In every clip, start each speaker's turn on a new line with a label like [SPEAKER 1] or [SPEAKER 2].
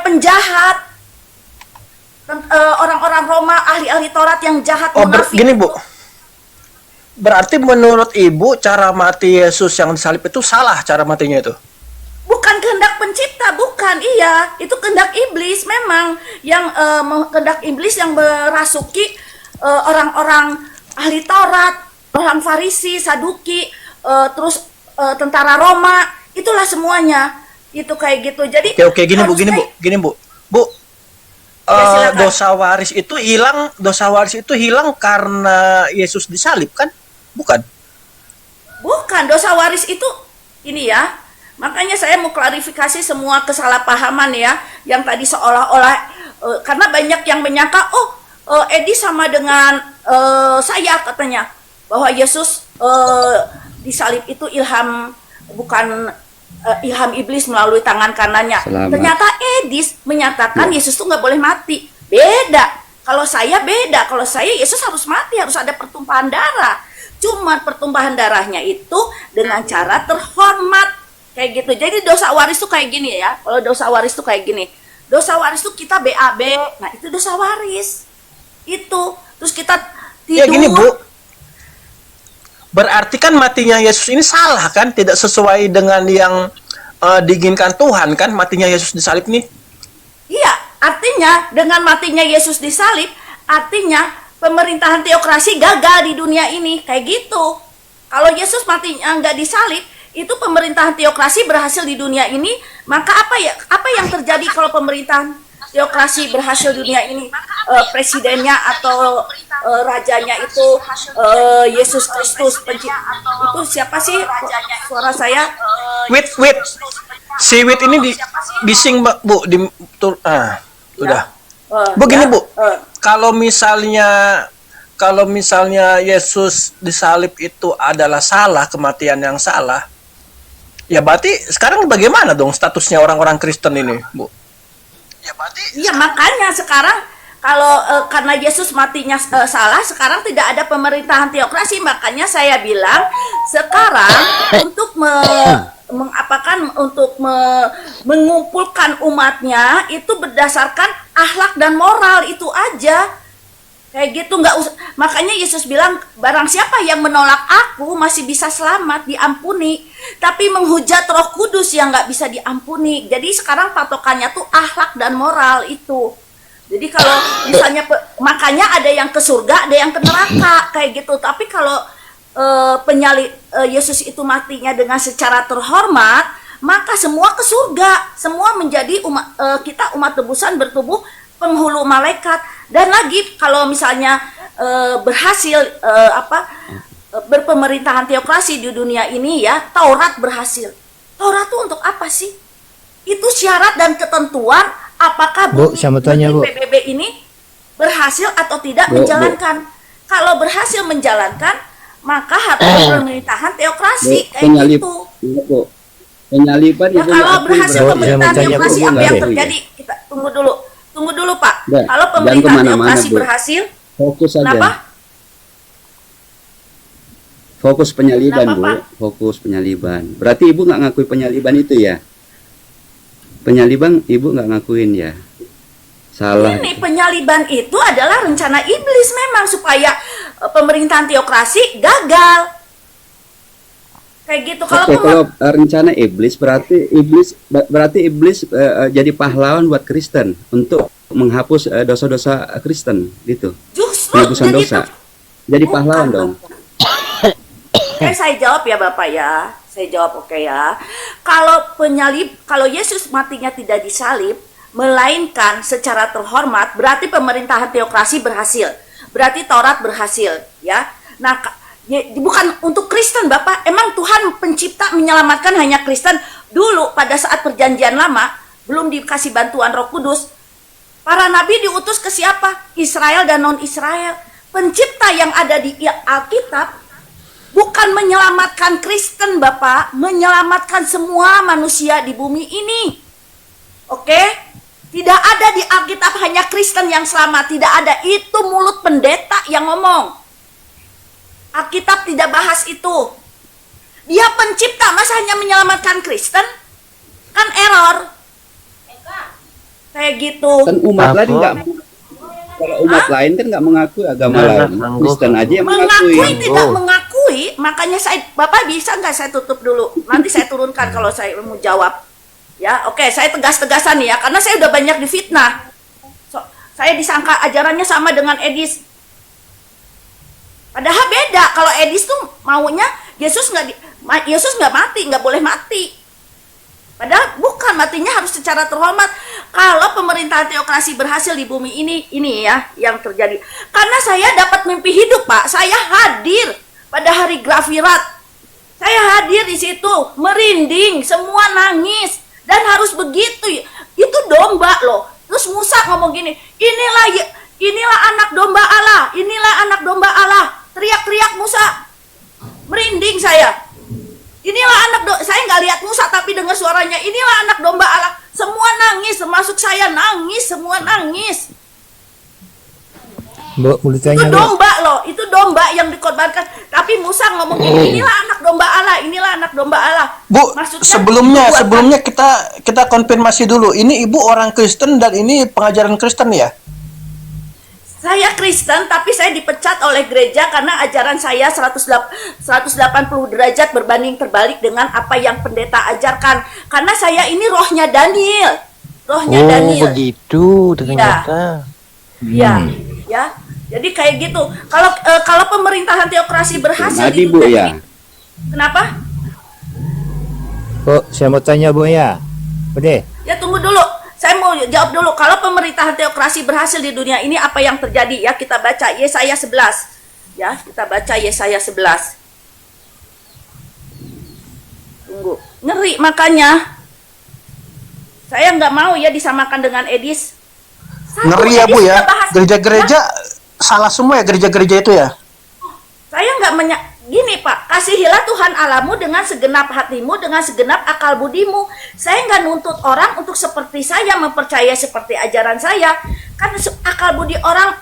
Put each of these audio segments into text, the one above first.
[SPEAKER 1] penjahat, orang-orang Roma, ahli-ahli Taurat yang jahat, munafik.
[SPEAKER 2] Gini Bu, berarti menurut Ibu cara mati Yesus yang disalib itu salah cara matinya itu?
[SPEAKER 1] Bukan kehendak pencipta, bukan, iya. Itu kehendak iblis memang. Yang kehendak iblis yang merasuki orang-orang ahli Taurat, orang Farisi, Saduki, terus tentara Roma. Itulah semuanya. Itu kayak gitu. Jadi
[SPEAKER 2] Oke, gini Bu. Bu,
[SPEAKER 1] ya,
[SPEAKER 2] dosa waris itu hilang karena Yesus disalib kan? Bukan?
[SPEAKER 1] Bukan, dosa waris itu ini ya. Makanya saya mau klarifikasi semua kesalahpahaman ya, yang tadi seolah-olah karena banyak yang menyangka Edi sama dengan saya katanya bahwa Yesus disalib itu bukan ilham iblis melalui tangan kanannya.
[SPEAKER 3] Selamat.
[SPEAKER 1] Ternyata Edis menyatakan Yesus tuh nggak boleh mati. Beda. Kalau saya beda. Kalau saya Yesus harus mati, harus ada pertumpahan darah. Cuma pertumpahan darahnya itu dengan cara terhormat. Kayak gitu. Jadi dosa waris tuh kayak gini ya. Kalau dosa waris tuh kayak gini. Dosa waris tuh kita BAB. Nah, itu dosa waris. Itu. Terus kita tidur.
[SPEAKER 2] Ya gini Bu. Berarti kan matinya Yesus ini salah kan? Tidak sesuai dengan yang diinginkan Tuhan kan? Matinya Yesus disalib nih.
[SPEAKER 1] Iya, artinya dengan matinya Yesus disalib, artinya pemerintahan teokrasi gagal di dunia ini. Kayak gitu. Kalau Yesus matinya nggak disalib, itu pemerintahan teokrasi berhasil di dunia ini. Maka apa yang terjadi kalau pemerintahan teokrasi berhasil di dunia ini? Presidennya atau rajanya itu Yesus Kristus pencipta. Itu siapa sih? Suara saya.
[SPEAKER 2] Wait. Si Wit ini bising Bu udah. Bu gini Bu. Kalau misalnya Yesus disalib itu adalah salah, kematian yang salah. Ya berarti sekarang bagaimana dong statusnya orang-orang Kristen ini, Bu?
[SPEAKER 1] Iya, makanya sekarang kalau karena Yesus matinya salah, sekarang tidak ada pemerintahan teokrasi. Makanya saya bilang sekarang untuk mengumpulkan umatnya itu berdasarkan akhlak dan moral itu aja. Kayak gitu, nggak usah. Makanya Yesus bilang, barang siapa yang menolak aku masih bisa selamat, diampuni. Tapi menghujat Roh Kudus yang nggak bisa diampuni. Jadi sekarang patokannya tuh akhlak dan moral itu. Jadi kalau misalnya makanya ada yang ke surga, ada yang ke neraka kayak gitu. Tapi kalau Yesus itu matinya dengan secara terhormat, maka semua ke surga, semua menjadi kita umat tebusan bertubuh penghulu malaikat. Dan lagi kalau misalnya berhasil berpemerintahan teokrasi di dunia ini ya, Taurat berhasil. Taurat itu untuk apa sih? Itu syarat dan ketentuan apakah PBB ini berhasil atau tidak menjalankan. Kalau berhasil menjalankan, maka harus pemerintahan teokrasi kayak gitu.
[SPEAKER 3] Penyaliban
[SPEAKER 1] ya, kalau berhasil pemerintahan teokrasi apa yang terjadi? Kita tunggu dulu Pak. Kalau pemerintahan teokrasi berhasil,
[SPEAKER 3] fokus saja.
[SPEAKER 1] Kenapa?
[SPEAKER 3] Fokus penyaliban, Bu. Fokus penyaliban. Berarti Ibu nggak ngakui penyaliban itu ya? Penyaliban Ibu nggak ngakuin ya? Salah.
[SPEAKER 1] Ini penyaliban itu adalah rencana iblis memang supaya pemerintahan teokrasi gagal. Kayak gitu.
[SPEAKER 3] Kalau rencana iblis berarti iblis jadi pahlawan buat Kristen untuk menghapus dosa-dosa Kristen gitu.
[SPEAKER 1] Justru
[SPEAKER 3] penghapusan dosa. Jadi pahlawan dong.
[SPEAKER 1] Oke, saya jawab ya Bapak ya. Saya jawab oke ya. Kalau Yesus matinya tidak disalib, melainkan secara terhormat, berarti pemerintahan teokrasi berhasil. Berarti Taurat berhasil, ya. Nah, bukan untuk Kristen, Bapak. Emang Tuhan pencipta menyelamatkan hanya Kristen? Dulu pada saat perjanjian lama, belum dikasih bantuan Roh Kudus, para nabi diutus ke siapa? Israel dan non-Israel. Pencipta yang ada di Alkitab bukan menyelamatkan Kristen, Bapak, menyelamatkan semua manusia di bumi ini. Oke? Tidak ada di Alkitab hanya Kristen yang selamat, tidak ada. Itu mulut pendeta yang ngomong. Alkitab tidak bahas itu. Dia pencipta, masa hanya menyelamatkan Kristen? Kan error. Kayak kayak gitu.
[SPEAKER 3] Kan umat lain
[SPEAKER 4] Apa?
[SPEAKER 3] nggak, kalau umat lain kan nggak mengakui agama
[SPEAKER 4] Nah,
[SPEAKER 3] lain.
[SPEAKER 4] sanggup.
[SPEAKER 3] Kristen aja yang
[SPEAKER 1] Mengakui
[SPEAKER 3] mengakui.
[SPEAKER 1] tidak mengakui, makanya saya, Bapak bisa nggak saya tutup dulu? Nanti saya turunkan kalau saya mau jawab. Ya, oke, saya tegas-tegasan ya, karena saya udah banyak difitnah. Saya disangka ajarannya sama dengan Edis. Padahal beda. Kalau Edis tuh maunya Yesus nggak mati, nggak boleh mati. Padahal bukan, matinya harus secara terhormat. Kalau pemerintahan teokrasi berhasil di bumi ini ya yang terjadi. Karena saya dapat mimpi hidup, Pak. Saya hadir pada hari Grafirat. Saya hadir di situ, merinding, semua nangis, dan harus begitu. Itu domba loh. Terus Musa ngomong gini, inilah anak domba Allah, inilah anak domba Allah. Teriak-teriak Musa, merinding saya. Inilah saya nggak lihat Musa tapi dengar suaranya. Inilah anak domba Allah. Semua nangis, termasuk saya nangis, semua nangis.
[SPEAKER 5] Bu, boleh
[SPEAKER 1] Itu
[SPEAKER 5] tanya, Bu?
[SPEAKER 1] domba loh, itu domba yang dikorbankan. Tapi Musa ngomong gini, inilah anak domba Allah, inilah anak domba Allah.
[SPEAKER 2] Bu,
[SPEAKER 1] Maksudnya,
[SPEAKER 2] sebelumnya kita konfirmasi dulu. Ini Ibu orang Kristen dan ini pengajaran Kristen ya?
[SPEAKER 1] Saya Kristen, tapi saya dipecat oleh gereja karena ajaran saya 180 derajat berbanding terbalik dengan apa yang pendeta ajarkan. Karena saya ini rohnya Daniel. Rohnya
[SPEAKER 4] Oh,
[SPEAKER 1] Daniel.
[SPEAKER 4] begitu ternyata.
[SPEAKER 1] Iya, ya. Jadi kayak gitu. Kalau pemerintahan teokrasi berhasil
[SPEAKER 3] Tadi,
[SPEAKER 1] di
[SPEAKER 3] Bu,
[SPEAKER 1] dunia
[SPEAKER 3] ya.
[SPEAKER 1] ini, kenapa?
[SPEAKER 5] Bu, saya mau tanya, Bu, ya. Udah.
[SPEAKER 1] Ya tunggu dulu. Saya mau jawab dulu. Kalau pemerintahan teokrasi berhasil di dunia ini, apa yang terjadi? Ya, kita baca Yesaya 11. Ya, kita baca Yesaya 11. Tunggu. Ngeri makanya. Saya nggak mau ya disamakan dengan Edis.
[SPEAKER 2] Ngeri ya, Bu ya.
[SPEAKER 1] Edis udah bahas.
[SPEAKER 2] Gereja-gereja salah semua ya, gereja-gereja itu ya?
[SPEAKER 1] Saya nggak gini Pak, kasihilah Tuhan Allahmu dengan segenap hatimu, dengan segenap akal budimu. Saya nggak nuntut orang untuk seperti saya, mempercayai seperti ajaran saya. Kan akal budi orang,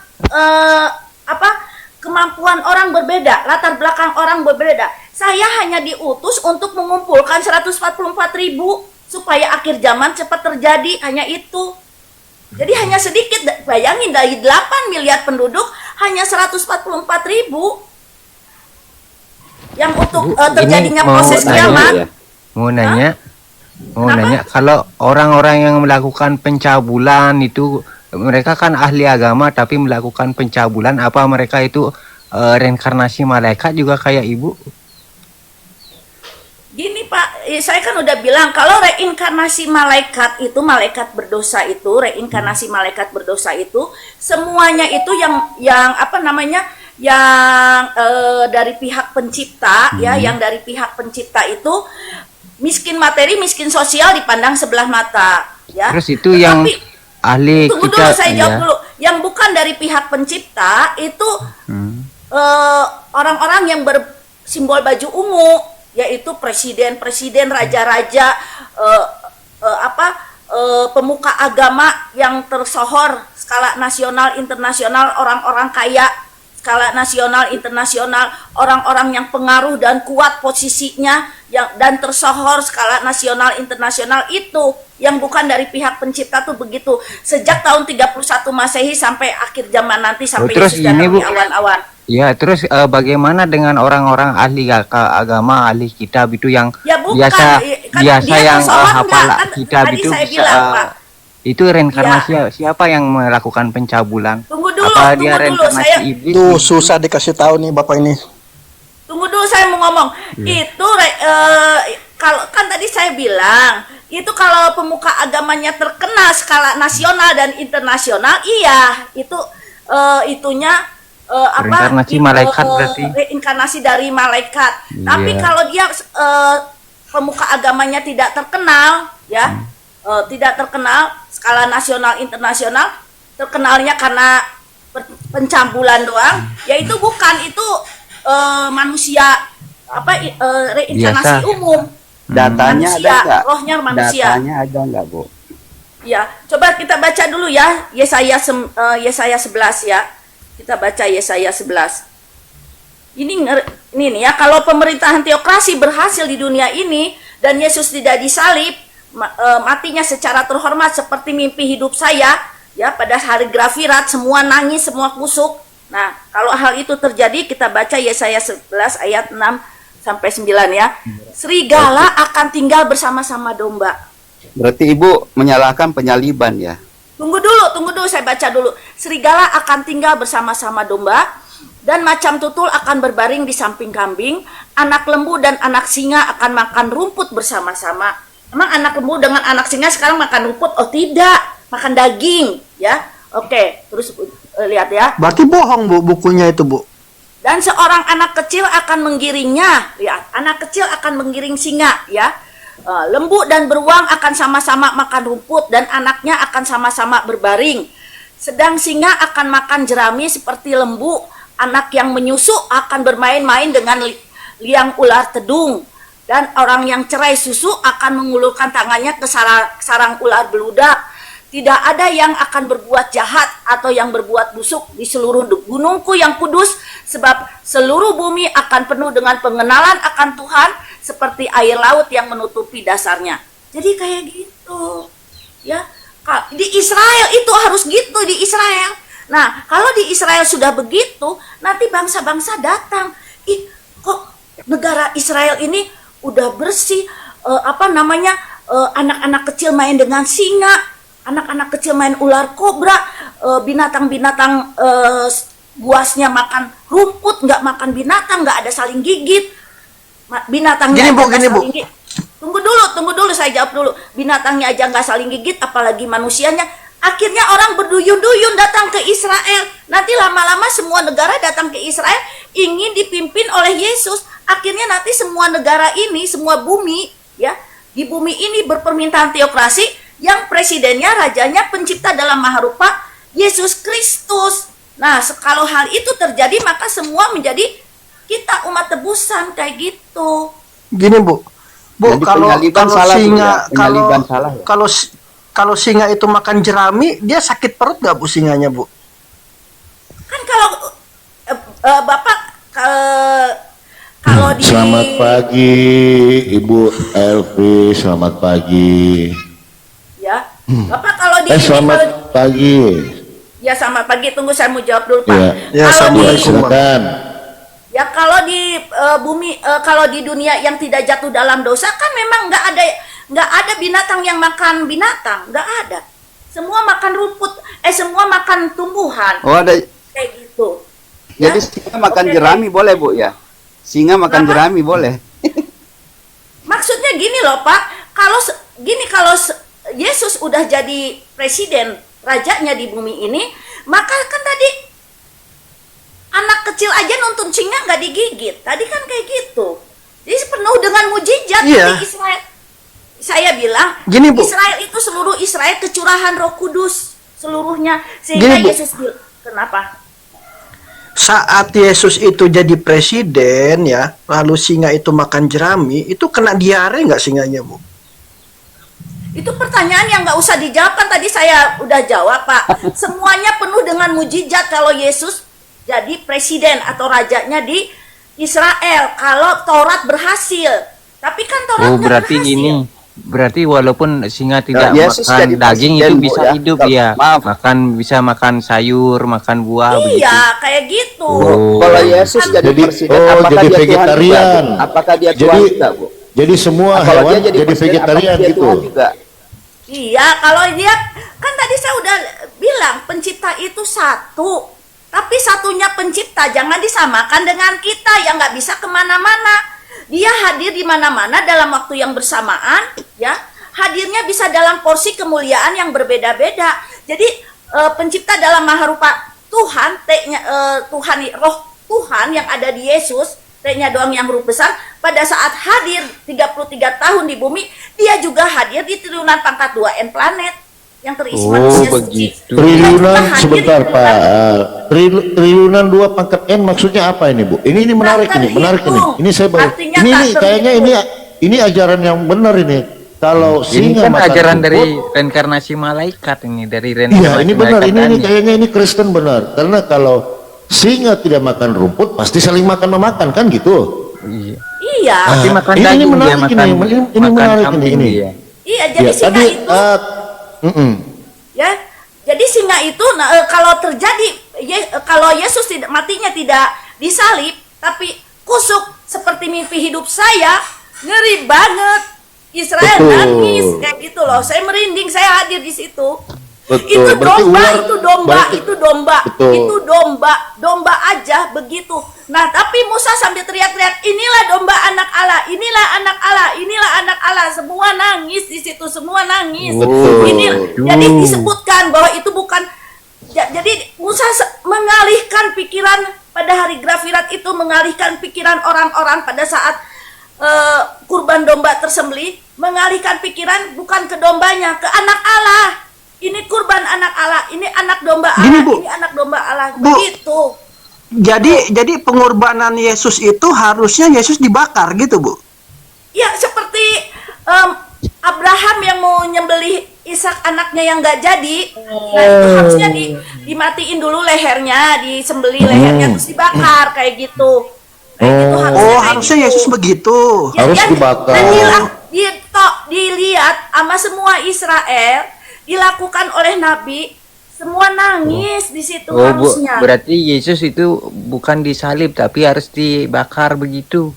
[SPEAKER 1] kemampuan orang berbeda, latar belakang orang berbeda. Saya hanya diutus untuk mengumpulkan 144.000 supaya akhir zaman cepat terjadi, hanya itu. Jadi hanya sedikit, bayangin dari 8 miliar penduduk, hanya 144.000 yang untuk terjadinya
[SPEAKER 4] mau
[SPEAKER 1] proses
[SPEAKER 4] tanya,
[SPEAKER 1] kiamat.
[SPEAKER 3] Ya.
[SPEAKER 4] Mau nanya,
[SPEAKER 1] Kenapa?
[SPEAKER 4] kalau orang-orang yang melakukan pencabulan itu mereka kan ahli agama tapi melakukan pencabulan, apa mereka itu reinkarnasi malaikat juga kayak Ibu?
[SPEAKER 1] Gini Pak, saya kan udah bilang kalau reinkarnasi malaikat itu, malaikat berdosa itu, reinkarnasi malaikat berdosa itu, semuanya itu yang apa namanya, yang dari pihak pencipta ya, yang dari pihak pencipta itu miskin materi, miskin sosial dipandang sebelah mata ya.
[SPEAKER 4] Terus itu yang ahli
[SPEAKER 1] Tunggu
[SPEAKER 4] kita
[SPEAKER 1] dulu, saya jawab
[SPEAKER 4] ya.
[SPEAKER 1] dulu. Yang bukan dari pihak pencipta itu orang-orang yang bersimbol baju ungu, yaitu presiden, raja-raja, pemuka agama yang tersohor skala nasional, internasional, orang-orang kaya skala nasional, internasional, orang-orang yang pengaruh dan kuat posisinya dan tersohor skala nasional, internasional, itu yang bukan dari pihak pencipta tuh begitu. Sejak tahun 31 Masehi sampai akhir zaman nanti, sampai
[SPEAKER 4] terus
[SPEAKER 1] Yesus datang
[SPEAKER 4] ini, Bu.
[SPEAKER 1] di awan-awan.
[SPEAKER 4] Ya, terus bagaimana dengan orang-orang ahli agama, ahli kitab itu yang
[SPEAKER 1] Ya bukan,
[SPEAKER 4] biasa
[SPEAKER 1] kan dia
[SPEAKER 4] yang
[SPEAKER 1] tersohor
[SPEAKER 4] hafal
[SPEAKER 1] enggak? Kan
[SPEAKER 4] kitab
[SPEAKER 1] tadi
[SPEAKER 4] itu
[SPEAKER 1] saya
[SPEAKER 4] bisa,
[SPEAKER 1] bilang, Pak.
[SPEAKER 4] itu reinkarnasi siapa yang melakukan pencabulan?
[SPEAKER 1] Tunggu dulu,
[SPEAKER 4] Apa
[SPEAKER 1] tunggu
[SPEAKER 4] dia
[SPEAKER 1] dulu,
[SPEAKER 4] reinkarnasi
[SPEAKER 1] saya-
[SPEAKER 4] iblis?
[SPEAKER 2] Tuh susah dikasih tahu nih Bapak ini.
[SPEAKER 1] Tunggu dulu, saya mau ngomong. Itu kalau kan tadi saya bilang, itu kalau pemuka agamanya terkenal skala nasional dan internasional, iya, itu itunya
[SPEAKER 4] Reinkarnasi malaikat berarti.
[SPEAKER 1] Reinkarnasi dari malaikat. Tapi
[SPEAKER 4] Iya.
[SPEAKER 1] kalau dia pemuka agamanya tidak terkenal, ya, tidak terkenal skala nasional internasional, terkenalnya karena pencambulan doang, yaitu bukan itu manusia reinkarnasi
[SPEAKER 4] Biasa.
[SPEAKER 1] umum.
[SPEAKER 3] Datanya
[SPEAKER 1] Manusia,
[SPEAKER 3] ada nggak?
[SPEAKER 1] rohnya manusia.
[SPEAKER 3] Datanya ada nggak, Bu?
[SPEAKER 1] Ya, coba kita baca dulu ya Yesaya 11 ya. Kita baca Yesaya 11. Ini nih ya, kalau pemerintahan teokrasi berhasil di dunia ini dan Yesus tidak disalib, matinya secara terhormat seperti mimpi hidup saya, ya, pada hari Grafirat semua nangis, semua kusuk. Nah, kalau hal itu terjadi, kita baca Yesaya 11 ayat 6 sampai 9 ya. Serigala akan tinggal bersama-sama domba.
[SPEAKER 3] Berarti ibu menyalahkan penyaliban ya.
[SPEAKER 1] Tunggu dulu, saya baca dulu. Serigala akan tinggal bersama-sama domba, dan macam tutul akan berbaring di samping kambing. Anak lembu dan anak singa akan makan rumput bersama-sama. Emang anak lembu dengan anak singa sekarang makan rumput? Oh tidak, makan daging, ya. Oke, terus lihat ya.
[SPEAKER 2] Berarti bohong Bu bukunya itu Bu.
[SPEAKER 1] Dan seorang anak kecil akan menggiringnya. Lihat, anak kecil akan menggiring singa, ya. Lembu dan beruang akan sama-sama makan rumput dan anaknya akan sama-sama berbaring. Sedang singa akan makan jerami seperti lembu. Anak yang menyusu akan bermain-main dengan liang ular tedung. Dan orang yang cerai susu akan mengulurkan tangannya ke sarang ular beludak. Tidak ada yang akan berbuat jahat atau yang berbuat busuk di seluruh gunungku yang kudus, sebab seluruh bumi akan penuh dengan pengenalan akan Tuhan seperti air laut yang menutupi dasarnya. Jadi kayak gitu, ya. Di Israel itu harus gitu, di Israel. Nah, kalau di Israel sudah begitu, nanti bangsa-bangsa datang. Ih, kok negara Israel ini udah bersih, anak-anak kecil main dengan singa, anak-anak kecil main ular kobra, binatang-binatang buasnya makan rumput, nggak makan binatang, nggak ada saling gigit. Binatangnya
[SPEAKER 2] Gini, Bu.
[SPEAKER 1] saling gigit. Tunggu dulu, saya jawab dulu. Binatangnya aja nggak saling gigit, apalagi manusianya. Akhirnya orang berduyun-duyun datang ke Israel. Nanti lama-lama semua negara datang ke Israel ingin dipimpin oleh Yesus. Akhirnya nanti semua negara ini, semua bumi, ya, di bumi ini berpermintaan teokrasi, yang presidennya, rajanya, pencipta dalam maharupa Yesus Kristus. Nah, kalau hal itu terjadi, maka semua menjadi kita umat tebusan kayak gitu.
[SPEAKER 2] Gini Bu. Bu,
[SPEAKER 3] Jadi
[SPEAKER 2] kalau
[SPEAKER 3] penyaliban
[SPEAKER 2] kalau
[SPEAKER 3] salah, Bu,
[SPEAKER 2] singa
[SPEAKER 3] ya?
[SPEAKER 2] kalau
[SPEAKER 3] Penyaliban salah, ya?
[SPEAKER 2] kalau singa itu makan jerami, dia sakit perut nggak Bu singanya Bu?
[SPEAKER 1] Kan kalau Bapak kalau di
[SPEAKER 6] Selamat pagi Ibu Elvi, selamat pagi.
[SPEAKER 1] ya. Bapak kalau di
[SPEAKER 6] Selamat pagi.
[SPEAKER 1] ya selamat pagi, tunggu saya mau jawab dulu Pak.
[SPEAKER 6] Ya.
[SPEAKER 2] Ya,
[SPEAKER 1] Kalau di
[SPEAKER 2] Assalamualaikum.
[SPEAKER 6] Silakan.
[SPEAKER 1] Ya kalau di bumi, kalau di dunia yang tidak jatuh dalam dosa kan memang nggak ada binatang yang makan binatang, nggak ada. Semua makan rumput, semua makan tumbuhan,
[SPEAKER 3] Oh ada.
[SPEAKER 1] kayak gitu. Ya?
[SPEAKER 3] Jadi singa makan
[SPEAKER 1] Oke,
[SPEAKER 3] jerami boleh Bu ya? Singa makan
[SPEAKER 1] Apa?
[SPEAKER 3] jerami boleh.
[SPEAKER 1] Maksudnya gini loh Pak, kalau Yesus udah jadi presiden, rajanya di bumi ini, maka kan tadi anak kecil aja nonton singa nggak digigit. Tadi kan kayak gitu. Jadi penuh dengan mujizat
[SPEAKER 2] Iya.
[SPEAKER 1] di Israel. Saya bilang,
[SPEAKER 2] Gini, Bu.
[SPEAKER 1] Israel itu seluruh Israel kecurahan Roh Kudus seluruhnya. Sehingga
[SPEAKER 2] Gini, Bu.
[SPEAKER 1] Yesus bilang, kenapa?
[SPEAKER 2] Saat Yesus itu jadi presiden ya, lalu singa itu makan jerami, itu kena diare nggak singanya Bu?
[SPEAKER 1] Itu pertanyaan yang nggak usah dijawab, kan tadi saya udah jawab Pak. Semuanya penuh dengan mujizat kalau Yesus jadi presiden atau rajanya di Israel. Kalau Taurat berhasil, tapi kan Taurat
[SPEAKER 4] Oh,
[SPEAKER 1] nggak
[SPEAKER 4] berarti
[SPEAKER 1] berhasil.
[SPEAKER 4] gini. Berarti walaupun singa tidak
[SPEAKER 3] Yesus jadi
[SPEAKER 4] makan daging itu
[SPEAKER 3] presiden, Bu,
[SPEAKER 4] bisa
[SPEAKER 3] ya.
[SPEAKER 4] hidup
[SPEAKER 3] Kalau-
[SPEAKER 4] ya.
[SPEAKER 3] maaf.
[SPEAKER 4] Bisa makan sayur, makan buah begitu.
[SPEAKER 1] Iya, kayak gitu.
[SPEAKER 4] Oh.
[SPEAKER 3] Kalau Yesus jadi
[SPEAKER 6] Jadi
[SPEAKER 3] presiden,
[SPEAKER 6] oh
[SPEAKER 3] apakah
[SPEAKER 6] jadi
[SPEAKER 3] dia Tuhan
[SPEAKER 6] vegetarian.
[SPEAKER 3] juga, Bu? Apakah dia Tuhan
[SPEAKER 6] Jadi
[SPEAKER 3] juga, Bu?
[SPEAKER 6] jadi semua
[SPEAKER 3] Kalau
[SPEAKER 6] hewan
[SPEAKER 3] dia
[SPEAKER 6] jadi
[SPEAKER 3] presiden,
[SPEAKER 6] vegetarian
[SPEAKER 3] apakah dia
[SPEAKER 6] gitu.
[SPEAKER 3] Tuhan juga?
[SPEAKER 1] Iya, kalau dia kan tadi saya udah bilang pencipta itu satu, tapi satunya pencipta jangan disamakan dengan kita yang nggak bisa kemana-mana. Dia hadir di mana-mana dalam waktu yang bersamaan, ya. Hadirnya bisa dalam porsi kemuliaan yang berbeda-beda. Jadi pencipta dalam maharupa Tuhan, Tuhan, Roh Tuhan yang ada di Yesus, T-nya doang yang huruf besar, pada saat hadir 33 tahun di bumi, dia juga hadir di triliunan pangkat 2N planet yang terisi
[SPEAKER 4] Oh,
[SPEAKER 1] manusia suci.
[SPEAKER 4] begitu.
[SPEAKER 6] Triliunan
[SPEAKER 1] Dia juga hadir
[SPEAKER 6] sebentar
[SPEAKER 1] di
[SPEAKER 6] Pak.
[SPEAKER 1] triliunan-
[SPEAKER 6] Triliunan 2 pangkat N maksudnya apa ini Bu? Ini menarik
[SPEAKER 1] Nggak
[SPEAKER 6] ini, menarik ini.
[SPEAKER 1] terhitung.
[SPEAKER 6] Ini saya baru.
[SPEAKER 1] Artinya
[SPEAKER 6] Ini
[SPEAKER 1] nggak
[SPEAKER 6] nih kayaknya
[SPEAKER 1] terhitung.
[SPEAKER 6] ini ajaran yang benar ini. Kalau
[SPEAKER 4] Ini
[SPEAKER 6] singa
[SPEAKER 4] kan
[SPEAKER 6] makan
[SPEAKER 4] ajaran dari
[SPEAKER 6] rumput,
[SPEAKER 4] reinkarnasi malaikat ini, dari
[SPEAKER 6] iya
[SPEAKER 4] reinkarnasi
[SPEAKER 6] ini benar.
[SPEAKER 4] malaikat
[SPEAKER 6] Ini
[SPEAKER 4] tadi.
[SPEAKER 6] kayaknya ini Kristen benar. Karena kalau singa tidak makan rumput pasti saling makan memakan kan gitu.
[SPEAKER 4] Iya.
[SPEAKER 1] Iya,
[SPEAKER 4] Tapi makan
[SPEAKER 6] ini
[SPEAKER 4] daging dia,
[SPEAKER 6] menarik
[SPEAKER 4] makan
[SPEAKER 6] ini
[SPEAKER 4] makan
[SPEAKER 6] menarik
[SPEAKER 4] kambing
[SPEAKER 6] ini.
[SPEAKER 4] dia.
[SPEAKER 1] Iya, jadi
[SPEAKER 6] Ya,
[SPEAKER 1] singa
[SPEAKER 6] tadi
[SPEAKER 1] itu ya. Jadi singa itu kalau terjadi kalau Yesus tidak matinya tidak disalib tapi kusuk seperti mimpi hidup saya, ngeri banget. Israel
[SPEAKER 6] Betul.
[SPEAKER 1] nangis kayak gitu loh. Saya merinding, saya hadir di situ.
[SPEAKER 6] Betul.
[SPEAKER 1] Itu
[SPEAKER 6] Berarti
[SPEAKER 1] domba,
[SPEAKER 6] ular-
[SPEAKER 1] itu domba,
[SPEAKER 6] berarti-
[SPEAKER 1] itu domba,
[SPEAKER 6] Betul.
[SPEAKER 1] itu domba aja begitu. Nah, tapi Musa sambil teriak-teriak, inilah domba anak Allah, inilah anak Allah, inilah anak Allah. Semua nangis di situ, semua nangis.
[SPEAKER 6] Betul.
[SPEAKER 1] Jadi disebutkan bahwa itu bukan. Jadi Musa mengalihkan pikiran pada hari Grafirat itu, mengalihkan pikiran orang-orang pada saat kurban domba tersembelih, mengalihkan pikiran bukan ke dombanya, ke anak Allah. Ini kurban anak Allah, ini anak domba Allah,
[SPEAKER 2] Gini, Bu.
[SPEAKER 1] ini anak domba Allah.
[SPEAKER 2] Bu.
[SPEAKER 1] Begitu.
[SPEAKER 2] Jadi pengorbanan Yesus itu harusnya Yesus dibakar gitu, Bu.
[SPEAKER 1] Ya, seperti Abraham yang mau nyembelih Ishak anaknya yang nggak jadi, nah itu harusnya dimatiin dulu lehernya, disembelih lehernya terus dibakar kayak gitu. Kayak gitu
[SPEAKER 2] Oh,
[SPEAKER 1] kayak
[SPEAKER 2] harusnya
[SPEAKER 1] gitu.
[SPEAKER 2] Yesus begitu.
[SPEAKER 6] Harus
[SPEAKER 1] kan?
[SPEAKER 6] dibakar.
[SPEAKER 1] Dan dilihat sama semua Israel, dilakukan oleh Nabi, semua nangis di situ
[SPEAKER 4] Oh,
[SPEAKER 1] harusnya.
[SPEAKER 4] berarti Yesus itu bukan disalib tapi harus dibakar begitu.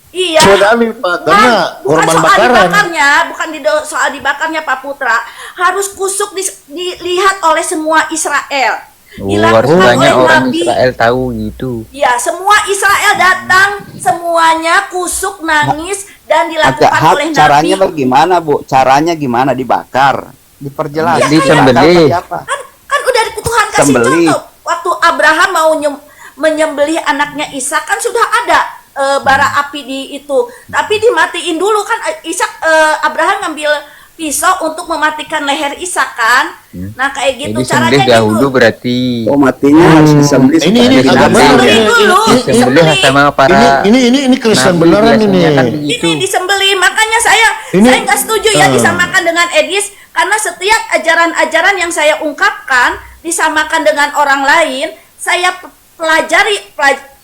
[SPEAKER 1] Iya.
[SPEAKER 6] Saudari, Pak, karena
[SPEAKER 1] bukan
[SPEAKER 6] korban
[SPEAKER 1] soal
[SPEAKER 6] bakaran.
[SPEAKER 1] dibakarnya, bukan soal dibakarnya Pak Putra, harus kusuk dilihat oleh semua Israel.
[SPEAKER 4] Harus
[SPEAKER 1] Dilakukan
[SPEAKER 4] banyak
[SPEAKER 1] oleh
[SPEAKER 4] orang
[SPEAKER 1] Nabi.
[SPEAKER 4] Israel tahu gitu.
[SPEAKER 1] Ya, semua Israel datang, semuanya kusuk nangis dan dilakukan
[SPEAKER 7] Agak hak
[SPEAKER 1] oleh
[SPEAKER 7] caranya
[SPEAKER 1] Nabi.
[SPEAKER 7] bagaimana, Bu? Caranya gimana dibakar? Diperjelas.
[SPEAKER 4] Jadi
[SPEAKER 7] Kita
[SPEAKER 4] sembelih.
[SPEAKER 7] tahu seperti apa.
[SPEAKER 1] Kan udah Tuhan kasih
[SPEAKER 7] Sembelih.
[SPEAKER 1] contoh. Waktu Abraham mau menyembelih anaknya Ishak kan sudah ada bara api di itu. Tapi dimatiin dulu kan Abraham ngambil pisau untuk mematikan leher Ishak kan. Nah, kayak gitu
[SPEAKER 4] Jadi
[SPEAKER 1] caranya
[SPEAKER 4] sembelih dahulu
[SPEAKER 1] gitu.
[SPEAKER 4] berarti.
[SPEAKER 7] Oh, matinya harus disembelih.
[SPEAKER 6] Ini
[SPEAKER 7] supaya
[SPEAKER 6] agak
[SPEAKER 7] tidak
[SPEAKER 6] benar
[SPEAKER 7] mati.
[SPEAKER 6] ini.
[SPEAKER 1] Dulu,
[SPEAKER 4] Sembelih
[SPEAKER 1] disembelih.
[SPEAKER 4] sama para
[SPEAKER 6] Ini Kristen
[SPEAKER 4] nabi
[SPEAKER 6] beneran ini.
[SPEAKER 4] biasanya kan begitu.
[SPEAKER 1] Ini disembelih, makanya saya
[SPEAKER 6] Ini-
[SPEAKER 1] nggak setuju ya disamakan dengan Edis, karena setiap ajaran-ajaran yang saya ungkapkan disamakan dengan orang lain, saya pelajari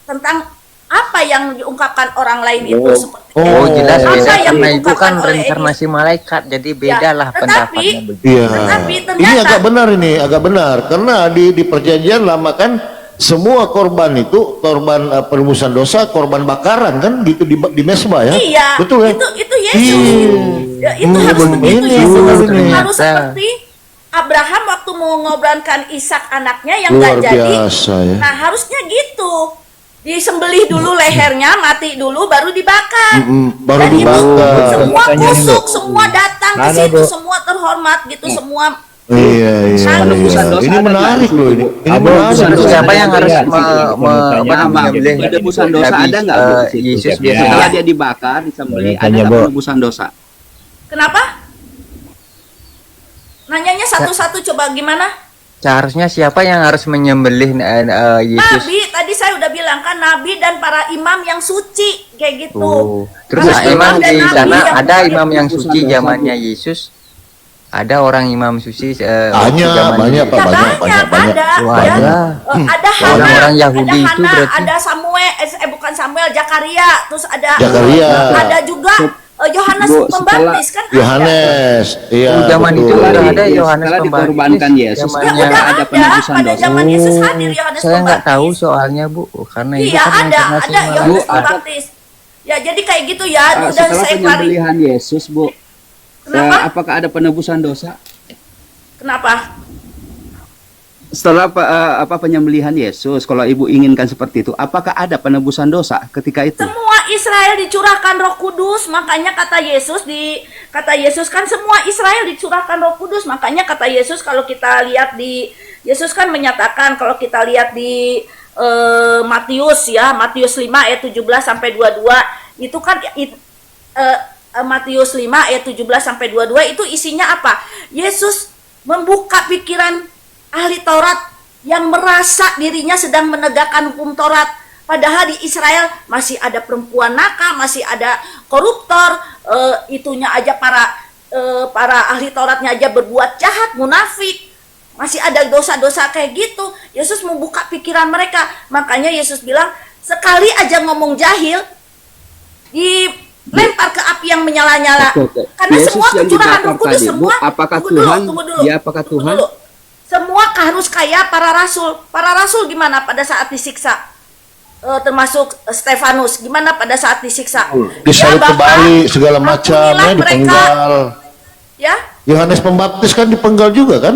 [SPEAKER 1] tentang apa yang diungkapkan orang lain itu seperti
[SPEAKER 4] Oh, jelas
[SPEAKER 1] Apa
[SPEAKER 4] beda
[SPEAKER 1] yang
[SPEAKER 4] karena itu
[SPEAKER 1] diungkapkan
[SPEAKER 4] kan
[SPEAKER 1] oleh
[SPEAKER 4] reinkarnasi malaikat, jadi beda lah
[SPEAKER 1] tetapi-
[SPEAKER 4] pendapatnya begitu.
[SPEAKER 6] Iya.
[SPEAKER 1] Tetapi
[SPEAKER 6] Ini
[SPEAKER 1] ternyata-
[SPEAKER 6] agak benar ini, agak benar. Karena di perjanjian lama kan semua korban itu korban penebusan dosa, korban bakaran kan gitu di mesbah ya.
[SPEAKER 1] Iya,
[SPEAKER 6] Betul ya?
[SPEAKER 1] itu Yesus. Ya, itu harus begitu
[SPEAKER 6] ini,
[SPEAKER 1] Yesus.
[SPEAKER 6] ini.
[SPEAKER 1] Harus
[SPEAKER 4] Ternyata.
[SPEAKER 1] seperti Abraham waktu mau ngobrankan Ishak anaknya yang
[SPEAKER 6] Luar
[SPEAKER 1] nggak jadi.
[SPEAKER 6] biasa ya.
[SPEAKER 1] Nah, harusnya gitu. Disembelih dulu lehernya, mati dulu baru dibakar.
[SPEAKER 6] Baru
[SPEAKER 1] Dan itu
[SPEAKER 6] dibakar.
[SPEAKER 1] semua
[SPEAKER 5] Makanya ini,
[SPEAKER 1] kusuk,
[SPEAKER 5] Bu.
[SPEAKER 1] semua datang ke
[SPEAKER 5] Mana,
[SPEAKER 1] situ,
[SPEAKER 5] Bu?
[SPEAKER 1] semua terhormat gitu, semua.
[SPEAKER 6] Iya.
[SPEAKER 7] Penebusan dosa
[SPEAKER 6] Ini
[SPEAKER 7] ada
[SPEAKER 6] menarik
[SPEAKER 7] nggak?
[SPEAKER 6] loh ini. Ini
[SPEAKER 5] Abu,
[SPEAKER 6] menarik.
[SPEAKER 5] penebusan dosa
[SPEAKER 4] Siapa yang
[SPEAKER 5] ada
[SPEAKER 4] harus
[SPEAKER 5] nggak?
[SPEAKER 4] menyembelih
[SPEAKER 7] Penebusan dosa
[SPEAKER 4] Nabi,
[SPEAKER 7] ada nggak, Bu? di situ?
[SPEAKER 4] Yesus
[SPEAKER 5] Ya.
[SPEAKER 7] Setelah dia dibakar, disembelih, ada
[SPEAKER 5] Tanya,
[SPEAKER 7] nggak
[SPEAKER 5] Bu.
[SPEAKER 7] penebusan dosa?
[SPEAKER 1] Kenapa? Nanyanya satu-satu coba gimana?
[SPEAKER 4] Seharusnya siapa yang harus menyembelih Yesus?
[SPEAKER 1] Nabi, tadi saya udah bilang kan Nabi dan para imam yang suci kayak gitu.
[SPEAKER 4] Oh. Terus
[SPEAKER 1] Para
[SPEAKER 4] imam
[SPEAKER 1] dan
[SPEAKER 4] di
[SPEAKER 1] nabi
[SPEAKER 4] sana
[SPEAKER 1] yang
[SPEAKER 4] ada
[SPEAKER 1] punya
[SPEAKER 4] imam yang
[SPEAKER 7] penebusan
[SPEAKER 4] suci
[SPEAKER 7] dosa,
[SPEAKER 4] zamannya Yesus. Ada orang imam suci
[SPEAKER 6] Banyak, banyak, Pak.
[SPEAKER 1] Ya,
[SPEAKER 6] banyak.
[SPEAKER 1] ada,
[SPEAKER 4] Wah,
[SPEAKER 1] ya.
[SPEAKER 4] ada.
[SPEAKER 1] Ada Hana,
[SPEAKER 4] Orang-orang Yahudi
[SPEAKER 1] ada
[SPEAKER 4] itu
[SPEAKER 1] Hana,
[SPEAKER 4] berarti.
[SPEAKER 1] ada Samuel, bukan Samuel, Zakaria, terus ada
[SPEAKER 6] Zakaria.
[SPEAKER 1] ada juga Yohanes
[SPEAKER 7] Bu,
[SPEAKER 1] Pembaptis kan ada.
[SPEAKER 6] Yohanes. Iya.
[SPEAKER 4] Oh, zaman
[SPEAKER 6] betul.
[SPEAKER 4] itu udah ada
[SPEAKER 7] Iya,
[SPEAKER 4] Yohanes
[SPEAKER 7] setelah
[SPEAKER 4] Pembaptis.
[SPEAKER 7] dikorbankan Yesus,
[SPEAKER 1] Ya
[SPEAKER 4] Zamannya-
[SPEAKER 1] udah
[SPEAKER 7] ada
[SPEAKER 1] ada,
[SPEAKER 7] penebusan
[SPEAKER 1] pada
[SPEAKER 7] dosa.
[SPEAKER 1] zaman Yesus hadir Yohanes
[SPEAKER 4] Saya nggak
[SPEAKER 1] Pembaptis.
[SPEAKER 4] tahu soalnya Bu, karena itu
[SPEAKER 1] Iya
[SPEAKER 4] kan
[SPEAKER 1] ada
[SPEAKER 4] reinkarnasi
[SPEAKER 1] Yohanes
[SPEAKER 4] malaikat.
[SPEAKER 1] Pembaptis. Ya jadi kayak gitu ya, udah
[SPEAKER 7] Setelah
[SPEAKER 1] saya klarifikasi.
[SPEAKER 7] penyembelihan Yesus, Bu,
[SPEAKER 1] Kenapa?
[SPEAKER 7] apakah ada penebusan dosa?
[SPEAKER 1] Kenapa?
[SPEAKER 7] Setelah penyembelihan Yesus, kalau ibu inginkan seperti itu, apakah ada penebusan dosa ketika itu?
[SPEAKER 1] Semua Israel dicurahkan Roh Kudus, makanya kata Yesus kan semua Israel dicurahkan Roh Kudus, makanya kata Yesus kalau kita lihat di Yesus kan menyatakan kalau kita lihat di Matius 5 ayat 17 sampai 22 itu kan Matius 5 ayat 17 sampai 22 itu isinya apa? Yesus membuka pikiran ahli Taurat yang merasa dirinya sedang menegakkan hukum Taurat. Padahal di Israel masih ada perempuan nakal, masih ada koruptor, itunya aja para ahli Tauratnya aja berbuat jahat, munafik. Masih ada dosa-dosa kayak gitu. Yesus membuka pikiran mereka. Makanya Yesus bilang, sekali aja ngomong jahil, lempar ke api yang menyala-nyala.
[SPEAKER 7] Oke.
[SPEAKER 1] Karena
[SPEAKER 7] Yesus
[SPEAKER 1] semua
[SPEAKER 7] yang
[SPEAKER 1] kecurahan
[SPEAKER 7] dibakar
[SPEAKER 1] Roh Kudus
[SPEAKER 7] tadi, Bu,
[SPEAKER 1] semua.
[SPEAKER 7] apakah
[SPEAKER 1] Tunggu dulu,
[SPEAKER 7] Tuhan?
[SPEAKER 1] tunggu dulu.
[SPEAKER 7] Dia apakah
[SPEAKER 1] Tunggu
[SPEAKER 7] Tuhan?
[SPEAKER 1] dulu. Semua harus kayak para rasul. Para rasul gimana pada saat disiksa? Termasuk Stefanus, gimana pada saat disiksa?
[SPEAKER 6] Disalib
[SPEAKER 1] Ya, Bapak,
[SPEAKER 6] kembali segala macam
[SPEAKER 1] ampunilah
[SPEAKER 6] ya,
[SPEAKER 1] mereka.
[SPEAKER 6] dipenggal.
[SPEAKER 1] Ya,
[SPEAKER 6] Yohanes Pembaptis kan dipenggal juga kan?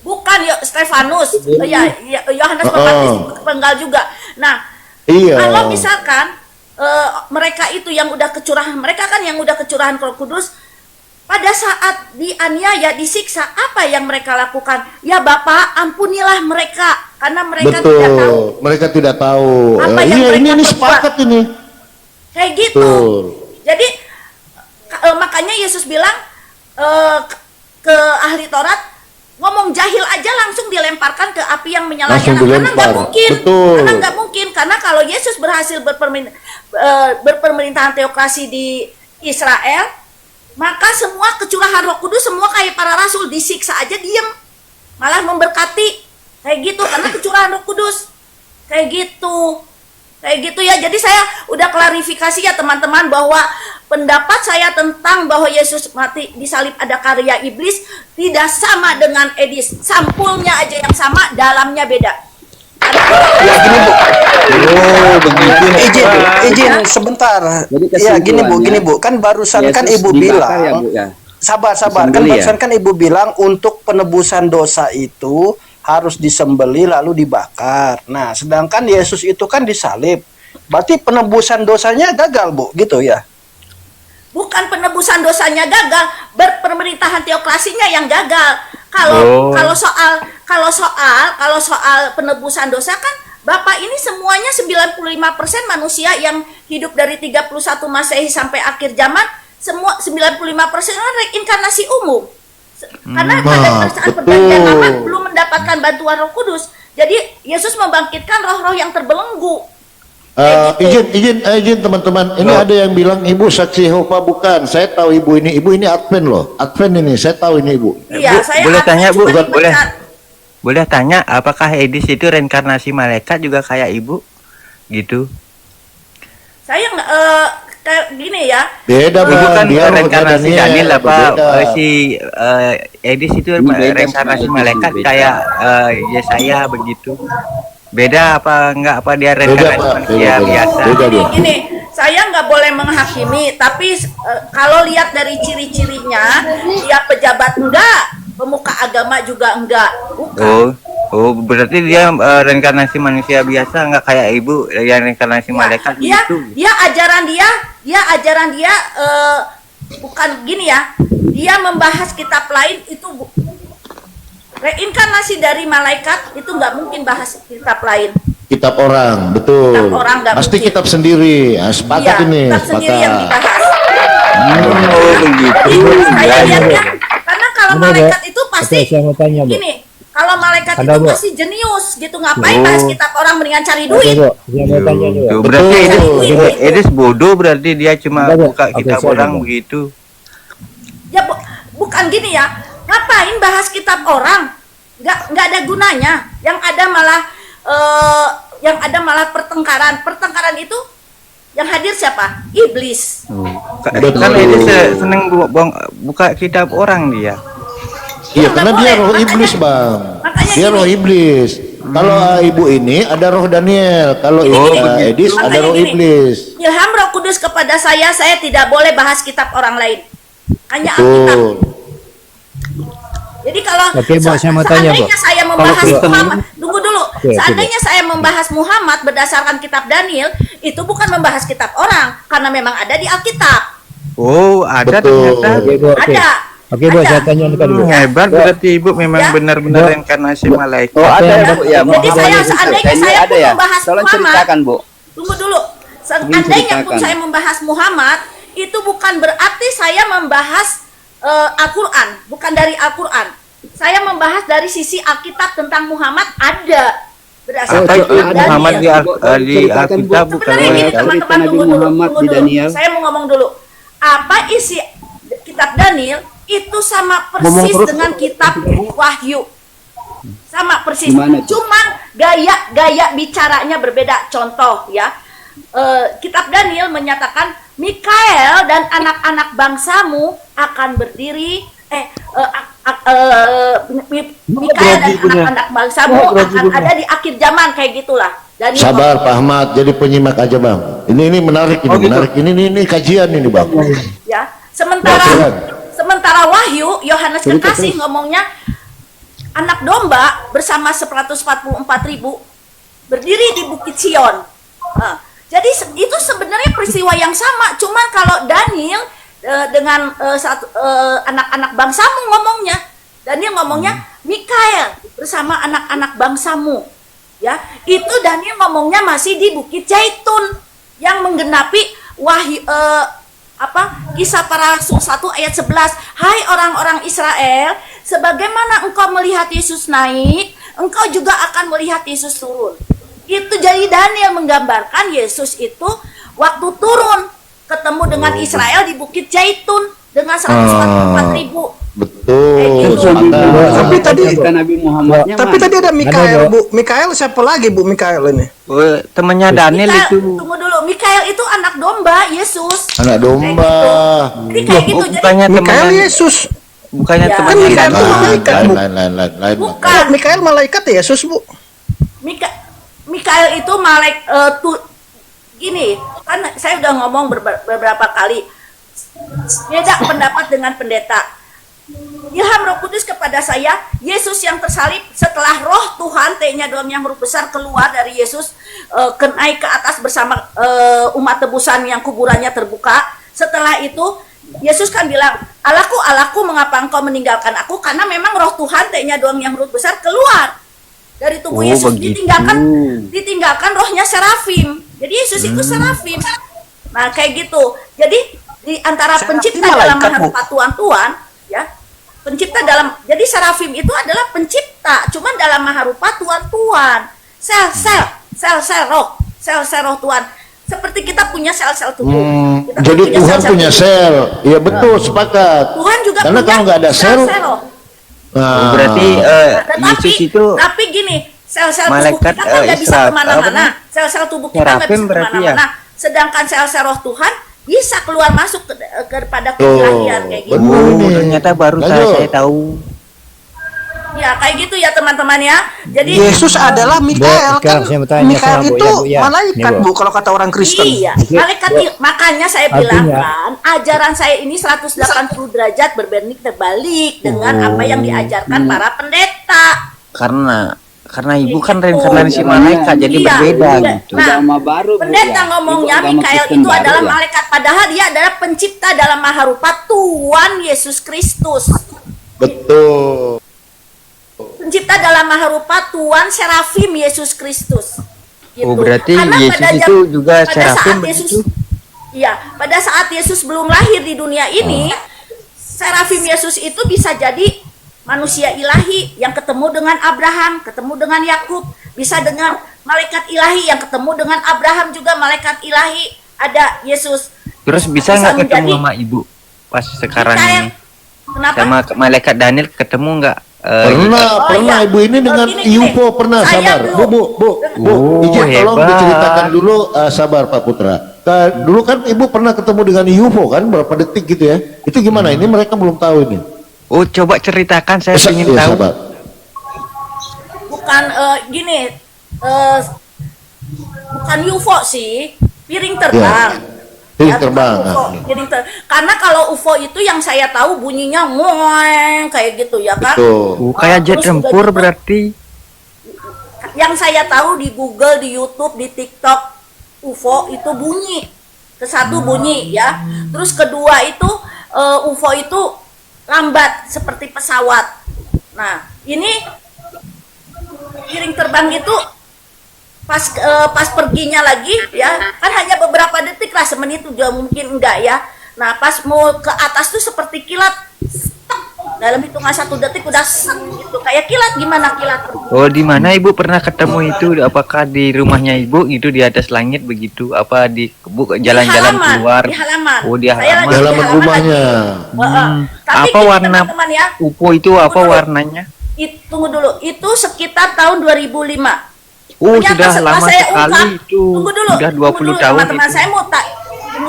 [SPEAKER 1] bukan Stefanus, Yohanes Pembaptis penggal juga. Nah,
[SPEAKER 6] Iya.
[SPEAKER 1] kalau misalkan mereka itu yang udah kecurahan, mereka kan yang udah kecurahan Roh Kudus, pada saat dianiaya, disiksa, apa yang mereka lakukan? Ya Bapak, ampunilah mereka, karena mereka
[SPEAKER 6] Betul.
[SPEAKER 1] tidak tahu.
[SPEAKER 6] Mereka tidak tahu.
[SPEAKER 1] Apa yang
[SPEAKER 6] Iya,
[SPEAKER 1] mereka
[SPEAKER 6] ini
[SPEAKER 1] perbuat.
[SPEAKER 6] sepakat ini.
[SPEAKER 1] Kayak gitu.
[SPEAKER 6] Betul.
[SPEAKER 1] Jadi makanya Yesus bilang ke ahli Taurat, ngomong jahil aja langsung dilemparkan ke api yang menyala-nyala.
[SPEAKER 6] Langsung
[SPEAKER 1] Karena nggak
[SPEAKER 6] dilempar.
[SPEAKER 1] mungkin.
[SPEAKER 6] Betul.
[SPEAKER 1] Karena nggak mungkin. Karena kalau Yesus berhasil berpemerintahan teokrasi di Israel, maka semua kecurahan Roh Kudus, semua kayak para rasul, disiksa aja diem, malah memberkati. Kayak gitu, karena kecurahan Roh Kudus. Kayak gitu ya. Jadi saya udah klarifikasi ya teman-teman, bahwa pendapat saya tentang bahwa Yesus mati disalib ada karya iblis tidak sama dengan Edis. Sampulnya aja yang sama, dalamnya beda.
[SPEAKER 2] Ya gini Bu.
[SPEAKER 7] Oh, begitu.
[SPEAKER 2] Izin sebentar.
[SPEAKER 7] Jadi
[SPEAKER 2] Ya gini Bu,
[SPEAKER 7] kesimpulannya,
[SPEAKER 2] kan barusan kan
[SPEAKER 7] Yesus
[SPEAKER 2] Ibu
[SPEAKER 7] dibakar ya,
[SPEAKER 2] bilang.
[SPEAKER 7] Bu, ya?
[SPEAKER 2] Sabar. Kan
[SPEAKER 7] Disembelih ya?
[SPEAKER 2] barusan kan Ibu bilang untuk penebusan dosa itu harus disembeli lalu dibakar. Nah, sedangkan Yesus itu kan disalib. Berarti penebusan dosanya gagal, Bu, gitu ya?
[SPEAKER 1] Bukan penebusan dosanya gagal, berpemerintahan teokrasinya yang gagal.
[SPEAKER 2] Oh.
[SPEAKER 1] Kalau soal penebusan dosa kan Bapak ini semuanya 95% manusia yang hidup dari 31 Masehi sampai akhir zaman, semua 95% kan reinkarnasi umum. Karena pada saat perjanjian lama belum mendapatkan bantuan Roh Kudus. Jadi Yesus membangkitkan roh-roh yang terbelenggu.
[SPEAKER 6] Izin teman-teman. Ini ada yang bilang Ibu saksi Yehova, bukan. Saya tahu Ibu ini Advent loh. Advent ini, saya tahu ini Ibu.
[SPEAKER 1] Iya, saya
[SPEAKER 4] boleh
[SPEAKER 1] akan
[SPEAKER 4] tanya, Bu?
[SPEAKER 1] coba
[SPEAKER 4] Boleh.
[SPEAKER 1] dipecat.
[SPEAKER 4] Boleh tanya, apakah Edis itu reinkarnasi malaikat juga kayak ibu? Gitu.
[SPEAKER 1] Saya nggak kayak gini ya.
[SPEAKER 6] Beda
[SPEAKER 4] Ibu
[SPEAKER 6] Bang.
[SPEAKER 4] kan
[SPEAKER 6] Dia roh
[SPEAKER 4] reinkarnasi Daniel apa
[SPEAKER 6] berbeda.
[SPEAKER 4] si Edis itu
[SPEAKER 7] Ini beda
[SPEAKER 4] reinkarnasi
[SPEAKER 7] sama
[SPEAKER 4] malaikat
[SPEAKER 7] Edis, beda.
[SPEAKER 4] kayak Yesaya begitu. Beda apa enggak, apa dia reinkarnasi
[SPEAKER 6] Pak.
[SPEAKER 4] manusia
[SPEAKER 6] Beda.
[SPEAKER 4] biasa?
[SPEAKER 6] Beda dia.
[SPEAKER 1] Gini, saya nggak boleh menghakimi, tapi kalau lihat dari ciri-cirinya, dia pejabat enggak, pemuka agama juga enggak, bukan.
[SPEAKER 4] Berarti dia reinkarnasi manusia biasa, enggak kayak ibu yang reinkarnasi malaikat
[SPEAKER 1] dia,
[SPEAKER 4] gitu.
[SPEAKER 1] dia ajaran dia bukan gini ya. Dia membahas kitab lain itu reinkarnasi dari malaikat itu nggak mungkin bahas kitab lain.
[SPEAKER 6] Kitab orang, betul.
[SPEAKER 1] Kitab orang nggak
[SPEAKER 6] Pasti
[SPEAKER 1] mungkin.
[SPEAKER 6] kitab sendiri. Nah, sepakat
[SPEAKER 1] Iya,
[SPEAKER 6] ini,
[SPEAKER 1] kitab sendiri yang
[SPEAKER 6] sepakat.
[SPEAKER 1] dibahas.
[SPEAKER 4] Begitu.
[SPEAKER 1] Jadi saya
[SPEAKER 5] Ya,
[SPEAKER 1] lihatnya, karena kalau
[SPEAKER 5] Benar,
[SPEAKER 1] malaikat
[SPEAKER 5] Bu.
[SPEAKER 1] itu pasti
[SPEAKER 5] Oke, saya mau tanya, Bu.
[SPEAKER 1] gini, kalau malaikat
[SPEAKER 5] Ada,
[SPEAKER 1] itu
[SPEAKER 5] Bu.
[SPEAKER 1] pasti jenius gitu, ngapain bahas kitab orang mendingan cari
[SPEAKER 5] Oke,
[SPEAKER 1] duit.
[SPEAKER 5] Bu. Saya mau tanya juga.
[SPEAKER 4] Tuh, berarti
[SPEAKER 1] Betul.
[SPEAKER 4] Edis bodoh, berarti dia cuma
[SPEAKER 5] Enggak, Bu.
[SPEAKER 4] buka
[SPEAKER 5] Oke,
[SPEAKER 4] kitab
[SPEAKER 5] saya
[SPEAKER 4] orang
[SPEAKER 5] dengar.
[SPEAKER 4] begitu.
[SPEAKER 1] Ya bukan gini ya, ngapain bahas kitab orang? Nggak ada gunanya. Yang ada malah pertengkaran itu yang hadir siapa? Iblis.
[SPEAKER 6] Betul.
[SPEAKER 4] Kan Edis seneng buka kitab orang dia.
[SPEAKER 6] Iya,
[SPEAKER 1] Ya,
[SPEAKER 6] karena
[SPEAKER 1] nggak
[SPEAKER 6] dia
[SPEAKER 1] boleh.
[SPEAKER 6] roh
[SPEAKER 1] Makanya
[SPEAKER 6] iblis,
[SPEAKER 1] gini.
[SPEAKER 6] Bang.
[SPEAKER 1] Makanya
[SPEAKER 6] Dia
[SPEAKER 1] gini.
[SPEAKER 6] roh iblis. Kalau Ibu ini ada roh Daniel. Kalau Edis ada
[SPEAKER 1] Makanya
[SPEAKER 6] roh
[SPEAKER 1] gini.
[SPEAKER 6] iblis.
[SPEAKER 1] Ilham Roh Kudus kepada saya tidak boleh bahas kitab orang lain. Hanya Alkitab.
[SPEAKER 6] Betul.
[SPEAKER 1] Jadi kalau
[SPEAKER 5] Oke, Bu, saya mau tanya, Bu.
[SPEAKER 1] seandainya saya membahas
[SPEAKER 5] Kalau-
[SPEAKER 1] Muhammad, tunggu dulu.
[SPEAKER 5] Oke,
[SPEAKER 1] Seandainya saya membahas Muhammad berdasarkan kitab Daniel, itu bukan membahas kitab orang, karena memang ada di Alkitab.
[SPEAKER 4] Oh, ada
[SPEAKER 6] Betul.
[SPEAKER 4] ternyata.
[SPEAKER 5] Oke, Bu. Oke.
[SPEAKER 1] Ada.
[SPEAKER 5] Oke, Bu,
[SPEAKER 1] Ada.
[SPEAKER 5] saya tanya ini tadi, Bu.
[SPEAKER 4] Hebat berarti ibu memang
[SPEAKER 1] Ya.
[SPEAKER 4] benar-benar
[SPEAKER 5] Bu.
[SPEAKER 4] reinkarnasi malaikat.
[SPEAKER 7] Oh, ada ya, Bu. Ya,
[SPEAKER 1] Jadi
[SPEAKER 7] Muhammad
[SPEAKER 1] saya
[SPEAKER 7] itu
[SPEAKER 1] seandainya
[SPEAKER 7] ini
[SPEAKER 1] saya
[SPEAKER 7] ada
[SPEAKER 1] pun
[SPEAKER 7] ya.
[SPEAKER 1] membahas
[SPEAKER 7] Tolong
[SPEAKER 1] Muhammad.
[SPEAKER 7] ceritakan, Bu.
[SPEAKER 1] Tunggu dulu. Seandainya pun
[SPEAKER 7] ceritakan.
[SPEAKER 1] saya membahas Muhammad, itu bukan berarti saya membahas Al-Quran, bukan dari Al-Quran. Saya membahas dari sisi Alkitab tentang Muhammad ada. Berdasarkan
[SPEAKER 4] Apa itu
[SPEAKER 1] kitab Daniel.
[SPEAKER 4] Muhammad di
[SPEAKER 7] Ceritakan, Bu.
[SPEAKER 4] Alkitab bukan
[SPEAKER 1] Sebenarnya gini
[SPEAKER 7] cerita
[SPEAKER 1] teman-teman,
[SPEAKER 7] Nabi
[SPEAKER 1] tunggu dulu,
[SPEAKER 7] Muhammad
[SPEAKER 1] tunggu
[SPEAKER 7] di
[SPEAKER 1] dulu.
[SPEAKER 7] Daniel.
[SPEAKER 1] Saya mau ngomong dulu. Apa isi kitab Daniel itu sama persis dengan kitab Wahyu. Sama persis.
[SPEAKER 7] Gimana itu?
[SPEAKER 1] Cuman gaya bicaranya berbeda. Contoh ya. kitab Daniel menyatakan Mikael dan anak-anak bangsamu akan berdiri Mikael dan anak-anak bangsamu akan ada di akhir zaman, kayak gitulah. Daniel
[SPEAKER 6] Sabar Pak Ahmad, jadi penyimak aja Bang. Ini menarik, ini menarik. Ini kajian ini Bang.
[SPEAKER 1] ya. Sementara Wahyu Yohanes Kekasih ngomongnya anak domba bersama 144.000 berdiri di Bukit Sion. Nah, jadi itu sebenarnya peristiwa yang sama, cuman kalau Daniel dengan anak-anak bangsamu ngomongnya, Daniel ngomongnya Mikael bersama anak-anak bangsamu. Ya, itu Daniel ngomongnya masih di Bukit Zaitun yang menggenapi Wahyu Kisah Para Rasul 1 ayat 11. Hai orang-orang Israel, sebagaimana engkau melihat Yesus naik, engkau juga akan melihat Yesus turun. Itu jadi Daniel menggambarkan Yesus itu waktu turun ketemu dengan Israel di Bukit Zaitun dengan 144.000.
[SPEAKER 6] Betul.
[SPEAKER 2] Tapi tadi
[SPEAKER 3] Nabi Muhammadnya
[SPEAKER 2] tapi tadi ada Mikael, Bu. Mikael siapa lagi, Bu, Mikael ini?
[SPEAKER 4] Temannya Daniel
[SPEAKER 1] Mikael,
[SPEAKER 4] itu.
[SPEAKER 1] tunggu dulu, Mikael itu anak domba Yesus.
[SPEAKER 6] Anak domba.
[SPEAKER 1] Jadi kayak gitu. Jadi
[SPEAKER 4] Bukannya
[SPEAKER 2] Mikael
[SPEAKER 4] temannya
[SPEAKER 2] Yesus.
[SPEAKER 4] bukannya
[SPEAKER 1] Ya.
[SPEAKER 4] temannya
[SPEAKER 2] Mikael
[SPEAKER 4] Daniel.
[SPEAKER 2] itu malaikat, Bu.
[SPEAKER 6] Lain.
[SPEAKER 1] bukan
[SPEAKER 2] Mikael malaikat Yesus, Bu.
[SPEAKER 1] Mikael itu gini, kan saya udah ngomong beberapa kali beda pendapat dengan pendeta. Ilham Roh Kudus kepada saya, Yesus yang tersalib setelah Roh Tuhan, T-nya doang yang huruf besar keluar dari Yesus, naik ke atas bersama umat tebusan yang kuburannya terbuka. Setelah itu Yesus kan bilang, Allahku, Allahku, mengapa engkau meninggalkan aku? Karena memang Roh Tuhan, T-nya doang yang huruf besar keluar dari tubuh Yesus, ditinggalkan rohnya serafim. Jadi Yesus itu serafim. Nah kayak gitu. Jadi di antara
[SPEAKER 2] Serafim
[SPEAKER 1] pencipta dalam
[SPEAKER 2] malaikat, Bu.
[SPEAKER 1] maharupa Tuhan, ya, pencipta dalam, jadi serafim itu adalah pencipta, cuman dalam maharupa Tuhan. Sel roh Tuhan. Seperti kita punya sel-sel tubuh. Kita
[SPEAKER 6] Jadi Tuhan
[SPEAKER 1] sel-sel
[SPEAKER 6] punya
[SPEAKER 1] tubuh.
[SPEAKER 6] sel. Iya betul, sepakat.
[SPEAKER 1] Tuhan juga
[SPEAKER 6] Karena
[SPEAKER 1] punya
[SPEAKER 6] kalau nggak ada sel,
[SPEAKER 1] roh.
[SPEAKER 6] nah,
[SPEAKER 4] Berarti Yesus itu
[SPEAKER 1] Tapi gini, sel-sel tubuh
[SPEAKER 4] malaikat,
[SPEAKER 1] kita kan nggak bisa
[SPEAKER 4] Israel,
[SPEAKER 1] kemana-mana. Sel-sel tubuh kita nggak
[SPEAKER 4] Serafim
[SPEAKER 1] bisa
[SPEAKER 4] berarti
[SPEAKER 1] kemana-mana. Sedangkan sel-sel roh Tuhan bisa keluar masuk kepada keilahian kayak gitu.
[SPEAKER 6] betul ini.
[SPEAKER 4] ternyata baru
[SPEAKER 6] Lanjut.
[SPEAKER 4] saya tahu.
[SPEAKER 1] Ya kayak gitu ya teman-teman ya. Jadi
[SPEAKER 2] Yesus adalah Mikael,
[SPEAKER 5] Bu,
[SPEAKER 2] kan
[SPEAKER 5] saya mau tanya
[SPEAKER 2] Mikael
[SPEAKER 5] sama Bu,
[SPEAKER 2] itu
[SPEAKER 5] ya, Bu, ya.
[SPEAKER 2] malaikat,
[SPEAKER 5] Nih, Bu.
[SPEAKER 2] Bu, kalau kata orang Kristen.
[SPEAKER 1] iya, malaikat makanya saya
[SPEAKER 5] Artinya-
[SPEAKER 1] bilang kan, ajaran saya ini 180 derajat berbanding terbalik dengan apa yang diajarkan para pendeta.
[SPEAKER 4] Karena ibu kan
[SPEAKER 1] Gitu.
[SPEAKER 4] reinkarnasi malaikat jadi
[SPEAKER 1] Iya,
[SPEAKER 4] berbeda
[SPEAKER 1] iya.
[SPEAKER 4] gitu.
[SPEAKER 1] Nah,
[SPEAKER 3] Agama baru, Bu,
[SPEAKER 1] pendeta
[SPEAKER 3] ya.
[SPEAKER 1] ngomongnya
[SPEAKER 3] Itu agama
[SPEAKER 1] Mikael
[SPEAKER 3] Kristen
[SPEAKER 1] itu
[SPEAKER 3] baru,
[SPEAKER 1] adalah
[SPEAKER 3] ya.
[SPEAKER 1] malaikat, padahal dia adalah pencipta dalam maharupa Tuhan Yesus Kristus.
[SPEAKER 6] Betul.
[SPEAKER 1] Pencipta dalam maharupa Tuhan serafim Yesus Kristus. Gitu.
[SPEAKER 4] Oh, berarti
[SPEAKER 1] Karena
[SPEAKER 4] Yesus
[SPEAKER 1] pada
[SPEAKER 4] itu juga
[SPEAKER 1] pada
[SPEAKER 4] serafim
[SPEAKER 1] saat Yesus,
[SPEAKER 4] begitu?
[SPEAKER 1] iya, pada saat Yesus belum lahir di dunia ini, serafim Yesus itu bisa jadi manusia ilahi yang ketemu dengan Abraham, ketemu dengan Yakub, bisa dengan malaikat ilahi yang ketemu dengan Abraham juga malaikat ilahi. Ada Yesus.
[SPEAKER 4] Terus bisa nggak ketemu
[SPEAKER 1] menjadi
[SPEAKER 4] sama ibu pas sekarang
[SPEAKER 1] Mikael.
[SPEAKER 4] ini?
[SPEAKER 1] Kenapa?
[SPEAKER 4] Sama malaikat Daniel ketemu nggak?
[SPEAKER 6] Pernah,
[SPEAKER 1] iya.
[SPEAKER 6] Ibu ini dengan
[SPEAKER 1] Gini,
[SPEAKER 6] UFO pernah,
[SPEAKER 1] saya
[SPEAKER 6] sabar.
[SPEAKER 1] dulu-
[SPEAKER 6] Bu, izin tolong
[SPEAKER 4] hebat.
[SPEAKER 6] diceritakan dulu, sabar Pak Putra. Dulu kan Ibu pernah ketemu dengan UFO kan, berapa detik gitu ya? Itu gimana? Ini mereka belum tahu ini.
[SPEAKER 4] Oh, coba ceritakan, saya ingin
[SPEAKER 6] Iya,
[SPEAKER 4] tahu.
[SPEAKER 6] sabar.
[SPEAKER 1] Bukan gini, bukan UFO sih, piring terbang.
[SPEAKER 6] Piring
[SPEAKER 1] Ya,
[SPEAKER 6] terbang.
[SPEAKER 1] bukan UFO, piring karena kalau UFO itu yang saya tahu bunyinya ngoeng kayak gitu ya kan.
[SPEAKER 6] Betul.
[SPEAKER 4] Oh, kayak jet
[SPEAKER 1] Terus udah
[SPEAKER 4] tempur
[SPEAKER 1] gitu,
[SPEAKER 4] berarti.
[SPEAKER 1] Yang saya tahu di Google, di YouTube, di TikTok, UFO itu bunyi. Kesatu bunyi ya. Terus kedua itu UFO itu lambat seperti pesawat. Nah, ini piring terbang itu pas perginya lagi ya, kan hanya beberapa detik lah, semenit juga mungkin enggak ya. Nah, pas mau ke atas tuh seperti kilat. Dalam hitungan 1 detik udah gitu, kayak kilat. Gimana kilat?
[SPEAKER 4] Oh, di mana ibu pernah ketemu itu? Apakah di rumahnya ibu gitu di atas langit begitu? Apa di jalan-jalan
[SPEAKER 1] halaman,
[SPEAKER 4] keluar?
[SPEAKER 1] di halaman.
[SPEAKER 4] Oh, di
[SPEAKER 1] Saya
[SPEAKER 4] halaman.
[SPEAKER 1] lagi
[SPEAKER 6] Di halaman
[SPEAKER 1] halaman
[SPEAKER 6] rumahnya.
[SPEAKER 1] Heeh. Tapi
[SPEAKER 4] Apa
[SPEAKER 1] gini,
[SPEAKER 4] warna
[SPEAKER 1] teman-teman ya,
[SPEAKER 4] UFO itu apa warnanya?
[SPEAKER 1] tunggu dulu, itu sekitar tahun 2005.
[SPEAKER 4] Oh,
[SPEAKER 1] Ternyata
[SPEAKER 4] sudah
[SPEAKER 1] setelah
[SPEAKER 4] lama
[SPEAKER 1] saya
[SPEAKER 4] sekali
[SPEAKER 1] ungkap,
[SPEAKER 4] itu.
[SPEAKER 1] tunggu dulu,
[SPEAKER 4] Sudah
[SPEAKER 1] tunggu
[SPEAKER 4] 20
[SPEAKER 1] dulu,
[SPEAKER 4] tahun
[SPEAKER 1] teman-teman.
[SPEAKER 4] itu.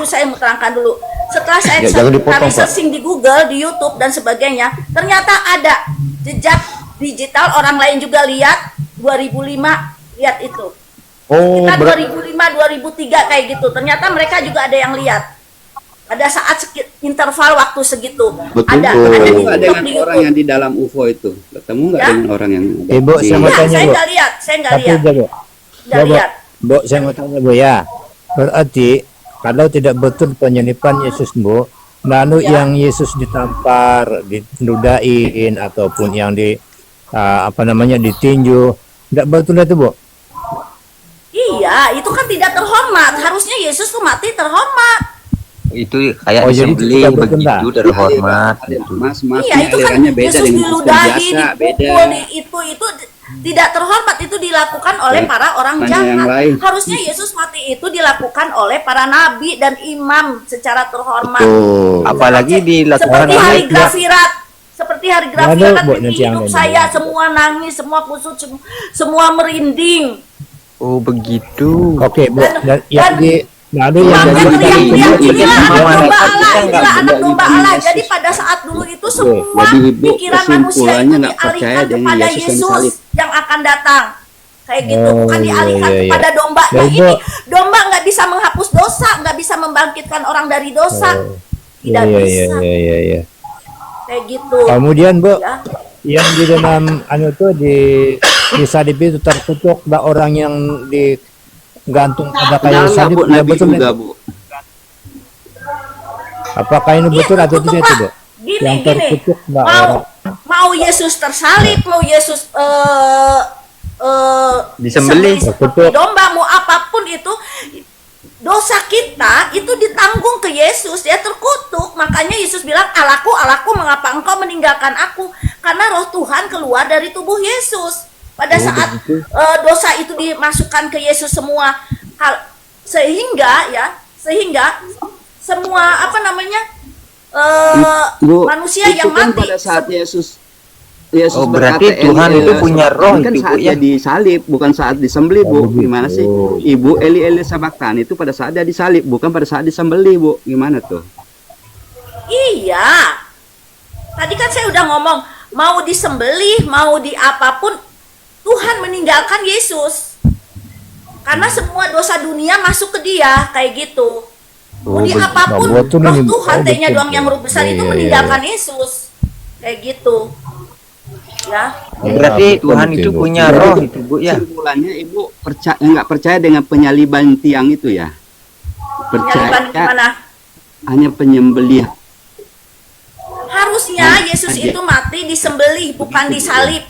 [SPEAKER 1] Saya mau terangkan dulu. Setelah saya
[SPEAKER 6] Ya, jangan dipotong,
[SPEAKER 1] cari
[SPEAKER 6] Pak.
[SPEAKER 1] searching di Google, di YouTube dan sebagainya, ternyata ada jejak digital orang lain juga lihat 2005, lihat itu.
[SPEAKER 6] Oh,
[SPEAKER 1] Kita 2005, 2003 kayak gitu. Ternyata mereka juga ada yang lihat. Pada saat interval waktu segitu.
[SPEAKER 3] Betul.
[SPEAKER 1] Ada
[SPEAKER 3] Ketemu
[SPEAKER 1] di
[SPEAKER 3] nggak
[SPEAKER 1] TikTok,
[SPEAKER 3] dengan
[SPEAKER 1] di
[SPEAKER 3] orang
[SPEAKER 1] YouTube.
[SPEAKER 3] yang di dalam UFO itu? Ketemu nggak
[SPEAKER 1] Ya.
[SPEAKER 3] dengan orang yang
[SPEAKER 5] Ibu, saya mau
[SPEAKER 1] Ya,
[SPEAKER 5] tanya,
[SPEAKER 1] saya
[SPEAKER 5] Bu.
[SPEAKER 1] nggak lihat, saya nggak
[SPEAKER 5] Tapi
[SPEAKER 1] lihat,
[SPEAKER 5] aja, Bu.
[SPEAKER 1] nggak
[SPEAKER 5] Bu,
[SPEAKER 1] lihat.
[SPEAKER 5] Bu, saya mau tanya, Bu, ya. Berarti kalau tidak betul penyelipan Yesus, Bu, lalu
[SPEAKER 1] Ya.
[SPEAKER 5] yang Yesus ditampar, diludahin ataupun yang ditinju, tidak betul itu, Bu.
[SPEAKER 1] Iya, itu kan tidak terhormat. Harusnya Yesus tuh mati terhormat.
[SPEAKER 4] Itu kayak
[SPEAKER 5] Oh, jadi
[SPEAKER 4] disembelih
[SPEAKER 5] tidak berkendak.
[SPEAKER 4] begitu terhormat gitu.
[SPEAKER 3] Mas,
[SPEAKER 1] Iya, itu kan
[SPEAKER 3] alirannya beda
[SPEAKER 1] Yesus
[SPEAKER 3] dengan Kristen
[SPEAKER 1] diludahi,
[SPEAKER 3] biasa, beda.
[SPEAKER 1] dipukul, itu tidak terhormat. Itu dilakukan oleh
[SPEAKER 3] Ya,
[SPEAKER 1] para orang
[SPEAKER 3] tanya yang
[SPEAKER 1] jahat.
[SPEAKER 3] lain.
[SPEAKER 1] Harusnya Yesus mati itu dilakukan oleh para nabi dan imam secara terhormat.
[SPEAKER 6] Betul.
[SPEAKER 4] Apalagi dilakukan
[SPEAKER 1] Seperti hari
[SPEAKER 4] oleh
[SPEAKER 1] Grafirat. Seperti hari
[SPEAKER 5] Lalu,
[SPEAKER 1] Grafirat
[SPEAKER 5] Bu,
[SPEAKER 1] demi
[SPEAKER 5] nanti yang
[SPEAKER 1] hidup
[SPEAKER 5] lain.
[SPEAKER 1] saya, semua nangis, semua kusut, semua merinding.
[SPEAKER 4] Oh, begitu.
[SPEAKER 5] Oke, Bu. Dan yang
[SPEAKER 1] dan-
[SPEAKER 5] di lalu yang
[SPEAKER 1] Makanya
[SPEAKER 3] jadi
[SPEAKER 1] teriak-teriak,
[SPEAKER 3] Ibu
[SPEAKER 1] inilah
[SPEAKER 3] jadi
[SPEAKER 1] anak domba
[SPEAKER 4] kita
[SPEAKER 1] Allah,
[SPEAKER 4] nggak
[SPEAKER 1] inilah anak
[SPEAKER 3] bisa
[SPEAKER 1] domba
[SPEAKER 3] ibadah
[SPEAKER 1] Allah.
[SPEAKER 3] Yesus.
[SPEAKER 1] Jadi pada saat dulu itu semua
[SPEAKER 3] Jadi Ibu
[SPEAKER 1] pikiran manusia itu
[SPEAKER 3] kesimpulannya nggak percaya
[SPEAKER 1] dialihkan
[SPEAKER 3] dengan
[SPEAKER 1] kepada
[SPEAKER 3] Yesus yang
[SPEAKER 1] Yesus
[SPEAKER 3] disalib.
[SPEAKER 1] yang akan datang. Kayak gitu,
[SPEAKER 5] Oh,
[SPEAKER 1] bukan
[SPEAKER 5] iya,
[SPEAKER 1] dialihkan
[SPEAKER 5] iya, iya.
[SPEAKER 1] kepada domba. Nah
[SPEAKER 5] Baik, Bu.
[SPEAKER 1] ini, domba nggak bisa menghapus dosa, nggak bisa membangkitkan orang dari dosa. Tidak
[SPEAKER 5] Iya,
[SPEAKER 1] bisa.
[SPEAKER 5] iya.
[SPEAKER 1] Kayak gitu.
[SPEAKER 5] Kemudian, Bu,
[SPEAKER 1] Ya.
[SPEAKER 5] yang di dalam di salib itu terkutuk orang yang digantung pada kayu
[SPEAKER 3] Kenal nggak,
[SPEAKER 5] salib.
[SPEAKER 3] Bu?
[SPEAKER 5] Ya,
[SPEAKER 3] Nabi
[SPEAKER 5] betul
[SPEAKER 3] juga,
[SPEAKER 5] itu?
[SPEAKER 3] Bu.
[SPEAKER 5] Apakah ini
[SPEAKER 1] Iya,
[SPEAKER 5] betul atau
[SPEAKER 1] terkutuk,
[SPEAKER 5] tidak itu,
[SPEAKER 1] Pak.
[SPEAKER 5] Bu?
[SPEAKER 1] Gini,
[SPEAKER 5] Yang
[SPEAKER 1] gini.
[SPEAKER 5] terkutuk
[SPEAKER 1] Mau mau Yesus tersalib, mau Yesus
[SPEAKER 4] Disembelih.
[SPEAKER 1] seperti domba, mau apapun itu, dosa kita itu ditanggung ke Yesus, ya terkutuk. Makanya Yesus bilang, Allahku, Allahku, mengapa engkau meninggalkan aku? Karena roh Tuhan keluar dari tubuh Yesus. Pada saat dosa itu dimasukkan ke Yesus semua, sehingga semua
[SPEAKER 3] Bu,
[SPEAKER 1] manusia
[SPEAKER 3] itu
[SPEAKER 1] yang
[SPEAKER 3] kan
[SPEAKER 1] mati.
[SPEAKER 3] pada saat Yesus
[SPEAKER 4] Oh, berarti
[SPEAKER 3] berkata,
[SPEAKER 4] Tuhan
[SPEAKER 3] Eli,
[SPEAKER 4] itu
[SPEAKER 3] Eli,
[SPEAKER 4] punya
[SPEAKER 3] sabachthani,
[SPEAKER 4] roh
[SPEAKER 3] kan
[SPEAKER 4] itu,
[SPEAKER 3] saat
[SPEAKER 4] Bu,
[SPEAKER 3] dia
[SPEAKER 4] ya?
[SPEAKER 3] disalib, bukan saat disembelih, Bu.
[SPEAKER 5] begitu.
[SPEAKER 3] Gimana sih? Ibu Eli sabachthani itu pada saat dia disalib, bukan pada saat disembelih, Bu. Gimana tuh?
[SPEAKER 1] Iya. Tadi kan saya udah ngomong, mau disembelih, mau di apapun, Tuhan meninggalkan Yesus. Karena semua dosa dunia masuk ke dia, kayak gitu. Mau di apapun,
[SPEAKER 5] Nah, betul
[SPEAKER 1] roh
[SPEAKER 5] ini.
[SPEAKER 1] Tuhan,
[SPEAKER 5] Oh,
[SPEAKER 1] T-nya
[SPEAKER 5] betul.
[SPEAKER 1] doang yang huruf besar
[SPEAKER 5] Iya,
[SPEAKER 1] itu
[SPEAKER 5] iya,
[SPEAKER 1] meninggalkan Yesus. Kayak gitu. Ya.
[SPEAKER 4] Berarti
[SPEAKER 5] betul,
[SPEAKER 4] Tuhan
[SPEAKER 5] betul,
[SPEAKER 4] itu
[SPEAKER 5] Bu.
[SPEAKER 4] punya
[SPEAKER 3] Jadi,
[SPEAKER 4] roh itu, Bu, ya.
[SPEAKER 3] Kesimpulannya Ibu nggak percaya dengan penyaliban tiang itu ya?
[SPEAKER 1] Penyaliban
[SPEAKER 3] Percaya
[SPEAKER 1] gimana?
[SPEAKER 3] hanya penyembelih.
[SPEAKER 1] Harusnya Yesus itu mati disembelih, bukan disalib.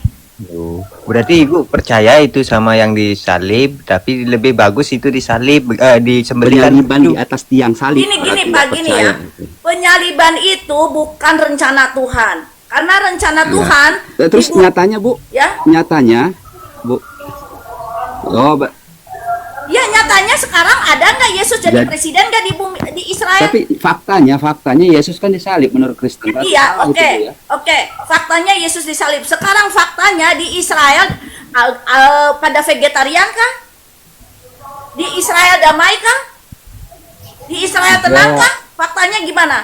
[SPEAKER 4] Berarti Ibu percaya itu sama yang disalib, tapi lebih bagus itu disalib, disembelih kan
[SPEAKER 3] Penyaliban
[SPEAKER 4] itu.
[SPEAKER 3] di atas tiang salib.
[SPEAKER 1] Gini
[SPEAKER 3] berarti
[SPEAKER 1] Pak,
[SPEAKER 3] nggak
[SPEAKER 1] gini
[SPEAKER 3] percaya
[SPEAKER 1] ya.
[SPEAKER 3] gitu.
[SPEAKER 1] Penyaliban itu bukan rencana Tuhan. Karena rencana
[SPEAKER 3] Ya.
[SPEAKER 1] Tuhan
[SPEAKER 3] Terus
[SPEAKER 1] Ibu,
[SPEAKER 3] nyatanya, Bu,
[SPEAKER 1] ya,
[SPEAKER 3] nyatanya, Bu. Oh,
[SPEAKER 1] ya nyatanya sekarang ada nggak Yesus jadi
[SPEAKER 3] Jadi-
[SPEAKER 1] presiden nggak di bumi di Israel?
[SPEAKER 3] tapi faktanya Yesus kan disalib menurut Kristen. Berarti
[SPEAKER 1] Iya,
[SPEAKER 3] salah
[SPEAKER 1] oke,
[SPEAKER 3] itu, Bu, ya.
[SPEAKER 1] oke. Faktanya Yesus disalib. Sekarang faktanya di Israel pada vegetarian kah? Di Israel damai kah? Di Israel tenang kah? Faktanya gimana?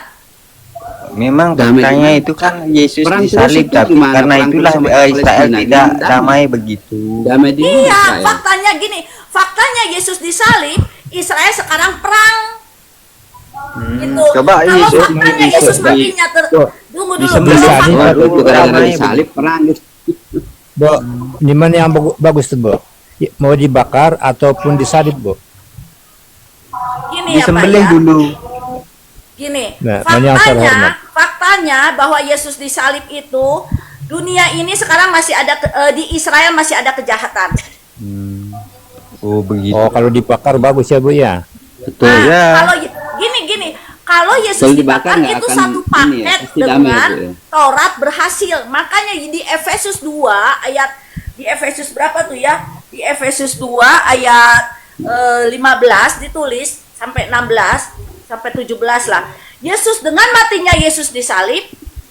[SPEAKER 4] Memang
[SPEAKER 3] Damai
[SPEAKER 4] faktanya
[SPEAKER 3] gimana?
[SPEAKER 4] itu kan Yesus
[SPEAKER 3] Perang terus
[SPEAKER 4] disalib,
[SPEAKER 3] itu
[SPEAKER 4] tapi
[SPEAKER 3] gimana?
[SPEAKER 4] karena
[SPEAKER 3] Perang
[SPEAKER 4] itulah
[SPEAKER 3] terus sama
[SPEAKER 4] Israel
[SPEAKER 3] Palestina,
[SPEAKER 4] tidak
[SPEAKER 3] gimana?
[SPEAKER 4] damai begitu.
[SPEAKER 3] Damai di
[SPEAKER 1] Iya,
[SPEAKER 3] Israel.
[SPEAKER 1] faktanya gini. Faktanya Yesus disalib, Israel sekarang perang. Gitu.
[SPEAKER 4] Coba
[SPEAKER 1] Kalau
[SPEAKER 4] Yesus
[SPEAKER 1] faktanya
[SPEAKER 4] di-
[SPEAKER 1] Yesus
[SPEAKER 4] di-
[SPEAKER 1] matinya tunggu dulu.
[SPEAKER 4] disembelih
[SPEAKER 1] Kalau
[SPEAKER 5] Disalib
[SPEAKER 1] fak-
[SPEAKER 5] atau
[SPEAKER 3] Itu gara-gara
[SPEAKER 4] damai
[SPEAKER 3] disalib perang gitu.
[SPEAKER 5] Bu, di mana yang bagus tuh, Bu? Mau dibakar ataupun disalib, Bu?
[SPEAKER 1] gini ya Pak
[SPEAKER 4] Disembelih
[SPEAKER 1] ya.
[SPEAKER 4] dulu.
[SPEAKER 1] Gini,
[SPEAKER 5] Nah, mana yang terhormat?
[SPEAKER 1] faktanya bahwa Yesus disalib itu dunia ini sekarang masih ada di Israel masih ada kejahatan.
[SPEAKER 4] Oh, begitu.
[SPEAKER 5] Oh, kalau dibakar bagus ya, Bu, ya?
[SPEAKER 3] Betul.
[SPEAKER 1] Nah,
[SPEAKER 4] ya.
[SPEAKER 1] kalau gini, kalau Yesus
[SPEAKER 3] Kalau dibakar
[SPEAKER 1] dibakar
[SPEAKER 3] nggak
[SPEAKER 1] itu
[SPEAKER 3] akan
[SPEAKER 1] satu
[SPEAKER 3] ini ya,
[SPEAKER 1] paket
[SPEAKER 3] pasti damai
[SPEAKER 1] dengan
[SPEAKER 3] itu ya.
[SPEAKER 1] Taurat berhasil. Makanya di Efesus 2 ayat di Efesus berapa tuh ya? Di Efesus 2 ayat 15 ditulis sampai 16 sampai 17 lah. Yesus dengan matinya Yesus disalib,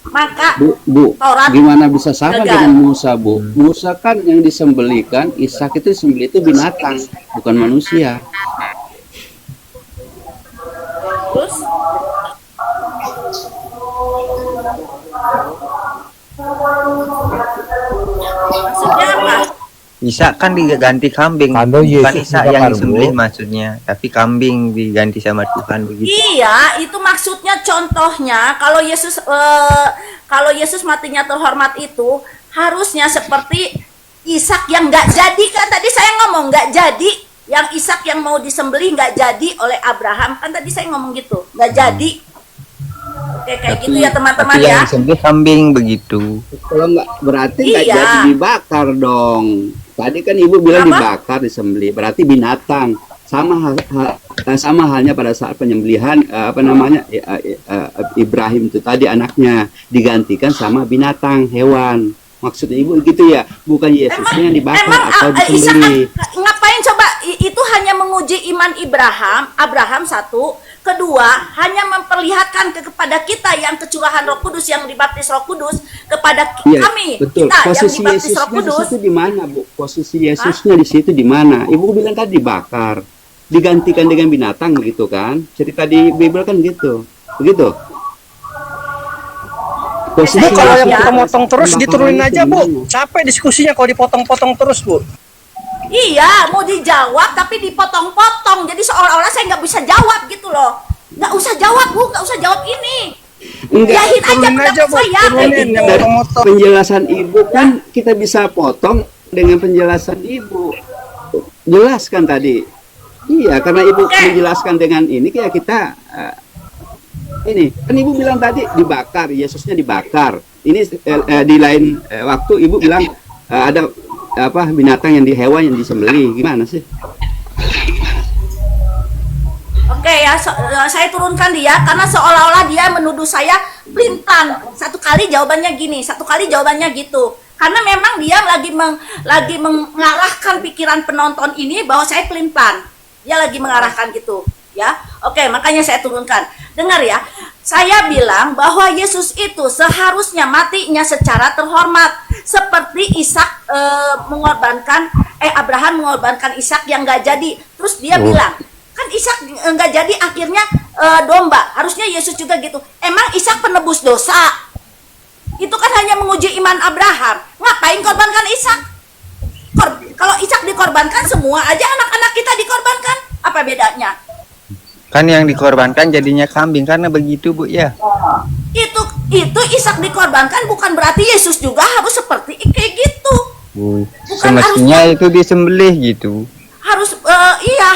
[SPEAKER 1] maka
[SPEAKER 7] Bu,
[SPEAKER 1] Taurat
[SPEAKER 7] gimana bisa sama
[SPEAKER 1] gagal.
[SPEAKER 7] dengan Musa, Bu? Musa kan yang disembelikan, Ishak itu disembelih itu binatang, bukan manusia.
[SPEAKER 1] terus maksudnya apa?
[SPEAKER 4] Ishak kan diganti kambing,
[SPEAKER 5] Kalau
[SPEAKER 4] bukan
[SPEAKER 5] Yesus
[SPEAKER 4] Ishak yang
[SPEAKER 5] dibakar,
[SPEAKER 4] disembelih
[SPEAKER 5] Bu.
[SPEAKER 4] maksudnya, tapi kambing diganti sama Tuhan begitu.
[SPEAKER 1] Iya, itu maksudnya contohnya kalau Yesus matinya terhormat itu harusnya seperti Ishak yang nggak jadi, kan tadi saya ngomong nggak jadi, yang Ishak yang mau disembelih nggak jadi oleh Abraham, kan tadi saya ngomong gitu, nggak jadi. Oke, kayak gitu ya teman-teman
[SPEAKER 4] Tapi
[SPEAKER 1] ya.
[SPEAKER 4] yang disembelih kambing begitu.
[SPEAKER 7] Kalau nggak berarti nggak
[SPEAKER 1] Iya.
[SPEAKER 7] jadi dibakar dong. Tadi kan Ibu bilang
[SPEAKER 1] Apa?
[SPEAKER 7] dibakar, disembelih, berarti binatang. Sama halnya pada saat penyembelihan Ibrahim itu tadi anaknya digantikan sama binatang, hewan. Maksudnya Ibu gitu ya, bukan Yesusnya yang dibakar atau
[SPEAKER 1] Ishak
[SPEAKER 7] disembelih.
[SPEAKER 1] ngapain coba? Itu hanya menguji iman Abraham satu. Kedua, hanya memperlihatkan kepada kita yang kecurahan Roh Kudus, yang dibaptis Roh Kudus, kepada
[SPEAKER 7] Iya,
[SPEAKER 1] kami,
[SPEAKER 7] betul.
[SPEAKER 1] kita yang
[SPEAKER 7] Posisi
[SPEAKER 1] dibaptis Roh
[SPEAKER 7] Yesusnya di
[SPEAKER 1] Kudus.
[SPEAKER 7] situ di mana, Bu? Posisi Yesusnya di situ di mana? Ibu bilang tadi dibakar, digantikan dengan binatang begitu kan? Cerita di Bible kan gitu. Begitu.
[SPEAKER 2] Bu, kalau yang
[SPEAKER 1] Ya.
[SPEAKER 2] potong-potong terus
[SPEAKER 7] Pembakaran
[SPEAKER 2] diturunin
[SPEAKER 7] itu
[SPEAKER 2] aja,
[SPEAKER 7] di
[SPEAKER 2] Bu.
[SPEAKER 7] mana?
[SPEAKER 2] Capek diskusinya kalau dipotong-potong terus, Bu.
[SPEAKER 1] Iya, mau dijawab tapi dipotong-potong. Jadi seolah-olah saya nggak bisa jawab gitu loh. Nggak usah jawab, Bu. Nggak usah jawab ini.
[SPEAKER 7] Enggak.
[SPEAKER 1] Yahin aja
[SPEAKER 2] Turunin
[SPEAKER 1] pendapat
[SPEAKER 2] Bu.
[SPEAKER 1] saya.
[SPEAKER 2] Turunin
[SPEAKER 1] Kayak
[SPEAKER 2] yang
[SPEAKER 1] gitu.
[SPEAKER 2] potong-potong.
[SPEAKER 7] Penjelasan Ibu kan kita bisa potong dengan penjelasan Ibu. Jelaskan tadi. Iya, karena Ibu
[SPEAKER 1] Oke.
[SPEAKER 7] menjelaskan dengan ini kayak kita ini kan Ibu bilang tadi dibakar, Yesusnya dibakar. Ini di lain waktu Ibu bilang ada binatang yang hewan yang disembelih. Gimana sih?
[SPEAKER 1] Oke ya, saya turunkan dia karena seolah-olah dia menuduh saya pelintan. Satu kali jawabannya gini, satu kali jawabannya gitu. Karena memang dia lagi mengarahkan pikiran penonton ini bahwa saya pelintan. Dia lagi mengarahkan gitu, ya. Oke, makanya saya turunkan. Dengar ya, saya bilang bahwa Yesus itu seharusnya matinya secara terhormat, seperti Ishak Abraham mengorbankan Ishak yang nggak jadi. Terus dia bilang, kan Ishak nggak jadi, akhirnya domba. Harusnya Yesus juga gitu. Emang Ishak penebus dosa? Itu kan hanya menguji iman Abraham. Ngapain korbankan Ishak? Kalau Ishak dikorbankan, semua aja anak-anak kita dikorbankan. Apa bedanya?
[SPEAKER 4] Kan yang dikorbankan jadinya kambing karena begitu, Bu, ya.
[SPEAKER 1] Itu Ishak dikorbankan bukan berarti Yesus juga harus seperti kayak gitu.
[SPEAKER 4] Semestinya itu disembelih gitu.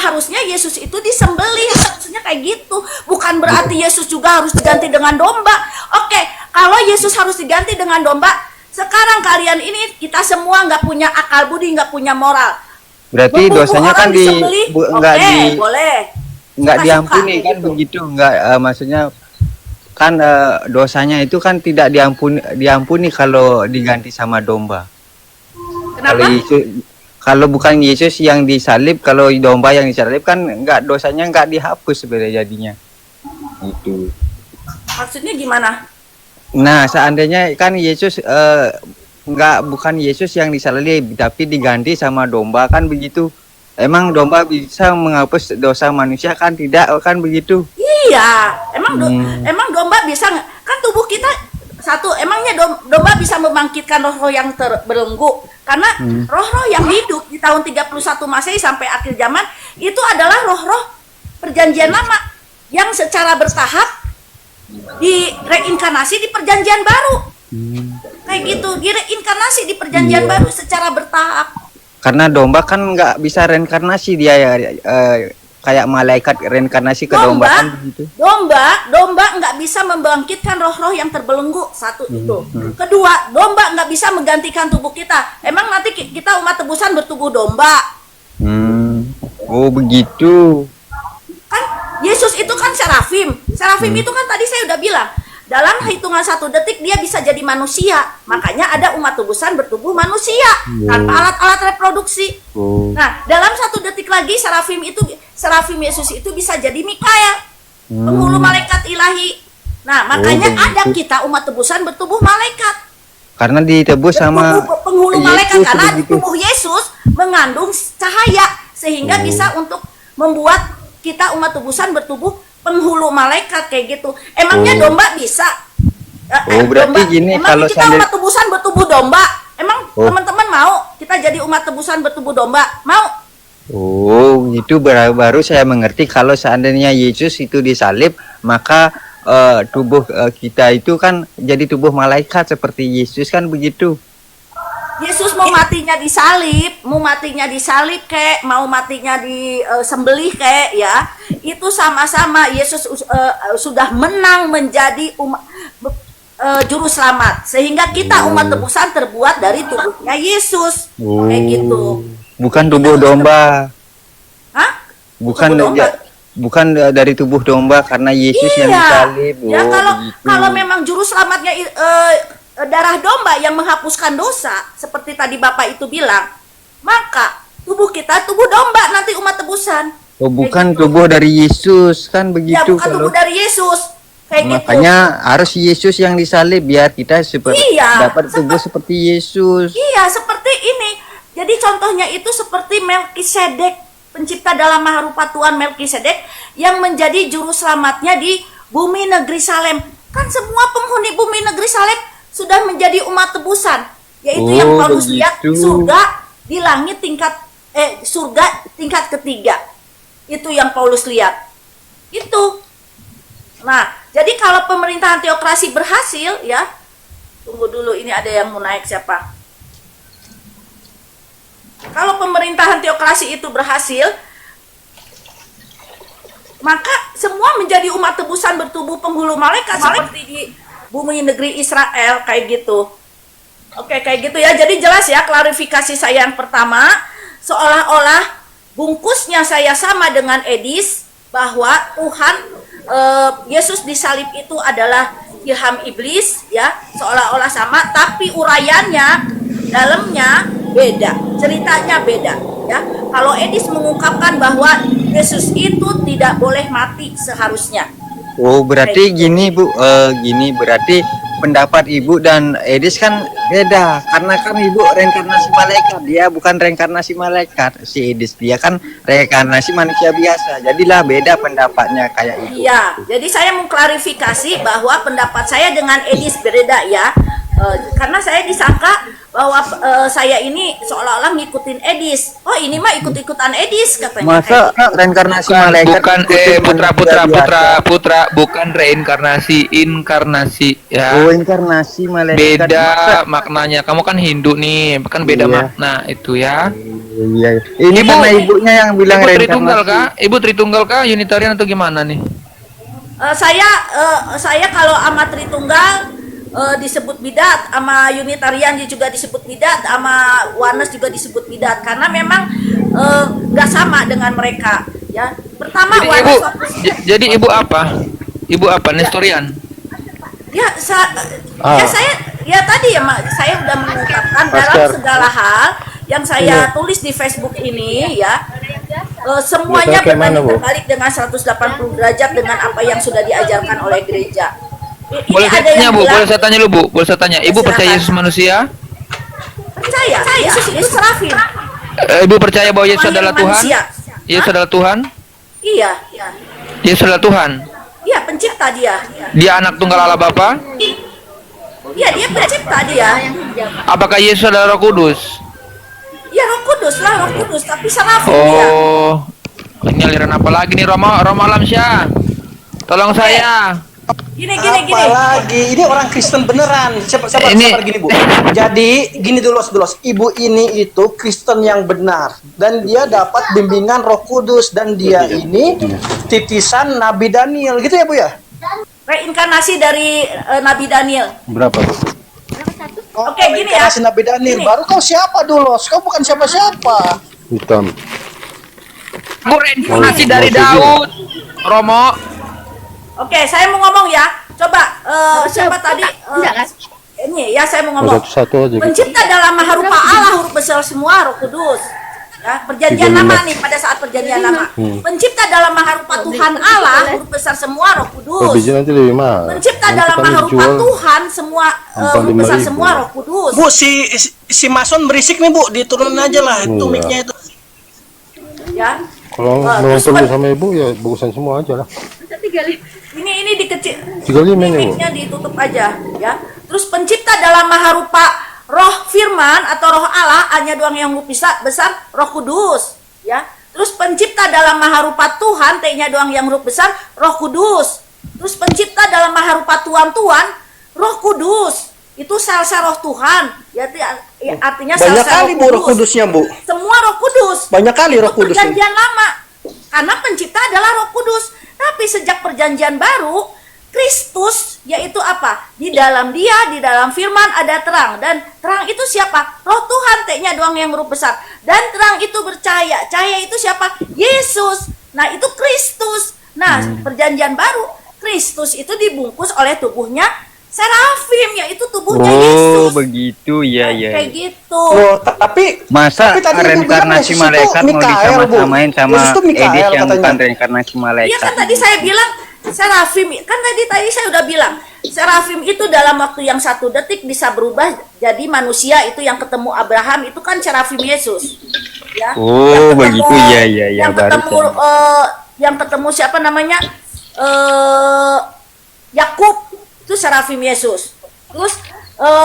[SPEAKER 1] Harusnya Yesus itu disembelih, harusnya kayak gitu. Bukan berarti Yesus juga harus diganti dengan domba. Oke, kalau Yesus harus diganti dengan domba, sekarang kalian ini kita semua nggak punya akal budi, nggak punya moral.
[SPEAKER 4] Berarti
[SPEAKER 1] Membunuh
[SPEAKER 4] dosanya
[SPEAKER 1] orang
[SPEAKER 4] kan
[SPEAKER 1] disembelih,
[SPEAKER 4] nggak
[SPEAKER 1] oke, boleh.
[SPEAKER 4] nggak
[SPEAKER 1] Suka-suka,
[SPEAKER 4] diampuni
[SPEAKER 1] kayak
[SPEAKER 4] kan
[SPEAKER 1] gitu.
[SPEAKER 4] begitu, nggak maksudnya kan dosanya itu kan tidak diampuni kalau diganti sama domba.
[SPEAKER 1] Kenapa?
[SPEAKER 4] Kalau bukan Yesus yang disalib, kalau domba yang disalib kan dosanya nggak dihapus sebenarnya jadinya. Itu.
[SPEAKER 1] Maksudnya gimana?
[SPEAKER 4] Nah, seandainya kan Yesus bukan Yesus yang disalib, tapi diganti sama domba kan begitu. Emang domba bisa menghapus dosa manusia kan tidak kan begitu?
[SPEAKER 1] Iya, emang domba bisa kan tubuh kita satu, emangnya domba bisa membangkitkan roh-roh yang terbelenggu, karena roh-roh yang hidup di tahun 31 Masehi sampai akhir zaman itu adalah roh-roh perjanjian lama yang secara bertahap di reinkarnasi di perjanjian baru. Kayak gitu, di reinkarnasi di perjanjian baru secara bertahap.
[SPEAKER 4] Karena domba kan nggak bisa reinkarnasi dia ya, kayak malaikat reinkarnasi ke domba kan begitu.
[SPEAKER 1] Domba nggak bisa membangkitkan roh-roh yang terbelenggu, satu itu. Kedua, domba nggak bisa menggantikan tubuh kita. Emang nanti kita umat tebusan bertubuh domba?
[SPEAKER 4] Oh begitu.
[SPEAKER 1] Kan Yesus itu kan serafim. Serafim itu kan tadi saya udah bilang, dalam hitungan 1 detik dia bisa jadi manusia. Makanya ada umat tebusan bertubuh manusia tanpa alat-alat reproduksi. Nah, dalam 1 detik lagi serafim Yesus itu bisa jadi Mikael, penghulu malaikat ilahi. Nah, makanya
[SPEAKER 4] begitu.
[SPEAKER 1] ada kita umat tebusan bertubuh malaikat.
[SPEAKER 4] Karena ditebus sama
[SPEAKER 1] Bertubuh penghulu malaikat
[SPEAKER 4] Yesus
[SPEAKER 1] karena
[SPEAKER 4] begitu.
[SPEAKER 1] tubuh Yesus mengandung cahaya sehingga bisa untuk membuat kita umat tebusan bertubuh penghulu malaikat kayak gitu. Emangnya domba bisa?
[SPEAKER 4] berarti gini,
[SPEAKER 1] emang
[SPEAKER 4] kalau
[SPEAKER 1] kita
[SPEAKER 4] seandainya-
[SPEAKER 1] umat tebusan bertubuh domba? Emang
[SPEAKER 4] Oh.
[SPEAKER 1] teman-teman mau kita jadi umat tebusan bertubuh domba? Mau?
[SPEAKER 4] Oh, itu baru saya mengerti kalau seandainya Yesus itu disalib, maka tubuh kita itu kan jadi tubuh malaikat seperti Yesus kan begitu.
[SPEAKER 1] Yesus mau matinya disalib kek, mau matinya disembelih kek ya, itu sama-sama Yesus sudah menang menjadi juru selamat, sehingga kita umat tebusan terbuat dari tubuhnya Yesus, kayak gitu.
[SPEAKER 4] Bukan tubuh domba.
[SPEAKER 1] Hah?
[SPEAKER 4] Bukan
[SPEAKER 1] Tubuh domba?
[SPEAKER 4] bukan dari tubuh domba karena Yesus yang disalib.
[SPEAKER 1] Ya
[SPEAKER 4] Oh,
[SPEAKER 1] kalau
[SPEAKER 4] begitu.
[SPEAKER 1] memang juru selamatnya darah domba yang menghapuskan dosa, seperti tadi Bapak itu bilang, maka tubuh kita tubuh domba nanti umat tebusan.
[SPEAKER 4] Oh, bukan
[SPEAKER 1] Kayak gitu.
[SPEAKER 4] tubuh dari Yesus kan
[SPEAKER 1] Ya
[SPEAKER 4] begitu.
[SPEAKER 1] bukan
[SPEAKER 4] Kalau
[SPEAKER 1] tubuh dari Yesus, kayak gitu.
[SPEAKER 4] makanya harus Yesus yang disalib biar kita
[SPEAKER 1] Iya,
[SPEAKER 4] dapat tubuh seperti Yesus.
[SPEAKER 1] Iya, seperti ini. Jadi contohnya itu seperti Melkisedek, pencipta dalam maharupa Tuhan Melkisedek yang menjadi juru selamatnya di bumi negeri Salem. Kan semua penghuni bumi negeri Salem sudah menjadi umat tebusan, yaitu yang
[SPEAKER 4] Oh,
[SPEAKER 1] Paulus lihat
[SPEAKER 4] begitu.
[SPEAKER 1] surga di langit surga tingkat ketiga. Itu yang Paulus lihat. Itu. Nah, jadi kalau pemerintahan teokrasi berhasil ya, tunggu dulu ini ada yang mau naik siapa? Kalau pemerintahan teokrasi itu berhasil, maka semua menjadi umat tebusan bertubuh penghulu malaikat seperti di bumi negeri Israel kayak gitu. Oke, kayak gitu ya. Jadi jelas ya klarifikasi saya yang pertama, seolah-olah bungkusnya saya sama dengan Edis bahwa Tuhan Yesus disalib itu adalah ilham iblis ya, seolah-olah sama, tapi uraiannya dalamnya beda, ceritanya beda ya. Kalau Edis mengungkapkan bahwa Yesus itu tidak boleh mati seharusnya.
[SPEAKER 4] Oh, berarti gini Bu, gini berarti pendapat Ibu dan Edis kan beda karena kan Ibu reinkarnasi malaikat, dia bukan reinkarnasi malaikat. Si Edis dia kan reinkarnasi manusia biasa. Jadilah beda pendapatnya kayak itu.
[SPEAKER 1] Iya, jadi saya mau klarifikasi bahwa pendapat saya dengan Edis berbeda ya. Karena saya disangka bahwa saya ini seolah-olah ngikutin Edis. Oh, ini mah ikut-ikutan Edis katanya.
[SPEAKER 4] Masa reinkarnasi malaikat
[SPEAKER 8] Bukan
[SPEAKER 4] ikutin
[SPEAKER 8] putra
[SPEAKER 4] manusia biasa?
[SPEAKER 8] bukan reinkarnasi, inkarnasi ya.
[SPEAKER 4] Oh, inkarnasi malaikat.
[SPEAKER 8] Beda
[SPEAKER 4] Masa-
[SPEAKER 8] maknanya. Kamu kan Hindu nih, kan beda
[SPEAKER 4] Iya.
[SPEAKER 8] makna itu ya.
[SPEAKER 4] Iya. Ini
[SPEAKER 8] Ibu-
[SPEAKER 4] karena ibunya yang bilang
[SPEAKER 8] Ibu Tritunggal
[SPEAKER 4] reinkarnasi.
[SPEAKER 8] kah? Ibu Tritunggal kah? Unitarian atau gimana nih?
[SPEAKER 1] Saya kalau sama Tritunggal disebut bidat, sama Unitarian juga disebut bidat, sama Oneness juga disebut bidat karena memang nggak sama dengan mereka ya. Pertama
[SPEAKER 8] Jadi ibu,
[SPEAKER 1] Oneness waktu
[SPEAKER 8] jadi ibu apa? Ibu apa? Nestorian.
[SPEAKER 1] ya saya ya tadi ya saya udah mengungkapkan dalam segala hal yang saya tulis di Facebook ini ya, semuanya berbanding terbalik dengan 180 derajat dengan apa yang sudah diajarkan oleh gereja.
[SPEAKER 8] Boleh saya tanya Bu? Boleh saya tanya lu Bu? Boleh saya tanya? Ibu
[SPEAKER 1] Silakan.
[SPEAKER 8] percaya Yesus manusia?
[SPEAKER 1] Percaya Yesus itu serafin.
[SPEAKER 8] Ibu percaya bahwa Yesus
[SPEAKER 1] Tuhan yang
[SPEAKER 8] adalah Tuhan?
[SPEAKER 1] manusia.
[SPEAKER 8] Yesus adalah Tuhan?
[SPEAKER 1] Iya,
[SPEAKER 8] Yesus adalah Tuhan.
[SPEAKER 1] iya pencipta dia.
[SPEAKER 8] Dia anak tunggal Allah Bapa?
[SPEAKER 1] Iya dia pencipta dia.
[SPEAKER 8] Apakah Yesus adalah Roh Kudus?
[SPEAKER 1] Iya Roh Kudus lah, Roh Kudus tapi serafin dia.
[SPEAKER 8] Oh, ini aliran apa lagi nih Roma Alamsyah? Tolong saya.
[SPEAKER 1] Gini.
[SPEAKER 2] Apalagi ini orang Kristen beneran. Sabar
[SPEAKER 8] Ini-
[SPEAKER 2] gini Bu. Jadi gini dulu. Ibu ini itu Kristen yang benar dan dia dapat bimbingan Roh Kudus dan dia ini titisan Nabi Daniel gitu ya Bu ya?
[SPEAKER 1] Reinkarnasi dari Nabi Daniel.
[SPEAKER 3] Berapa?
[SPEAKER 1] Oke, gini ya.
[SPEAKER 2] Reinkarnasi Nabi Daniel.
[SPEAKER 1] Gini.
[SPEAKER 2] Baru kau siapa dulu? Kau bukan siapa-siapa.
[SPEAKER 3] Hitam.
[SPEAKER 8] Aku reinkarnasi dari Daud. Romo.
[SPEAKER 1] Oke, saya mau ngomong ya. Coba siapa tadi? Ini ya saya mau ngomong.
[SPEAKER 3] Satu aja.
[SPEAKER 1] Pencipta dalam maha rupa Allah, huruf besar semua, Roh Kudus. Ya, perjanjian lama nih, pada saat perjanjian lama. Pencipta dalam maha rupa Tuhan Allah, huruf besar semua, Roh Kudus.
[SPEAKER 6] nanti lebih mahal.
[SPEAKER 1] Pencipta dalam maha rupa Tuhan semua, huruf besar semua, Roh Kudus.
[SPEAKER 2] Bu, si Mason berisik nih, Bu. Diturunin aja lah itu mic-nya itu.
[SPEAKER 1] Ya.
[SPEAKER 6] Kalau
[SPEAKER 1] terus
[SPEAKER 6] sama ibu ya bagusan semua aja lah.
[SPEAKER 1] ini dikecil.
[SPEAKER 6] 35 ini, Bu.
[SPEAKER 1] Mic-nya ditutup aja, ya. Terus pencipta dalam maha rupa Roh Firman atau Roh Allah, hanya doang yang besar, Roh Kudus, ya. Terus pencipta dalam maha rupa Tuhan, T-nya doang yang huruf besar, Roh Kudus. Terus pencipta dalam maha rupa Tuhan, Roh Kudus. Itu sel-sel Roh Tuhan, ya, artinya
[SPEAKER 2] Banyak
[SPEAKER 1] sel-sel
[SPEAKER 2] kali Bu Roh Kudusnya, Bu.
[SPEAKER 1] Semua Roh Kudus.
[SPEAKER 2] Banyak kali Roh
[SPEAKER 1] Itu
[SPEAKER 2] Kudus.
[SPEAKER 1] perjanjian lama. Karena pencipta adalah Roh Kudus. Tapi sejak perjanjian baru, Kristus, yaitu apa? Di dalam dia, di dalam firman ada terang. Dan terang itu siapa? Roh Tuhan, T-nya doang yang huruf besar. Dan terang itu bercahaya. Cahaya itu siapa? Yesus. Nah, itu Kristus. Nah, perjanjian baru, Kristus itu dibungkus oleh tubuhnya serafim, yaitu tubuhnya Yesus.
[SPEAKER 4] Begitu, ya.
[SPEAKER 1] Kayak gitu.
[SPEAKER 2] Oh, tapi
[SPEAKER 4] Masa
[SPEAKER 2] tadi Ibu bilang
[SPEAKER 4] reinkarnasi
[SPEAKER 2] Yesus itu
[SPEAKER 4] malaikat mau
[SPEAKER 2] Mikael, Bu.
[SPEAKER 4] disama-samain sama
[SPEAKER 2] Yesus itu Mikael
[SPEAKER 4] Edis yang
[SPEAKER 2] katanya.
[SPEAKER 4] bukan reinkarnasi
[SPEAKER 1] Iya
[SPEAKER 4] malaikat?
[SPEAKER 1] kan tadi saya bilang serafim, kan tadi saya udah bilang serafim itu dalam waktu yang 1 detik bisa berubah jadi manusia. Itu yang ketemu Abraham itu kan serafim Yesus, ya.
[SPEAKER 4] Oh,
[SPEAKER 1] Yang ketemu-
[SPEAKER 4] begitu, ya,
[SPEAKER 1] yang
[SPEAKER 4] baru
[SPEAKER 1] ketemu yang ketemu siapa namanya, Yakub, itu serafim Yesus. Terus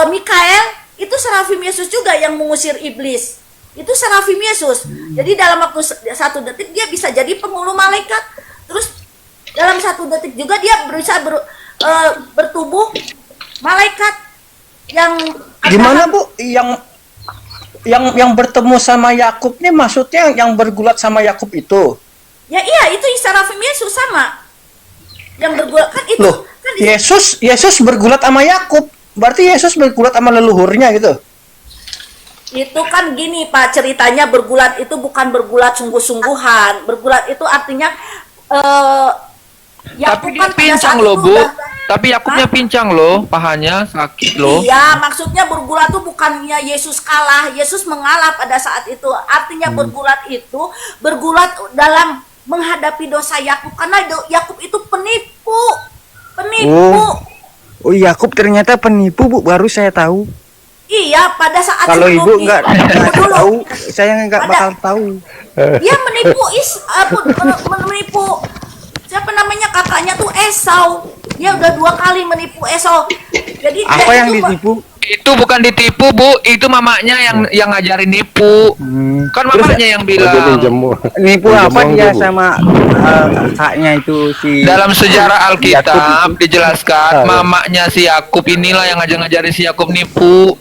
[SPEAKER 1] Mikael itu serafim Yesus juga yang mengusir iblis. Itu serafim Yesus. Jadi dalam waktu 1 detik dia bisa jadi penghulu malaikat. Terus dalam 1 detik juga dia bisa bertubuh malaikat yang
[SPEAKER 2] Gimana Bu? Yang bertemu sama Yakub nih maksudnya yang bergulat sama Yakub itu?
[SPEAKER 1] Ya iya, itu serafim Yesus sama. Yang bergulat kan itu.
[SPEAKER 2] Loh,
[SPEAKER 1] Kan
[SPEAKER 2] Yesus bergulat sama Yakub. Berarti Yesus bergulat sama leluhurnya gitu.
[SPEAKER 1] itu kan gini Pak, ceritanya bergulat itu bukan bergulat sungguh-sungguhan. Bergulat itu artinya
[SPEAKER 8] Tapi
[SPEAKER 1] Yakub
[SPEAKER 8] dia
[SPEAKER 1] kan pada
[SPEAKER 8] pincang
[SPEAKER 1] saat
[SPEAKER 8] loh,
[SPEAKER 1] itu
[SPEAKER 8] Bu.
[SPEAKER 1] udah-
[SPEAKER 8] Tapi Yakubnya
[SPEAKER 1] Hah?
[SPEAKER 8] pincang loh, pahanya sakit loh.
[SPEAKER 1] Iya, maksudnya bergulat itu bukannya Yesus kalah, Yesus mengalah pada saat itu. Artinya bergulat itu bergulat dalam menghadapi dosa Yakub, karena Yakub itu penipu.
[SPEAKER 4] Oh, Yakub ternyata penipu, Bu. Baru saya tahu.
[SPEAKER 1] Iya, pada saat
[SPEAKER 4] Kalau
[SPEAKER 1] sebelum
[SPEAKER 4] Ibu nggak
[SPEAKER 1] dulu,
[SPEAKER 4] tahu, saya nggak
[SPEAKER 1] Ada-
[SPEAKER 4] bakal tahu.
[SPEAKER 1] dia menipu siapa namanya, kakaknya tuh Esau. Dia udah 2 kali menipu Esau. Jadi dia
[SPEAKER 4] Apa yang
[SPEAKER 1] itu
[SPEAKER 4] ditipu?
[SPEAKER 8] Itu bukan ditipu, Bu. Itu mamanya yang ngajarin nipu. Kan mamanya yang bilang.
[SPEAKER 4] Nipu apa dia sama kakaknya itu si
[SPEAKER 8] Dalam sejarah Alkitab
[SPEAKER 4] Yakub itu?
[SPEAKER 8] dijelaskan mamanya si Yakub inilah yang ngajarin si Yakub nipu.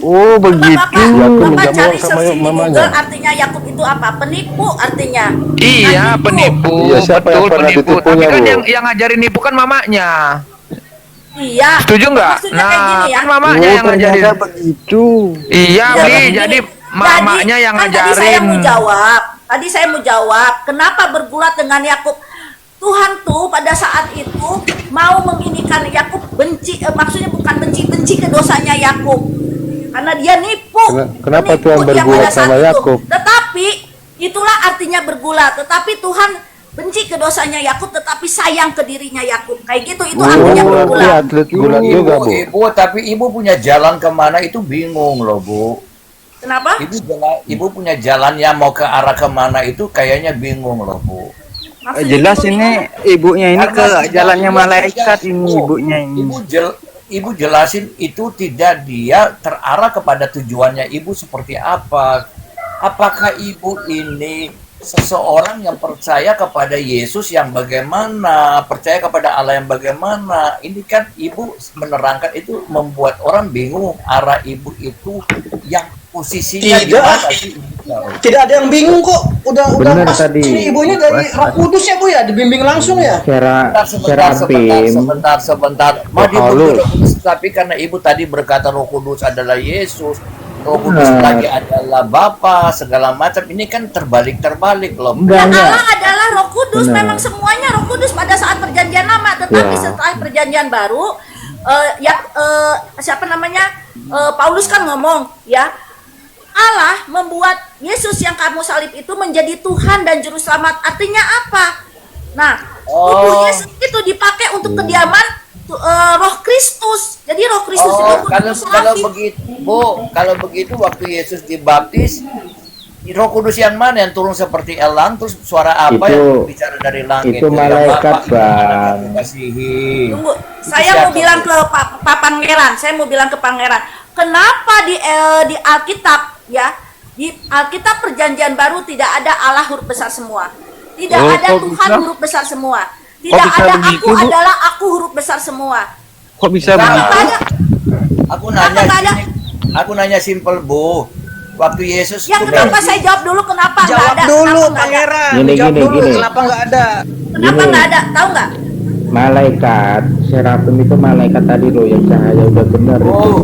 [SPEAKER 4] Oh, begitu.
[SPEAKER 1] Bapak cari search di Google, artinya Yakub itu apa? Penipu artinya.
[SPEAKER 8] Iya,
[SPEAKER 1] Bukan
[SPEAKER 8] penipu.
[SPEAKER 6] Iya, siapa yang
[SPEAKER 8] Betul,
[SPEAKER 6] pernah
[SPEAKER 8] penipu. Tapi
[SPEAKER 6] ditipunya,
[SPEAKER 8] kan
[SPEAKER 6] Bu?
[SPEAKER 8] yang ngajarin nipu kan mamanya.
[SPEAKER 1] Iya.
[SPEAKER 8] Setuju nggak?
[SPEAKER 1] Maksudnya kayak gini
[SPEAKER 8] Nah,
[SPEAKER 1] ya.
[SPEAKER 8] kan mamanya yang ngajarin.
[SPEAKER 4] ternyata begitu.
[SPEAKER 8] Iya,
[SPEAKER 1] Ya,
[SPEAKER 8] Bli.
[SPEAKER 1] begini.
[SPEAKER 8] Jadi mamanya yang
[SPEAKER 1] kan
[SPEAKER 8] ngajarin.
[SPEAKER 1] Tadi saya mau jawab, kenapa bergulat dengan Yakub? Tuhan tuh pada saat itu mau menginikan Yakub benci, maksudnya bukan benci ke dosanya Yakub. Karena dia nipu.
[SPEAKER 6] Kenapa
[SPEAKER 1] Menipu
[SPEAKER 6] Tuhan
[SPEAKER 1] dia
[SPEAKER 6] bergulat
[SPEAKER 1] pada saat
[SPEAKER 6] sama
[SPEAKER 1] itu.
[SPEAKER 6] Yakub?
[SPEAKER 1] Tetapi itulah artinya bergulat. Tetapi Tuhan benci ke dosanya Yakub, tetapi sayang ke dirinya Yakub. Kayak gitu, itu artinya bergulat.
[SPEAKER 6] atlet gulat juga, Bu.
[SPEAKER 9] Ibu, tapi ibu punya jalan kemana itu bingung loh, Bu.
[SPEAKER 1] Kenapa?
[SPEAKER 9] Ibu punya jalannya mau ke arah kemana itu kayaknya bingung loh, Bu.
[SPEAKER 1] Maksud
[SPEAKER 4] Jelas
[SPEAKER 1] ibu
[SPEAKER 4] ini ibunya ini ke
[SPEAKER 9] Karena
[SPEAKER 4] jalannya
[SPEAKER 9] tidak
[SPEAKER 4] malaikat
[SPEAKER 9] dia-
[SPEAKER 4] ini
[SPEAKER 9] Bu,
[SPEAKER 4] ibunya ini.
[SPEAKER 9] Ibu jelasin itu tidak dia terarah kepada tujuannya ibu seperti apa. Apakah ibu ini seseorang yang percaya kepada Yesus yang bagaimana, percaya kepada Allah yang bagaimana? Ini kan ibu menerangkan itu membuat orang bingung arah ibu itu yang posisinya
[SPEAKER 2] Tidak.
[SPEAKER 9] gimana sih? Ibu tahu.
[SPEAKER 2] Tidak ada yang bingung kok. Udah
[SPEAKER 10] Benar
[SPEAKER 2] pas
[SPEAKER 10] tadi.
[SPEAKER 2] ini ibunya dari Roh Kudus ya Bu ya, dibimbing langsung ya.
[SPEAKER 9] Sebentar. Mau dulu. Tapi karena ibu tadi berkata Roh Kudus adalah Yesus, Roh Kudus lagi adalah Bapa, segala macam. Ini kan terbalik loh.
[SPEAKER 1] Ya, Allah adalah Roh Kudus, memang semuanya Roh Kudus pada saat perjanjian lama, tetapi setelah perjanjian baru siapa namanya, Paulus kan ngomong ya, Allah membuat Yesus Yesus yang kamu salib itu menjadi Tuhan dan Juru Selamat. Artinya apa? Nah,
[SPEAKER 9] Oh.
[SPEAKER 1] tubuh Yesus itu dipakai untuk kediaman Roh Kristus. Jadi Roh Kristus itu
[SPEAKER 9] Oh,
[SPEAKER 1] pun
[SPEAKER 9] kalau
[SPEAKER 1] salib.
[SPEAKER 9] begitu, Bu, kalau begitu waktu Yesus dibaptis, Roh Kudus yang mana yang turun seperti elang, terus suara apa yang bicara dari langit?
[SPEAKER 5] itu malaikat, Bang.
[SPEAKER 9] Kasihi.
[SPEAKER 1] Tunggu, saya mau bilang ke Pak Pangeran, saya mau bilang ke Pangeran, kenapa di Alkitab ya, di Alkitab Perjanjian Baru tidak ada Allah huruf besar semua, tidak
[SPEAKER 4] Oh,
[SPEAKER 1] ada
[SPEAKER 4] kok
[SPEAKER 1] Tuhan
[SPEAKER 4] bisa?
[SPEAKER 1] huruf besar semua, tidak
[SPEAKER 4] bisa
[SPEAKER 1] ada
[SPEAKER 4] begitu,
[SPEAKER 1] aku
[SPEAKER 4] Bu?
[SPEAKER 1] adalah aku huruf besar semua.
[SPEAKER 4] Kok bisa
[SPEAKER 1] Kenapa
[SPEAKER 4] begitu?
[SPEAKER 1] nggak ada?
[SPEAKER 9] Aku
[SPEAKER 1] Kenapa
[SPEAKER 9] nanya
[SPEAKER 1] nggak ada?
[SPEAKER 9] aku nanya simple, Bu. Waktu Yesus
[SPEAKER 1] Ya kenapa saya jawab dulu kenapa nggak
[SPEAKER 2] Jawab
[SPEAKER 1] ada?
[SPEAKER 2] dulu,
[SPEAKER 1] Kenapa nggak ada?
[SPEAKER 2] Pangeran.
[SPEAKER 5] Gini,
[SPEAKER 2] Jawab
[SPEAKER 5] gini,
[SPEAKER 2] dulu,
[SPEAKER 5] gini.
[SPEAKER 2] kenapa nggak ada?
[SPEAKER 1] Kenapa nggak ada? Tahu nggak?
[SPEAKER 5] Malaikat, serafim itu malaikat tadi loh yang cahaya udah benar itu.
[SPEAKER 9] Oh,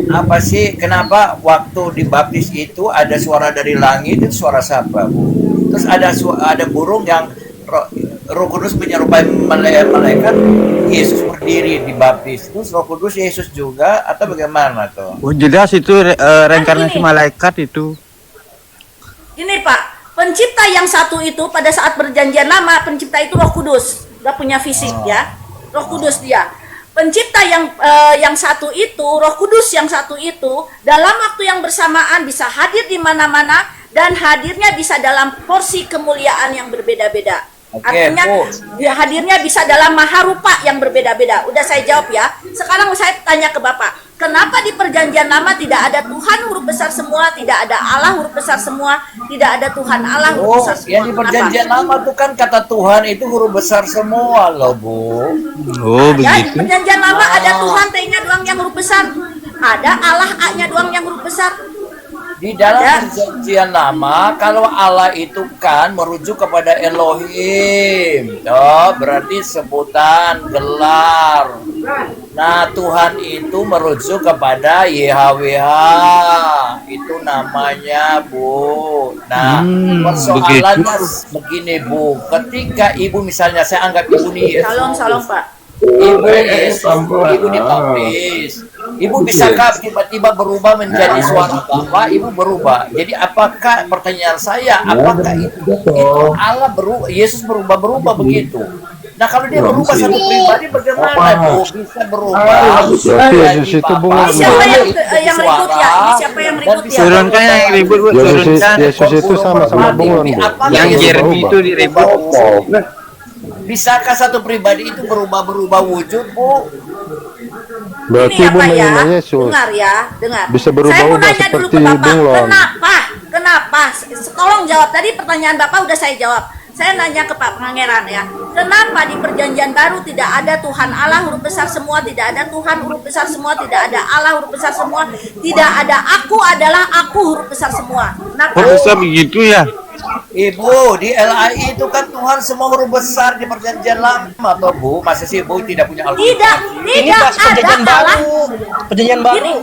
[SPEAKER 9] apa sih? Kenapa waktu dibaptis itu ada suara dari langit? Itu suara siapa, Bu? Terus ada burung yang Roh Kudus menyerupai malaikat. Yesus berdiri dibaptis. Terus Roh Kudus Yesus juga atau bagaimana tuh?
[SPEAKER 4] Oh, jelas itu reinkarnasi
[SPEAKER 1] Gini.
[SPEAKER 4] malaikat itu.
[SPEAKER 1] Ini Pak, pencipta yang satu itu pada saat perjanjian lama, pencipta itu Roh Kudus, nggak punya fisik ya, Roh Kudus dia. Pencipta yang satu itu, Roh Kudus yang satu itu, dalam waktu yang bersamaan bisa hadir di mana-mana dan hadirnya bisa dalam porsi kemuliaan yang berbeda-beda.
[SPEAKER 9] Oke,
[SPEAKER 1] Artinya
[SPEAKER 9] Bu.
[SPEAKER 1] hadirnya bisa dalam maharupa yang berbeda-beda. Udah saya jawab ya. Sekarang saya tanya ke Bapak, kenapa di perjanjian lama tidak ada Tuhan huruf besar semua, tidak ada Allah huruf besar semua, tidak ada Tuhan Allah huruf
[SPEAKER 9] Oh,
[SPEAKER 1] besar semua?
[SPEAKER 9] yang di perjanjian lama tuh kan kata Tuhan itu huruf besar semua loh, Bu.
[SPEAKER 4] Oh,
[SPEAKER 1] Ya, di
[SPEAKER 4] begitu.
[SPEAKER 1] perjanjian lama ada Tuhan T-nya doang yang huruf besar, ada Allah A-nya doang yang huruf besar.
[SPEAKER 9] Di dalam
[SPEAKER 1] Ya.
[SPEAKER 9] perjanjian lama, kalau Allah itu kan merujuk kepada Elohim. Oh, berarti sebutan gelar. Nah, Tuhan itu merujuk kepada YHWH. Itu namanya, Bu. Nah, persoalannya begini, Bu. Ketika Ibu misalnya, saya anggap Ibu nih
[SPEAKER 1] Salam, salam Pak.
[SPEAKER 9] Ibu Yesus, Ibu dibaptis. Ibu bisakah tiba-tiba berubah menjadi suara Bapa? Ibu berubah. Jadi apakah pertanyaan saya, apakah itu Allah berubah, Yesus berubah begitu? Nah kalau dia berubah satu pribadi bagaimana Bu? Bisa berubah.
[SPEAKER 5] Yesus itu
[SPEAKER 1] Ini
[SPEAKER 5] bunga.
[SPEAKER 1] siapa yang ribut ya? Ini siapa yang ribut ya?
[SPEAKER 4] Turunkan yang ribut, Bu. Turunkan.
[SPEAKER 5] Yesus itu sama-sama bunglon, Bu.
[SPEAKER 4] Yang Jeremy itu diribut.
[SPEAKER 9] Bisakah satu pribadi itu berubah wujud, Bu?
[SPEAKER 5] Berarti
[SPEAKER 1] Ini ya
[SPEAKER 5] Ibu
[SPEAKER 1] Pak ya,
[SPEAKER 5] menghina Yesus.
[SPEAKER 1] dengar ya, dengar.
[SPEAKER 5] Bisa berubah-ubah
[SPEAKER 1] Saya mau nanya dulu ke
[SPEAKER 5] seperti
[SPEAKER 1] Bapak,
[SPEAKER 5] bunglon.
[SPEAKER 1] kenapa? Tolong jawab, tadi pertanyaan Bapak udah saya jawab. Saya nanya ke Pak Pangeran ya, kenapa di perjanjian baru tidak ada Tuhan Allah huruf besar semua, tidak ada Tuhan huruf besar semua, tidak ada Allah huruf besar semua, tidak ada aku adalah aku huruf besar semua. Kenapa?
[SPEAKER 4] Kok bisa begitu ya?
[SPEAKER 9] Ibu, di LAI itu kan Tuhan semua huruf besar di perjanjian lama, toh Bu? Masa sih Bu tidak punya Alkitab?
[SPEAKER 1] Tidak,
[SPEAKER 2] Ini
[SPEAKER 1] tidak
[SPEAKER 2] pas perjanjian
[SPEAKER 1] ada Allah.
[SPEAKER 2] baru. Perjanjian baru.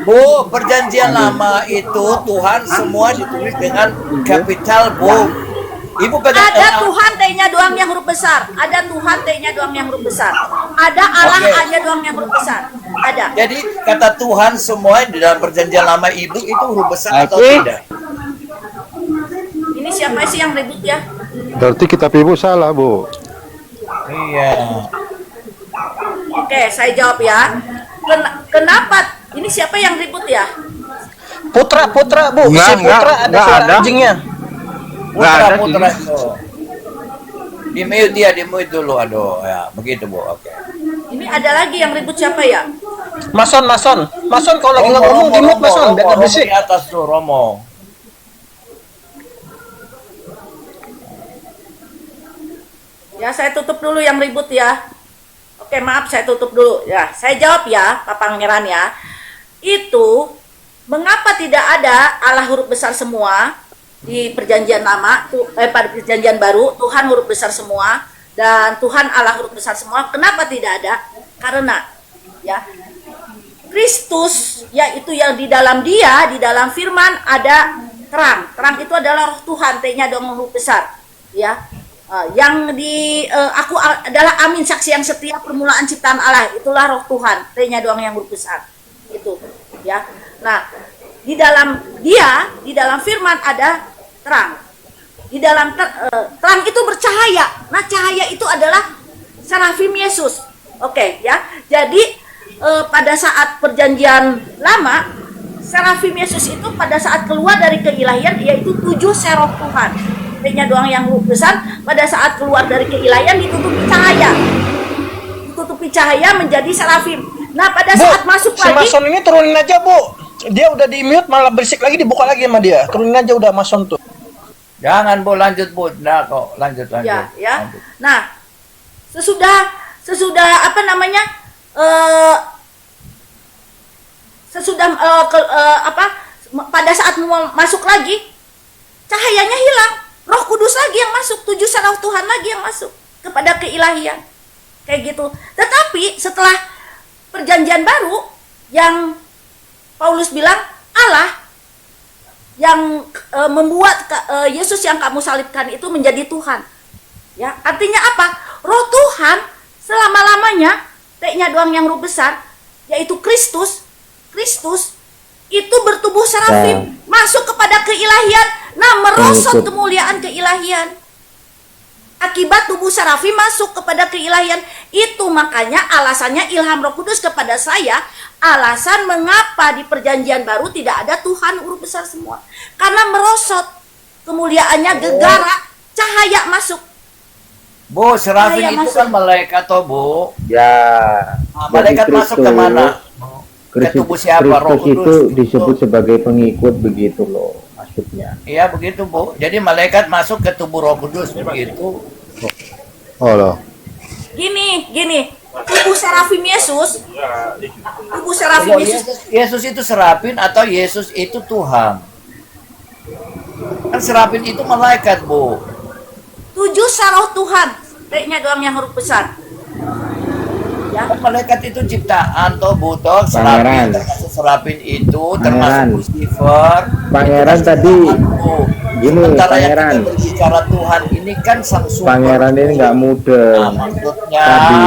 [SPEAKER 9] Bu, perjanjian lama itu Tuhan semua ditulis dengan kapital, Bu. Ibu pegang
[SPEAKER 1] Ada Tuhan T-nya doang yang huruf besar. Ada Tuhan T-nya doang yang huruf besar. Ada Allah
[SPEAKER 9] Oke.
[SPEAKER 1] A-nya doang yang huruf besar. Ada.
[SPEAKER 9] Jadi kata Tuhan semua di dalam perjanjian lama Ibu itu huruf besar atau
[SPEAKER 4] Oke.
[SPEAKER 9] tidak?
[SPEAKER 1] Ini siapa sih yang ribut ya?
[SPEAKER 5] Berarti kitab Ibu salah, Bu.
[SPEAKER 9] Iya.
[SPEAKER 1] Oke, saya jawab ya. Kenapa? Ini siapa yang ribut ya?
[SPEAKER 2] Putra, Bu.
[SPEAKER 4] Enggak,
[SPEAKER 2] Si Putra ada
[SPEAKER 4] enggak
[SPEAKER 2] suara
[SPEAKER 4] ada.
[SPEAKER 2] anjingnya.
[SPEAKER 4] Nggak ada
[SPEAKER 9] Putra itu. Di mute dulu, aduh, ya, begitu Bu, oke.
[SPEAKER 1] Ini ada lagi yang ribut siapa ya?
[SPEAKER 2] Mason kalau lagi ngomong di mute Mason, biar nggak berisik.
[SPEAKER 9] Di atas tuh, Romo.
[SPEAKER 1] Ya, saya tutup dulu yang ribut ya. Oke, maaf saya tutup dulu. Ya, saya jawab ya, Pak Pangeran ya. Itu mengapa tidak ada Allah huruf besar semua di perjanjian lama, pada perjanjian baru Tuhan huruf besar semua dan Tuhan Allah huruf besar semua. Kenapa tidak ada? Karena ya Kristus yaitu yang di dalam Dia, di dalam firman ada terang. Terang itu adalah roh Tuhan, T-nya dong huruf besar. Ya. Yang di aku adalah amin saksi yang setia permulaan ciptaan Allah, itulah roh Tuhan, T-nya doang yang huruf besar. Itu ya. Nah, di dalam firman ada terang. Di dalam terang itu bercahaya. Nah, cahaya itu adalah serafim Yesus. Oke, ya. Jadi pada saat perjanjian lama, serafim Yesus itu pada saat keluar dari keilahian yaitu 7 seraf Tuhan. Artinya doang yang besar pada saat keluar dari keilahian ditutupi cahaya. Ditutupi cahaya menjadi serafim. Nah, pada saat masuk
[SPEAKER 2] si
[SPEAKER 1] lagi,
[SPEAKER 2] Mason ini turunin aja, Bu. Dia udah di mute malah berisik lagi, dibuka lagi sama dia. Turunin aja udah Mason tuh.
[SPEAKER 9] Jangan Bu, lanjut Bu. Nah kok lanjut.
[SPEAKER 1] ya.
[SPEAKER 9] Lanjut.
[SPEAKER 1] Nah, sesudah apa namanya? Pada saat mau masuk lagi, cahayanya hilang. Roh Kudus lagi yang masuk, 7 seraf Tuhan lagi yang masuk kepada keilahian. Kayak gitu. Tetapi setelah perjanjian baru yang Paulus bilang Allah yang membuat Yesus yang kamu salibkan itu menjadi Tuhan. Ya, artinya apa? Roh Tuhan selama-lamanya, T-nya doang yang huruf besar, yaitu Kristus itu bertubuh serafim, masuk kepada keilahian, nah merosot kemuliaan keilahian. Akibat tubuh serafim masuk kepada keilahian. Itu makanya alasannya ilham Roh Kudus kepada saya, alasan mengapa di perjanjian baru tidak ada Tuhan huruf besar semua. Karena merosot kemuliaannya, gegara, cahaya masuk.
[SPEAKER 9] Bu, serafim
[SPEAKER 1] Cahaya
[SPEAKER 9] itu
[SPEAKER 1] masuk.
[SPEAKER 9] kan malaikat toh Bu.
[SPEAKER 4] Ya.
[SPEAKER 9] Nah, malaikat masuk ke mana? Ke tubuh siapa? Roh
[SPEAKER 10] Kristus itu
[SPEAKER 9] Kudus.
[SPEAKER 10] disebut sebagai pengikut begitu loh maksudnya.
[SPEAKER 9] Iya begitu Bu. Jadi malaikat masuk ke tubuh Roh Kudus begitu.
[SPEAKER 6] Oh loh.
[SPEAKER 1] Gini, tubuh serafim Yesus, tubuh serafim
[SPEAKER 9] Kalau Yesus itu serafin atau Yesus itu Tuhan? Kan serafin itu malaikat Bu.
[SPEAKER 1] 7 seraf Tuhan, T-nya doang yang huruf besar. Ya.
[SPEAKER 9] Kan malaikat itu ciptaan toh Bu toh.
[SPEAKER 10] Pangeran.
[SPEAKER 9] Serafin termasuk serafin itu
[SPEAKER 10] Pangeran.
[SPEAKER 9] termasuk Lucifer.
[SPEAKER 10] Pangeran
[SPEAKER 9] itu
[SPEAKER 10] tadi
[SPEAKER 9] Tuhan, Bu.
[SPEAKER 10] gini,
[SPEAKER 9] Sementara yang
[SPEAKER 10] Pangeran.
[SPEAKER 9] kita berbicara Tuhan ini kan sang sumber.
[SPEAKER 10] Pangeran ini nggak
[SPEAKER 9] Nah,
[SPEAKER 10] mudeng.
[SPEAKER 9] maksudnya
[SPEAKER 10] Tadi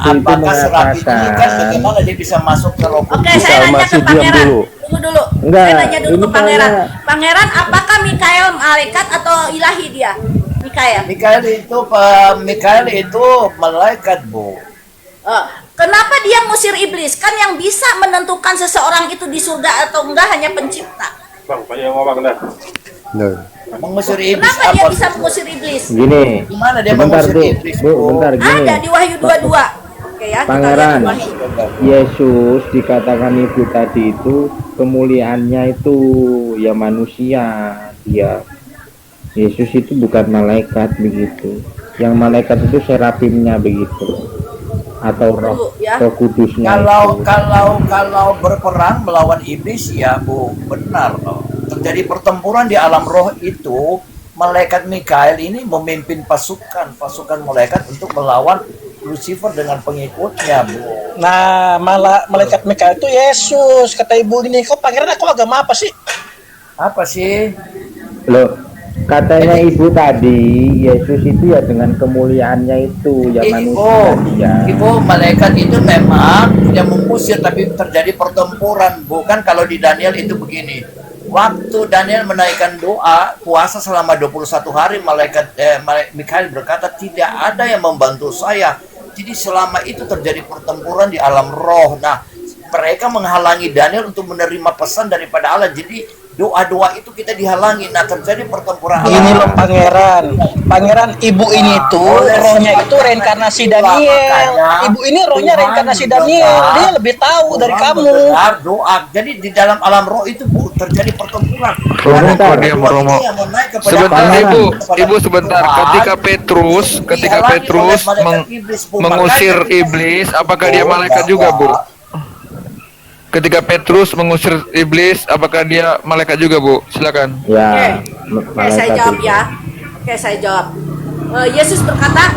[SPEAKER 9] apakah
[SPEAKER 10] ibu-ibu itu
[SPEAKER 9] serafin ini kan
[SPEAKER 10] mengatakan,
[SPEAKER 9] bagaimana dia bisa masuk ke Roh Kudus?
[SPEAKER 1] Oke, saya nanya ke Pangeran. Tunggu dulu.
[SPEAKER 10] Enggak,
[SPEAKER 1] Saya nanya dulu
[SPEAKER 10] ini
[SPEAKER 1] ke Pangeran.
[SPEAKER 10] tanya.
[SPEAKER 1] Pangeran, apakah Mikael malaikat atau ilahi dia? Mikael.
[SPEAKER 9] Mikael itu malaikat Bu.
[SPEAKER 1] Kenapa dia ngusir iblis? Kan yang bisa menentukan seseorang itu di surga atau enggak hanya pencipta.
[SPEAKER 9] Mengusir iblis
[SPEAKER 1] Kenapa dia
[SPEAKER 9] apa?
[SPEAKER 1] bisa mengusir iblis?
[SPEAKER 10] Gini,
[SPEAKER 9] Gimana dia
[SPEAKER 10] sebentar
[SPEAKER 9] mengusir
[SPEAKER 10] Bu,
[SPEAKER 9] iblis,
[SPEAKER 10] Bu,
[SPEAKER 9] Bu?
[SPEAKER 10] bentar gini.
[SPEAKER 1] Ada di Wahyu 22. Oke ya, kita
[SPEAKER 10] Pangeran,
[SPEAKER 1] lihat di Wahyu.
[SPEAKER 10] Yesus dikatakan ibu tadi itu kemuliaannya itu ya manusia, dia Yesus itu bukan malaikat begitu. Yang malaikat itu serafimnya begitu, atau roh
[SPEAKER 1] Ya.
[SPEAKER 10] roh kudusnya
[SPEAKER 9] Kalau
[SPEAKER 10] itu.
[SPEAKER 9] kalau berperang melawan iblis ya Bu, benar loh. Terjadi pertempuran di alam roh itu, malaikat Mikael ini memimpin pasukan malaikat untuk melawan Lucifer dengan pengikutnya Bu.
[SPEAKER 2] Nah, malah malaikat Mikael itu Yesus. Kata ibu gini, kok Pangeran aku agama apa sih?
[SPEAKER 9] Apa sih?
[SPEAKER 10] Loh, katanya ibu tadi Yesus itu ya dengan kemuliaannya itu ya manusia dia.
[SPEAKER 9] Ibu, malaikat itu memang tidak mengusir tapi terjadi pertempuran. Bukan kalau di Daniel itu begini. Waktu Daniel menaikkan doa puasa selama 21 hari, Mikael berkata tidak ada yang membantu saya. Jadi selama itu terjadi pertempuran di alam roh. Nah, mereka menghalangi Daniel untuk menerima pesan daripada Allah. Jadi doa-doa itu kita dihalangi. Nah, terjadi pertempuran.
[SPEAKER 2] Ini loh Pangeran, ibu ini tuh rohnya itu reinkarnasi Daniel. Ibu ini rohnya reinkarnasi Daniel. Dia lebih tahu dari kamu.
[SPEAKER 9] Mendengar doa. Jadi di dalam alam roh itu Bu, terjadi pertempuran.
[SPEAKER 10] Sebentar.
[SPEAKER 8] Sebentar ibu sebentar. Ketika Petrus mengusir iblis, apakah dia malaikat juga Bu? Ketika Petrus mengusir iblis, apakah dia malaikat juga Bu? Silakan.
[SPEAKER 10] Ya,
[SPEAKER 1] Oke, saya jawab ya. Oke, saya jawab. Yesus berkata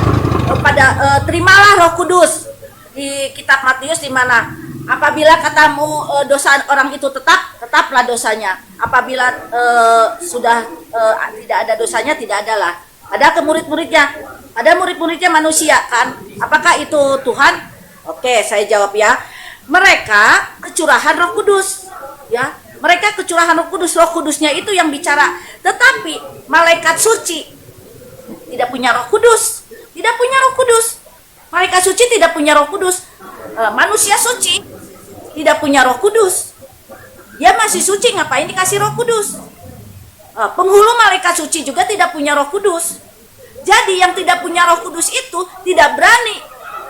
[SPEAKER 1] terimalah Roh Kudus di kitab Matius di mana apabila katamu dosa orang itu tetaplah dosanya. Apabila sudah tidak ada dosanya, tidak adalah. Ada ke murid-muridnya. Ada murid-muridnya manusia kan? Apakah itu Tuhan? Oke, saya jawab ya. Mereka kecurahan Roh Kudus. Ya, mereka kecurahan Roh Kudus, Roh Kudusnya itu yang bicara. Tetapi malaikat suci tidak punya Roh Kudus, tidak punya Roh Kudus. Malaikat suci tidak punya Roh Kudus. Manusia suci tidak punya Roh Kudus. Dia masih suci, ngapain dikasih Roh Kudus? Penghulu malaikat suci juga tidak punya Roh Kudus. Jadi yang tidak punya Roh Kudus itu tidak berani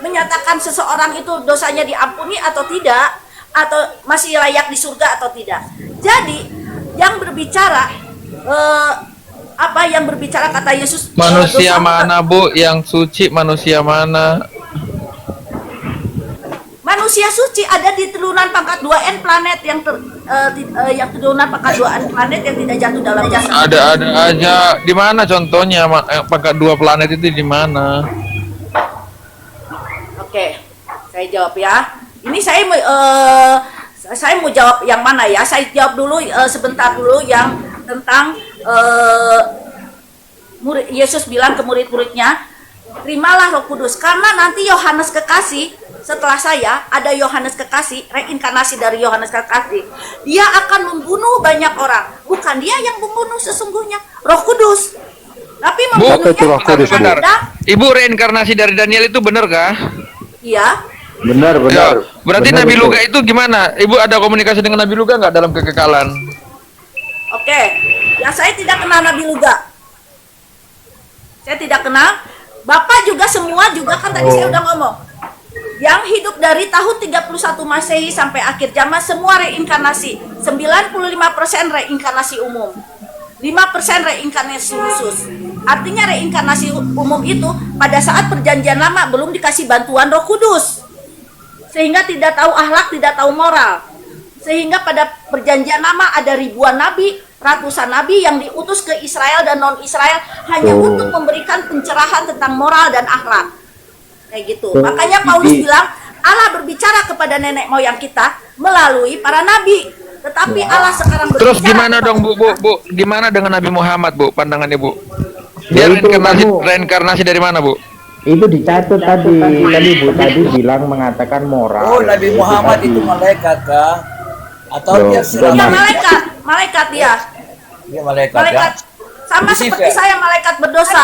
[SPEAKER 1] menyatakan seseorang itu dosanya diampuni atau tidak, atau masih layak di surga atau tidak. Jadi yang berbicara yang berbicara kata Yesus,
[SPEAKER 8] Manusia
[SPEAKER 1] dosa-
[SPEAKER 8] mana Bu yang suci, manusia mana?
[SPEAKER 1] Manusia suci ada di turunan pangkat 2N planet yang turunan pangkat 2N planet yang tidak jatuh dalam jasa.
[SPEAKER 8] Ada aja. Di mana contohnya pangkat 2 planet itu di mana?
[SPEAKER 1] Oke, saya jawab ya. Ini saya mau jawab yang mana ya? Saya jawab dulu sebentar dulu yang tentang Yesus bilang ke murid-muridnya, terimalah Roh Kudus karena nanti Yohanes Kekasih setelah saya ada Yohanes Kekasih, reinkarnasi dari Yohanes Kekasih. Dia akan membunuh banyak orang. Bukan dia yang membunuh sesungguhnya, Roh Kudus. Tapi membunuhnya
[SPEAKER 8] Benar. Ibu reinkarnasi dari Daniel itu benar kah?
[SPEAKER 1] Iya.
[SPEAKER 10] Benar.
[SPEAKER 8] Ya, berarti
[SPEAKER 10] Benar,
[SPEAKER 8] Nabi
[SPEAKER 10] betul.
[SPEAKER 8] Luka itu gimana? Ibu ada komunikasi dengan Nabi Luka nggak dalam kekekalan?
[SPEAKER 1] Oke. Ya saya tidak kenal Nabi Luga. Saya tidak kenal. Bapak juga semua juga kan tadi saya udah ngomong. Yang hidup dari tahun 31 Masehi sampai akhir zaman semua reinkarnasi. 95% reinkarnasi umum. 5% reinkarnasi khusus. Artinya reinkarnasi umum itu pada saat perjanjian lama belum dikasih bantuan Roh Kudus. Sehingga tidak tahu akhlak, tidak tahu moral. Sehingga pada perjanjian lama ada ribuan nabi, ratusan nabi yang diutus ke Israel dan non-Israel hanya untuk memberikan pencerahan tentang moral dan akhlak. Kayak gitu. Makanya Paulus bilang Allah berbicara kepada nenek moyang kita melalui para nabi. Tetapi Allah sekarang berbicara.
[SPEAKER 8] Terus gimana dong Bu? Gimana dengan Nabi Muhammad Bu? Pandangan Ibu?
[SPEAKER 10] Ya
[SPEAKER 8] Dia
[SPEAKER 10] itu,
[SPEAKER 8] reinkarnasi dari mana Bu?
[SPEAKER 10] Itu dicatat tadi Bu tadi bilang mengatakan moral.
[SPEAKER 9] Oh, Nabi Muhammad itu malaikat kah? Atau
[SPEAKER 10] Loh,
[SPEAKER 9] dia
[SPEAKER 1] Dia
[SPEAKER 9] selama
[SPEAKER 1] malaikat dia.
[SPEAKER 9] dia malaikat,
[SPEAKER 1] Malaikat.
[SPEAKER 9] ya?
[SPEAKER 1] Sama
[SPEAKER 9] Lucifer.
[SPEAKER 1] seperti saya malaikat berdosa.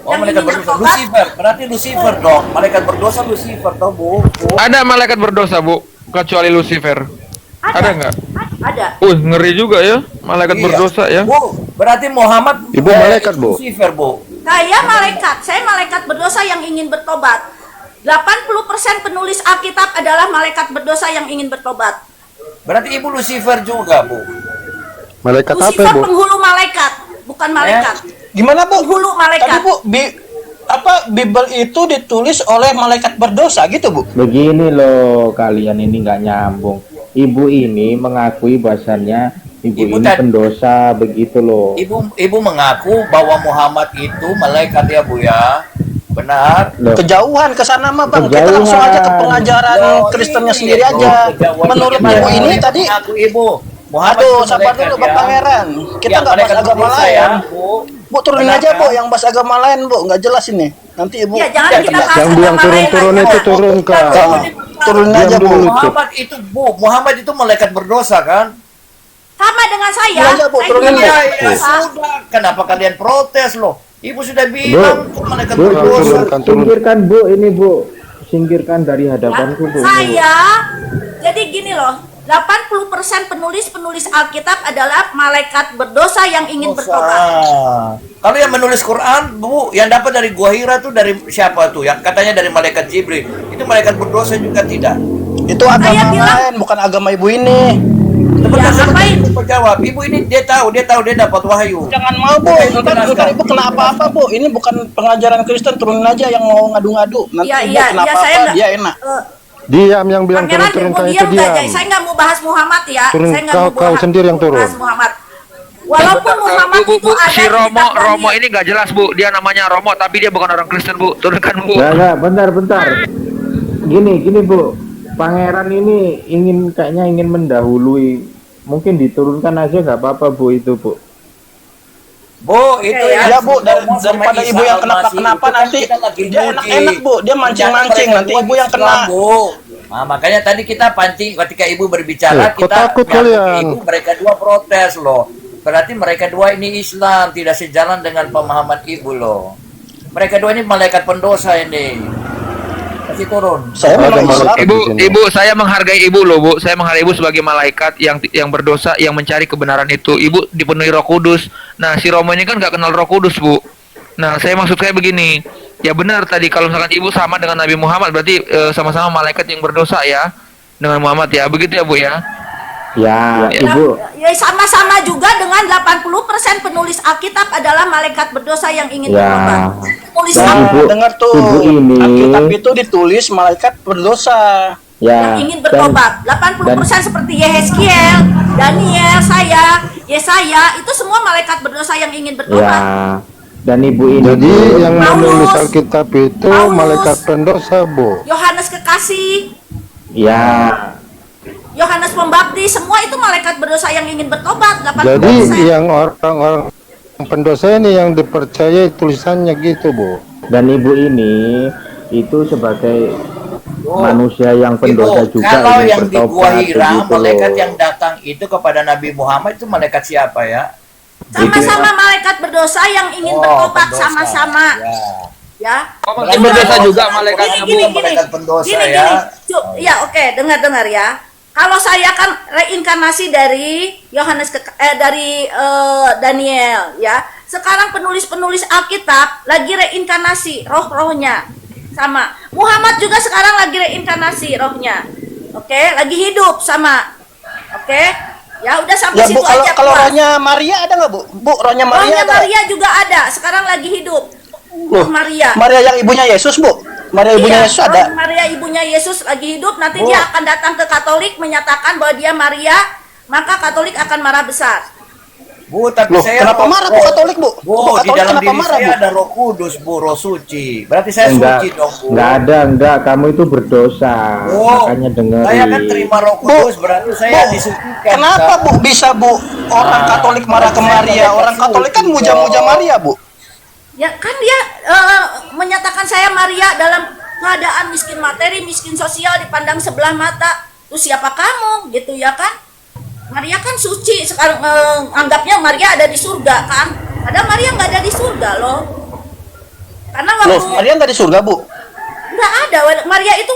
[SPEAKER 9] Oh, malaikat
[SPEAKER 1] ingin
[SPEAKER 9] berdosa.
[SPEAKER 1] bertobat.
[SPEAKER 9] Lucifer, berarti Lucifer dong. Malaikat berdosa Lucifer toh, Bu.
[SPEAKER 8] Ada malaikat berdosa Bu, kecuali Lucifer. Ada nggak?
[SPEAKER 1] Ada.
[SPEAKER 8] Ngeri juga ya, malaikat
[SPEAKER 9] Iya.
[SPEAKER 8] berdosa ya.
[SPEAKER 9] Bu, berarti Muhammad
[SPEAKER 6] Ibu malaikat, Bu.
[SPEAKER 9] Lucifer, Bu.
[SPEAKER 1] Saya malaikat berdosa yang ingin bertobat. 80% penulis Alkitab adalah malaikat berdosa yang ingin bertobat.
[SPEAKER 9] Berarti Ibu Lucifer juga, Bu.
[SPEAKER 6] Malaikat apa,
[SPEAKER 1] Lucifer
[SPEAKER 6] Bu?
[SPEAKER 1] penghulu malaikat, bukan malaikat.
[SPEAKER 2] Gimana Bu?
[SPEAKER 1] Penghulu malaikat.
[SPEAKER 2] Tadi Bu, Bible itu ditulis oleh malaikat berdosa gitu Bu?
[SPEAKER 10] Begini loh, kalian ini nggak nyambung. Ibu ini mengakui bahwasannya ibu ini pendosa, begitu loh.
[SPEAKER 9] Ibu mengaku bahwa Muhammad itu malaikat ya, Bu ya. Benar.
[SPEAKER 10] Loh,
[SPEAKER 2] Kejauhan ke sana mah Bang. Kita
[SPEAKER 10] Kejauhan.
[SPEAKER 2] langsung aja ke pengajaran Kristennya sendiri aja. Menurut Ibu ini tadi,
[SPEAKER 9] Mengaku Ibu Muhammad
[SPEAKER 2] aduh,
[SPEAKER 9] itu
[SPEAKER 2] sabar
[SPEAKER 9] malaikat,
[SPEAKER 2] dulu
[SPEAKER 9] ya.
[SPEAKER 2] Bang Pangeran. Kita
[SPEAKER 9] Yang
[SPEAKER 2] nggak bahas
[SPEAKER 9] malaikat
[SPEAKER 2] agama
[SPEAKER 9] berdosa,
[SPEAKER 2] lain.
[SPEAKER 9] ya, Bu.
[SPEAKER 2] Bu turunin
[SPEAKER 9] Benar,
[SPEAKER 2] aja Bu,
[SPEAKER 9] kan?
[SPEAKER 2] yang bahas agama lain Bu, nggak jelas ini. Nanti Ibu.
[SPEAKER 1] Ya, jangan kita bahas
[SPEAKER 6] Yang bilang
[SPEAKER 1] agama lain
[SPEAKER 6] turun-turun
[SPEAKER 1] aja.
[SPEAKER 6] itu turun ke
[SPEAKER 2] Turunin aja Bu.
[SPEAKER 9] Muhammad itu malaikat berdosa kan?
[SPEAKER 1] Sama dengan saya.
[SPEAKER 2] Turunin aja, Bu,
[SPEAKER 1] Saya
[SPEAKER 2] turunin,
[SPEAKER 1] juga
[SPEAKER 2] Bu.
[SPEAKER 9] Ya,
[SPEAKER 1] berdosa.
[SPEAKER 9] sudah. Kenapa kalian protes loh? Ibu sudah bilang itu malaikat
[SPEAKER 10] Bu,
[SPEAKER 9] berdosa.
[SPEAKER 10] singkirkan Bu ini Bu, singkirkan dari hadapanku Bu.
[SPEAKER 1] Saya, jadi gini loh, 80% penulis Alkitab adalah malaikat berdosa yang ingin bertobat.
[SPEAKER 9] Kalau yang menulis Quran, Bu, yang dapat dari Gua Hira tuh dari siapa tuh? Yang katanya dari malaikat Jibril. Itu malaikat berdosa juga tidak?
[SPEAKER 2] Itu agama
[SPEAKER 1] Saya bilang-
[SPEAKER 2] lain, bukan agama Ibu ini.
[SPEAKER 9] Sebentar,
[SPEAKER 1] Ya, ngapain?
[SPEAKER 9] Ibu jawab. Ibu ini dia tahu dia dapat wahyu.
[SPEAKER 2] Jangan mau Bu,
[SPEAKER 9] Ibu
[SPEAKER 2] ntar
[SPEAKER 9] jelaskan.
[SPEAKER 2] Ibu kena apa-apa Bu. Ini bukan pengajaran Kristen, turunin aja yang mau ngadu-ngadu. Nanti
[SPEAKER 1] Iya,
[SPEAKER 2] Ibu
[SPEAKER 1] iya,
[SPEAKER 2] kena
[SPEAKER 1] iya,
[SPEAKER 2] apa-apa,
[SPEAKER 1] saya nggak-
[SPEAKER 2] dia enak.
[SPEAKER 6] Diam, yang bilang
[SPEAKER 1] Pangeran
[SPEAKER 6] turun-turun
[SPEAKER 1] mau
[SPEAKER 6] itu
[SPEAKER 1] diam nggak, Jay?
[SPEAKER 6] diam.
[SPEAKER 1] Saya nggak mau bahas Muhammad ya.
[SPEAKER 6] Turun,
[SPEAKER 1] Saya nggak
[SPEAKER 6] kau-
[SPEAKER 1] mau
[SPEAKER 6] kau sendiri yang turun.
[SPEAKER 1] bahas Muhammad. Walaupun Muhammad
[SPEAKER 8] Bu,
[SPEAKER 1] itu ada
[SPEAKER 8] si
[SPEAKER 1] di
[SPEAKER 8] Romo,
[SPEAKER 1] kitab
[SPEAKER 8] Romo
[SPEAKER 1] Daniel.
[SPEAKER 8] ini nggak jelas Bu. Dia namanya Romo, tapi dia bukan orang Kristen Bu. Turunkan Bu.
[SPEAKER 10] Enggak, bentar. Gini Bu. Pangeran ini kayaknya ingin mendahului. Mungkin diturunkan aja nggak apa-apa Bu itu Bu.
[SPEAKER 9] Bu, itu
[SPEAKER 2] Ya Bu,
[SPEAKER 9] Romo sama
[SPEAKER 2] daripada
[SPEAKER 9] Isa
[SPEAKER 2] Ibu yang
[SPEAKER 9] Al-Masih
[SPEAKER 2] kenapa-kenapa
[SPEAKER 9] itu kan
[SPEAKER 2] nanti
[SPEAKER 9] kita lagi
[SPEAKER 2] dia
[SPEAKER 9] nyuci.
[SPEAKER 2] enak-enak Bu, dia mancing-mancing
[SPEAKER 9] Jangan
[SPEAKER 2] nanti
[SPEAKER 9] mereka
[SPEAKER 2] Ibu yang
[SPEAKER 9] buat
[SPEAKER 2] kena.
[SPEAKER 9] Islam, Bu. Nah, makanya tadi kita pancing ketika ibu berbicara,
[SPEAKER 6] kok
[SPEAKER 9] kita
[SPEAKER 6] takut
[SPEAKER 9] nyambung ke
[SPEAKER 6] kalian?
[SPEAKER 9] ibu, mereka dua protes loh. Berarti mereka dua ini Islam, tidak sejalan dengan pemahaman ibu loh. Mereka dua ini malaikat pendosa ini. Kasih turun.
[SPEAKER 2] Saya
[SPEAKER 6] Ada
[SPEAKER 2] memang Islam.
[SPEAKER 6] malaikat di sini.
[SPEAKER 8] Ibu, saya menghargai ibu loh, Bu. Saya menghargai ibu sebagai malaikat yang berdosa, yang mencari kebenaran itu. Ibu dipenuhi Roh Kudus. Nah, si Romo ini kan nggak kenal Roh Kudus, Bu. Nah, maksud saya begini. Ya benar tadi kalau misalkan ibu sama dengan Nabi Muhammad, berarti sama-sama malaikat yang berdosa ya dengan Muhammad ya. Begitu ya, Bu ya.
[SPEAKER 10] Ya, Ibu.
[SPEAKER 1] Ya sama-sama juga dengan 80% penulis Alkitab adalah malaikat berdosa yang ingin
[SPEAKER 10] Ya.
[SPEAKER 1] bertobat. Penulis
[SPEAKER 10] Dan
[SPEAKER 1] Alkitab
[SPEAKER 10] Ibu,
[SPEAKER 2] Dengar tuh,
[SPEAKER 10] Ibu ini,
[SPEAKER 2] Alkitab itu ditulis malaikat berdosa.
[SPEAKER 10] ya,
[SPEAKER 1] yang ingin
[SPEAKER 10] dan
[SPEAKER 1] bertobat. 80% seperti Yehezkiel, Daniel, Yesaya, itu semua malaikat berdosa yang ingin bertobat.
[SPEAKER 10] ya, dan Ibu ini,
[SPEAKER 6] Jadi yang menulis
[SPEAKER 1] Paulus.
[SPEAKER 6] Alkitab itu
[SPEAKER 1] Paulus.
[SPEAKER 6] malaikat pendosa, Bu.
[SPEAKER 1] Yohanes Kekasih,
[SPEAKER 10] ya,
[SPEAKER 1] Yohanes Pembaptis, semua itu malaikat berdosa yang ingin bertobat. 80%.
[SPEAKER 6] Jadi yang orang-orang pendosa ini yang dipercaya tulisannya gitu, Bu.
[SPEAKER 10] dan Ibu ini itu sebagai
[SPEAKER 9] Oh,
[SPEAKER 10] manusia yang pendosa
[SPEAKER 9] Ibu,
[SPEAKER 10] juga
[SPEAKER 9] kalau
[SPEAKER 10] ingin
[SPEAKER 9] yang di Gua
[SPEAKER 10] bertobat
[SPEAKER 9] Hira,
[SPEAKER 10] begitu
[SPEAKER 9] malaikat
[SPEAKER 10] loh.
[SPEAKER 9] yang datang itu kepada Nabi Muhammad itu malaikat siapa ya?
[SPEAKER 1] Sama-sama malaikat berdosa yang ingin bertobat
[SPEAKER 9] pendosa.
[SPEAKER 1] sama-sama.
[SPEAKER 9] Ya.
[SPEAKER 1] Ya.
[SPEAKER 8] Oh, malaikat berdosa juga malaikatnya, Bu.
[SPEAKER 9] Malaikat pendosa
[SPEAKER 1] Gini,
[SPEAKER 9] ya.
[SPEAKER 1] Ya, oke, dengar ya. Kalau saya kan reinkarnasi dari Daniel ya. Sekarang penulis-penulis Alkitab lagi reinkarnasi roh-rohnya sama. Muhammad juga sekarang lagi reinkarnasi rohnya. Oke, lagi hidup sama. Oke. Ya udah sampai
[SPEAKER 2] Ya
[SPEAKER 1] situ
[SPEAKER 2] Bu, kalau
[SPEAKER 1] aja.
[SPEAKER 2] kalau
[SPEAKER 1] puas.
[SPEAKER 2] rohnya Maria ada nggak Bu? Bu, rohnya Maria
[SPEAKER 1] Rohnya
[SPEAKER 2] ada.
[SPEAKER 1] Maria juga ada, sekarang lagi hidup.
[SPEAKER 2] Loh,
[SPEAKER 1] Maria.
[SPEAKER 2] Maria yang ibunya Yesus, Bu. Maria ibunya
[SPEAKER 1] Iya,
[SPEAKER 2] Yesus ada.
[SPEAKER 1] roh Maria ibunya Yesus lagi hidup, nanti
[SPEAKER 2] Oh.
[SPEAKER 1] dia akan datang ke Katolik menyatakan bahwa dia Maria, maka Katolik akan marah besar.
[SPEAKER 9] Bu, tapi
[SPEAKER 2] Loh,
[SPEAKER 9] saya
[SPEAKER 2] kenapa marah Bu Katolik, Bu?
[SPEAKER 9] Bu, di
[SPEAKER 2] Katolik
[SPEAKER 9] dalam
[SPEAKER 2] kenapa
[SPEAKER 9] diri
[SPEAKER 2] marah,
[SPEAKER 9] saya
[SPEAKER 2] Bu?
[SPEAKER 9] ada Roh Kudus, Bu, Roh Suci. Berarti saya
[SPEAKER 10] enggak,
[SPEAKER 9] suci dong, Bu.
[SPEAKER 10] enggak, kamu itu berdosa,
[SPEAKER 9] Bu,
[SPEAKER 10] makanya dengerin.
[SPEAKER 9] saya kan terima Roh Kudus, berarti saya
[SPEAKER 2] Bu,
[SPEAKER 9] disucikan.
[SPEAKER 2] kenapa Bu bisa Bu orang Katolik marah ke Maria? Orang Katolik kan muja-muja Maria, Bu.
[SPEAKER 1] Ya kan dia menyatakan saya Maria dalam keadaan miskin materi, miskin sosial, dipandang sebelah mata. Terus siapa kamu gitu ya kan? Maria kan suci, sekarang anggapnya Maria ada di surga kan? Padahal Maria nggak ada di surga loh. Karena
[SPEAKER 2] Loh,
[SPEAKER 1] waktu
[SPEAKER 2] Maria nggak di surga, Bu?
[SPEAKER 1] nggak ada. Maria itu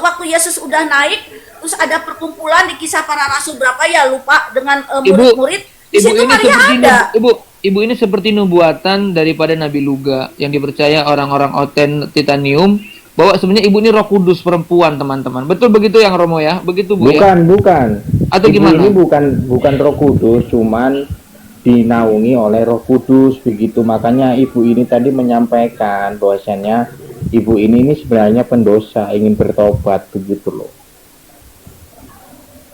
[SPEAKER 1] waktu Yesus udah naik, terus ada perkumpulan di Kisah Para Rasul berapa ya lupa dengan murid-murid. Di
[SPEAKER 11] Ibu
[SPEAKER 1] situ
[SPEAKER 11] ini
[SPEAKER 1] Maria
[SPEAKER 11] seperti
[SPEAKER 1] ada.
[SPEAKER 11] ibu ini seperti nubuatan daripada Nabi Luga yang dipercaya orang-orang Oten Titanium bahwa sebenarnya ibu ini Roh Kudus perempuan, teman-teman. Betul begitu yang Romo ya? Begitu Bu ya?
[SPEAKER 10] Bukan.
[SPEAKER 11] Atau
[SPEAKER 10] Ibu
[SPEAKER 11] gimana?
[SPEAKER 10] ini bukan Roh Kudus, cuman dinaungi oleh Roh Kudus begitu. Makanya ibu ini tadi menyampaikan bahwasannya ibu ini sebenarnya pendosa, ingin bertobat begitu loh.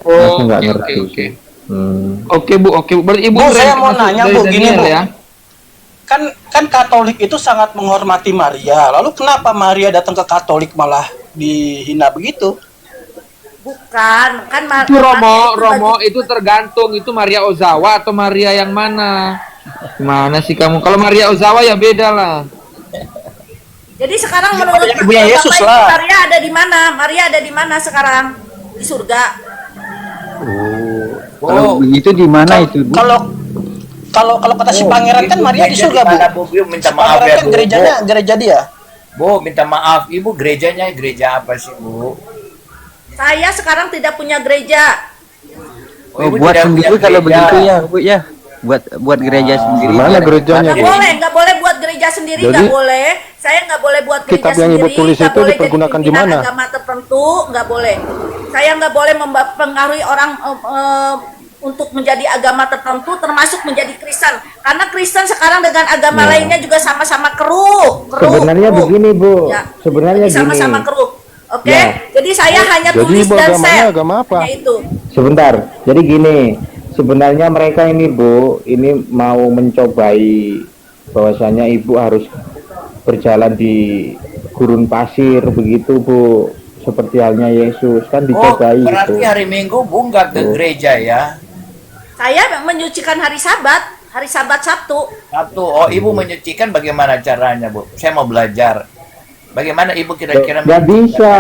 [SPEAKER 11] Oh,
[SPEAKER 10] Aku nggak
[SPEAKER 11] oke,
[SPEAKER 10] ngerti
[SPEAKER 11] oke.
[SPEAKER 10] sih.
[SPEAKER 11] Oke Bu, berarti ibu
[SPEAKER 2] Bu, saya mau
[SPEAKER 11] reinkarnasi
[SPEAKER 2] nanya
[SPEAKER 11] dari
[SPEAKER 2] Bu, gini
[SPEAKER 11] Daniel
[SPEAKER 2] Bu.
[SPEAKER 11] ya?
[SPEAKER 2] Kan Katolik itu sangat menghormati Maria. Lalu kenapa Maria datang ke Katolik malah dihina begitu?
[SPEAKER 1] Bukan, kan
[SPEAKER 11] Itu
[SPEAKER 1] Maria
[SPEAKER 11] Romo itu tergantung itu Maria Ozawa atau Maria yang mana? Gimana sih kamu? Kalau Maria Ozawa ya beda lah.
[SPEAKER 1] Jadi sekarang
[SPEAKER 2] Ya,
[SPEAKER 1] menurut
[SPEAKER 2] ibunya
[SPEAKER 1] Bapak
[SPEAKER 2] Yesus
[SPEAKER 1] Ibu,
[SPEAKER 2] lah.
[SPEAKER 1] Maria ada di mana? Maria ada di mana sekarang? Di surga.
[SPEAKER 4] Kalau begitu di mana itu, Bu?
[SPEAKER 2] Kalau kata si pangeran kan Maria di surga, Bu.
[SPEAKER 9] Bu, minta
[SPEAKER 2] Si
[SPEAKER 9] maaf
[SPEAKER 2] pangeran
[SPEAKER 9] ya,
[SPEAKER 2] kan
[SPEAKER 9] Bu.
[SPEAKER 2] gerejanya gereja dia.
[SPEAKER 9] Bu, minta maaf. Ibu gerejanya gereja apa sih, Bu?
[SPEAKER 1] Saya sekarang tidak punya gereja.
[SPEAKER 4] Oh,
[SPEAKER 9] Ibu
[SPEAKER 4] buat
[SPEAKER 9] tidak
[SPEAKER 4] sendiri
[SPEAKER 9] punya
[SPEAKER 4] kalau
[SPEAKER 9] gereja.
[SPEAKER 4] begitu ya, Bu ya. Buat gereja sendiri.
[SPEAKER 6] Gimana gerejanya, Bu?
[SPEAKER 1] Nggak boleh buat gereja sendiri,
[SPEAKER 6] Jadi,
[SPEAKER 1] nggak boleh. Saya nggak boleh buat gereja
[SPEAKER 6] kitab yang
[SPEAKER 1] sendiri.
[SPEAKER 6] Ibu tulis
[SPEAKER 1] nggak
[SPEAKER 6] itu
[SPEAKER 1] boleh jadi
[SPEAKER 6] dipergunakan di
[SPEAKER 1] pimpinan
[SPEAKER 6] mana?
[SPEAKER 1] agama tertentu, nggak boleh. Saya nggak boleh mempengaruhi orang untuk menjadi agama tertentu, termasuk menjadi Kristen. Karena Kristen sekarang dengan agama lainnya juga sama-sama keruh.
[SPEAKER 10] Sebenarnya begini Bu,
[SPEAKER 1] Ya.
[SPEAKER 10] sebenarnya
[SPEAKER 1] Jadi
[SPEAKER 10] gini.
[SPEAKER 1] sama-sama keruh. Oke,
[SPEAKER 10] Ya.
[SPEAKER 1] jadi saya hanya
[SPEAKER 6] Jadi
[SPEAKER 1] tulis
[SPEAKER 6] Ibu
[SPEAKER 1] dan
[SPEAKER 6] agamanya
[SPEAKER 1] share.
[SPEAKER 6] agama apa?
[SPEAKER 1] Hanya itu.
[SPEAKER 10] Sebentar, jadi gini, sebenarnya mereka ini Bu, ini mau mencobai bahwasanya Ibu harus berjalan di gurun pasir begitu Bu, seperti halnya Yesus kan
[SPEAKER 9] Oh,
[SPEAKER 10] dicobai
[SPEAKER 9] berarti
[SPEAKER 10] itu.
[SPEAKER 9] hari Minggu Bu nggak ke gereja ya?
[SPEAKER 1] Saya menyucikan hari Sabat Sabtu.
[SPEAKER 9] Sabtu. Oh, Ibu menyucikan bagaimana caranya, Bu? Saya mau belajar. Bagaimana Ibu kira-kira?
[SPEAKER 10] Nggak bisa,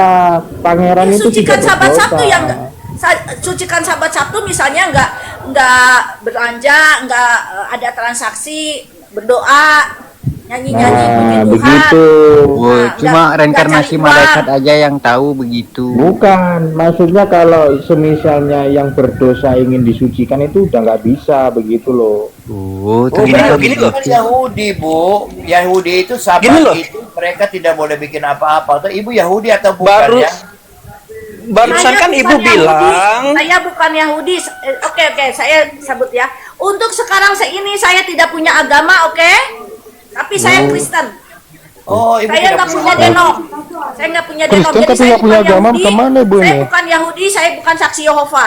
[SPEAKER 10] pangeran
[SPEAKER 1] Ya,
[SPEAKER 10] itu
[SPEAKER 1] sucikan
[SPEAKER 10] tidak
[SPEAKER 1] sahabat
[SPEAKER 10] berdosa.
[SPEAKER 1] Sabtu yang sucikan sahabat Sabtu misalnya nggak belanja, nggak ada transaksi, berdoa, nyanyi-nyanyi
[SPEAKER 10] Nah,
[SPEAKER 1] puji Tuhan.
[SPEAKER 10] begitu.
[SPEAKER 4] Oh, cuma
[SPEAKER 1] nggak
[SPEAKER 4] reinkarnasi
[SPEAKER 1] cari uang.
[SPEAKER 4] malaikat aja yang tahu begitu.
[SPEAKER 10] Bukan, maksudnya kalau semisalnya yang berdosa ingin disucikan itu udah nggak bisa begitu loh.
[SPEAKER 4] Oh,
[SPEAKER 9] Oh,
[SPEAKER 4] ternyata
[SPEAKER 2] gini loh.
[SPEAKER 9] kan Yahudi, Bu. Yahudi itu sahabat
[SPEAKER 2] Gini loh.
[SPEAKER 9] itu mereka tidak boleh bikin apa-apa. Atau Ibu Yahudi atau bukan
[SPEAKER 2] Baru
[SPEAKER 9] ya?
[SPEAKER 2] barusan
[SPEAKER 1] Saya
[SPEAKER 2] kan
[SPEAKER 1] bukan
[SPEAKER 2] Ibu
[SPEAKER 1] Yahudi.
[SPEAKER 2] bilang
[SPEAKER 1] Saya bukan Yahudi. Oke, saya sebut ya. Untuk sekarang ini saya tidak punya agama, oke? Tapi saya Kristen.
[SPEAKER 9] Oh, Ibu
[SPEAKER 1] Saya
[SPEAKER 9] tidak
[SPEAKER 1] nggak punya
[SPEAKER 9] punya
[SPEAKER 1] denom. Saya nggak punya denom.
[SPEAKER 10] Kristen
[SPEAKER 1] Jadi
[SPEAKER 10] tapi
[SPEAKER 1] saya
[SPEAKER 10] nggak punya
[SPEAKER 1] bukan
[SPEAKER 10] agama,
[SPEAKER 1] Yahudi.
[SPEAKER 10] kemana Ibu
[SPEAKER 1] Saya
[SPEAKER 10] ini?
[SPEAKER 1] bukan Yahudi. Saya bukan saksi Yehova.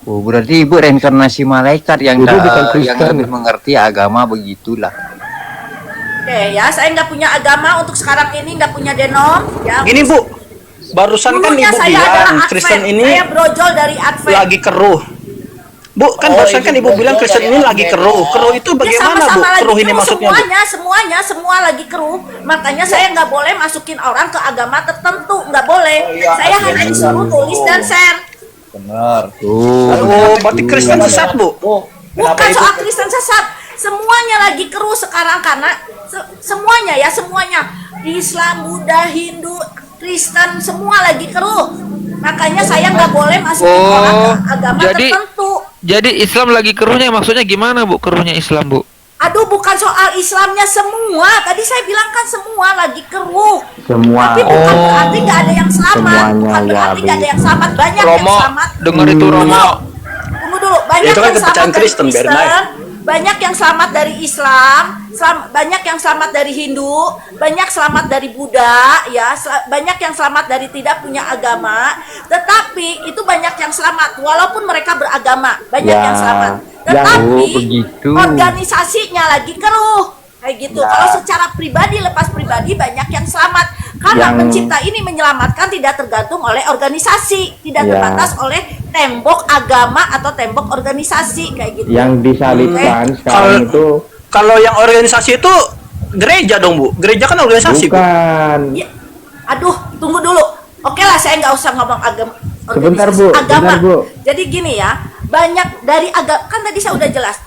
[SPEAKER 4] Oh, berarti ibu reinkarnasi malaikat yang
[SPEAKER 10] Ibu bukan
[SPEAKER 4] yang
[SPEAKER 10] Kristen.
[SPEAKER 4] lebih mengerti agama begitulah.
[SPEAKER 1] Oke ya, saya nggak punya agama untuk sekarang ini, nggak punya denom. Ya.
[SPEAKER 2] gini Bu, barusan kan
[SPEAKER 1] Dulunya
[SPEAKER 2] Ibu
[SPEAKER 1] saya adalah
[SPEAKER 2] bilang
[SPEAKER 1] Advent.
[SPEAKER 2] Kristen ini
[SPEAKER 1] Saya brojol dari Advent.
[SPEAKER 2] lagi keruh. Bu, kan
[SPEAKER 9] Oh,
[SPEAKER 2] barusan
[SPEAKER 9] Ibu
[SPEAKER 2] kan Ibu
[SPEAKER 9] belajar
[SPEAKER 2] bilang Kristen
[SPEAKER 9] dari
[SPEAKER 2] ini lagi
[SPEAKER 9] Advent.
[SPEAKER 2] keruh. Keruh itu
[SPEAKER 1] Ya,
[SPEAKER 2] bagaimana Bu?
[SPEAKER 1] sama-sama lagi
[SPEAKER 2] Keruh ini
[SPEAKER 1] keruh,
[SPEAKER 2] maksudnya Bu?
[SPEAKER 1] semua lagi keruh. Makanya saya nggak boleh masukin orang ke agama tertentu, nggak boleh.
[SPEAKER 9] Oh, iya,
[SPEAKER 1] Saya
[SPEAKER 9] Advent
[SPEAKER 1] hanya
[SPEAKER 9] juga
[SPEAKER 1] disuruh
[SPEAKER 9] begitu.
[SPEAKER 1] tulis dan share.
[SPEAKER 9] Benar.
[SPEAKER 2] Oh, berarti Kristen sesat Bu?
[SPEAKER 9] Bu,
[SPEAKER 1] Bukan
[SPEAKER 9] kenapa Ibu?
[SPEAKER 1] soal Kristen sesat, semuanya lagi keruh sekarang karena semuanya ya, semuanya Islam, Buddha, Hindu, Kristen semua lagi keruh. Makanya saya nggak boleh masukin orang ke agama tertentu.
[SPEAKER 8] Jadi Islam lagi keruhnya maksudnya gimana Bu? Keruhnya Islam Bu?
[SPEAKER 1] Aduh, bukan soal Islamnya semua. Tadi saya bilang kan semua lagi keruh.
[SPEAKER 10] Semua.
[SPEAKER 1] Tapi bukan berarti nggak ada yang selamat.
[SPEAKER 10] Semuanya
[SPEAKER 1] Bukan
[SPEAKER 10] ya,
[SPEAKER 1] berarti nggak ada yang selamat. Banyak yang
[SPEAKER 8] Romo,
[SPEAKER 1] selamat.
[SPEAKER 8] dengar itu Romo.
[SPEAKER 1] Tunggu dulu. Banyak
[SPEAKER 2] Itu kan
[SPEAKER 1] yang selamat
[SPEAKER 2] kepercayaan
[SPEAKER 1] dari
[SPEAKER 2] Kristen,
[SPEAKER 1] Kristen.
[SPEAKER 2] Bernard.
[SPEAKER 1] Banyak yang selamat dari Islam. Banyak yang selamat dari Hindu. Banyak selamat dari Buddha. Ya, banyak yang selamat dari tidak punya agama. Tetapi itu banyak yang selamat. Walaupun mereka beragama, banyak
[SPEAKER 10] Ya,
[SPEAKER 1] yang selamat.
[SPEAKER 10] ya,
[SPEAKER 1] Tetapi
[SPEAKER 4] begitu.
[SPEAKER 1] organisasinya lagi keruh. Kayak gitu.
[SPEAKER 10] Ya.
[SPEAKER 1] Kalau secara pribadi, lepas pribadi banyak yang selamat. Karena
[SPEAKER 10] Yang-
[SPEAKER 1] pencipta ini menyelamatkan tidak tergantung oleh organisasi, tidak
[SPEAKER 10] Ya.
[SPEAKER 1] terbatas oleh tembok agama atau tembok organisasi kayak gitu.
[SPEAKER 10] Yang disalibkan sekarang itu
[SPEAKER 2] Kalau yang organisasi itu gereja dong Bu? Gereja kan organisasi Bu?
[SPEAKER 10] bukan.
[SPEAKER 1] Ya, aduh, tunggu dulu. Oke lah, saya nggak usah ngomong agama.
[SPEAKER 10] Sebentar, Bu.
[SPEAKER 1] Agama.
[SPEAKER 10] Sebentar, Bu.
[SPEAKER 1] Jadi gini ya, banyak dari agama, kan tadi saya udah jelas.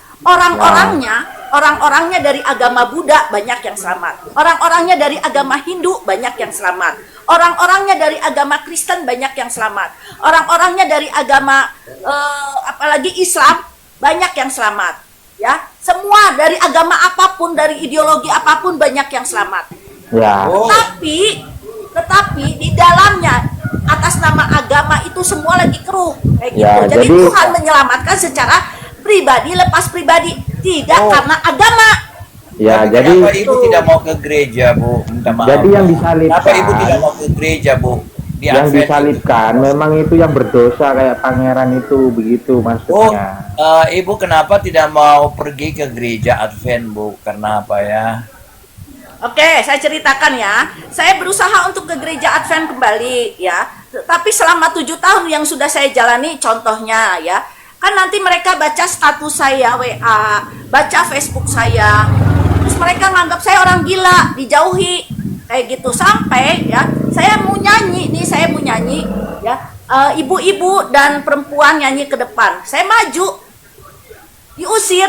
[SPEAKER 1] Orang-orangnya dari agama Buddha banyak yang selamat. Orang-orangnya dari agama Hindu banyak yang selamat. Orang-orangnya dari agama Kristen banyak yang selamat. Orang-orangnya dari agama apalagi Islam banyak yang selamat. Ya, semua dari agama apapun, dari ideologi apapun banyak yang selamat.
[SPEAKER 10] Ya.
[SPEAKER 1] Tetapi di dalamnya atas nama agama itu semua lagi keruh kayak gitu.
[SPEAKER 10] Ya,
[SPEAKER 1] Jadi
[SPEAKER 10] jadi-
[SPEAKER 1] Tuhan menyelamatkan secara pribadi lepas pribadi, tidak karena agama.
[SPEAKER 10] Ya,
[SPEAKER 9] Tapi
[SPEAKER 10] jadi
[SPEAKER 9] kenapa Ibu tidak mau ke gereja, Bu? Minta maaf.
[SPEAKER 10] Jadi yang disalibkan-
[SPEAKER 9] Kenapa Ibu tidak mau ke gereja, Bu? Di
[SPEAKER 10] yang
[SPEAKER 9] Advent
[SPEAKER 10] disalibkan memang itu yang berdosa kayak pangeran itu begitu
[SPEAKER 9] Oh,
[SPEAKER 10] maksudnya.
[SPEAKER 9] Ibu kenapa tidak mau pergi ke gereja Advent, Bu? Karena apa ya?
[SPEAKER 1] Oke, saya ceritakan ya. Saya berusaha untuk ke gereja Advent kembali ya. Tapi selama 7 tahun yang sudah saya jalani, contohnya ya, kan nanti mereka baca status saya WA, baca Facebook saya, terus mereka menganggap saya orang gila, dijauhi kayak gitu. Sampai ya, saya mau nyanyi ya, ibu-ibu dan perempuan nyanyi ke depan, saya maju, diusir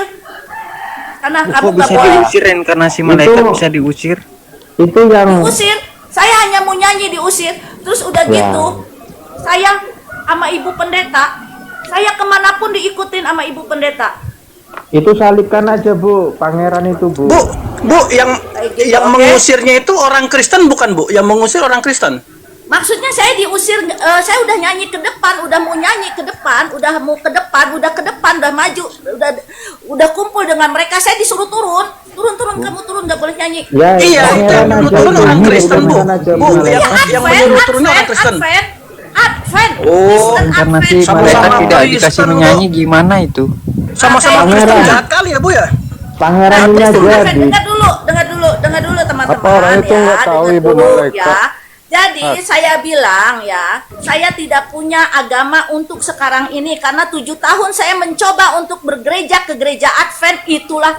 [SPEAKER 1] karena kamu
[SPEAKER 4] Kok
[SPEAKER 1] nggak
[SPEAKER 4] bisa
[SPEAKER 1] boleh.
[SPEAKER 4] diusir reinkarnasi malaikat
[SPEAKER 10] Itu-
[SPEAKER 4] bisa diusir?
[SPEAKER 10] Itu yang
[SPEAKER 1] Diusir, saya hanya mau nyanyi diusir. Terus udah
[SPEAKER 10] Ya.
[SPEAKER 1] gitu, saya sama ibu pendeta, saya kemanapun diikutin sama ibu pendeta.
[SPEAKER 10] itu salibkan aja Bu, pangeran itu Bu.
[SPEAKER 2] Bu, yang
[SPEAKER 1] Kayak gitu,
[SPEAKER 2] yang
[SPEAKER 1] oke?
[SPEAKER 2] mengusirnya itu orang Kristen bukan Bu? Yang mengusir orang Kristen?
[SPEAKER 1] Maksudnya saya diusir, saya udah nyanyi ke depan, udah mau nyanyi ke depan, udah mau ke depan, udah maju, udah kumpul dengan mereka, saya disuruh turun, kamu turun, nggak boleh nyanyi.
[SPEAKER 10] Ya,
[SPEAKER 2] Iya, itu
[SPEAKER 10] pangeran
[SPEAKER 2] yang
[SPEAKER 10] aja
[SPEAKER 2] menurut turun
[SPEAKER 10] itu,
[SPEAKER 2] orang Kristen Bu.
[SPEAKER 10] pangeran aja,
[SPEAKER 2] Bu, yang menyuruh turunnya orang Kristen.
[SPEAKER 1] Advent,
[SPEAKER 2] Oh,
[SPEAKER 4] Reinkarnasi
[SPEAKER 1] Advent.
[SPEAKER 2] Sama-sama
[SPEAKER 4] malaikat tidak
[SPEAKER 2] Kristen,
[SPEAKER 4] dikasih
[SPEAKER 2] Bu.
[SPEAKER 4] menyanyi gimana itu?
[SPEAKER 2] Sama-sama
[SPEAKER 10] Pangeran.
[SPEAKER 2] Kristen jahat kali ya Bu ya?
[SPEAKER 10] Pangeran ini aja
[SPEAKER 1] Advent,
[SPEAKER 10] di
[SPEAKER 1] dengar dulu teman-teman.
[SPEAKER 10] Apa orang itu
[SPEAKER 1] ya,
[SPEAKER 10] nggak tahu
[SPEAKER 1] dengar
[SPEAKER 10] ibu
[SPEAKER 1] dulu,
[SPEAKER 10] malaikat?
[SPEAKER 1] ya. Jadi saya bilang ya, saya tidak punya agama untuk sekarang ini karena 7 tahun saya mencoba untuk bergereja ke gereja Advent, itulah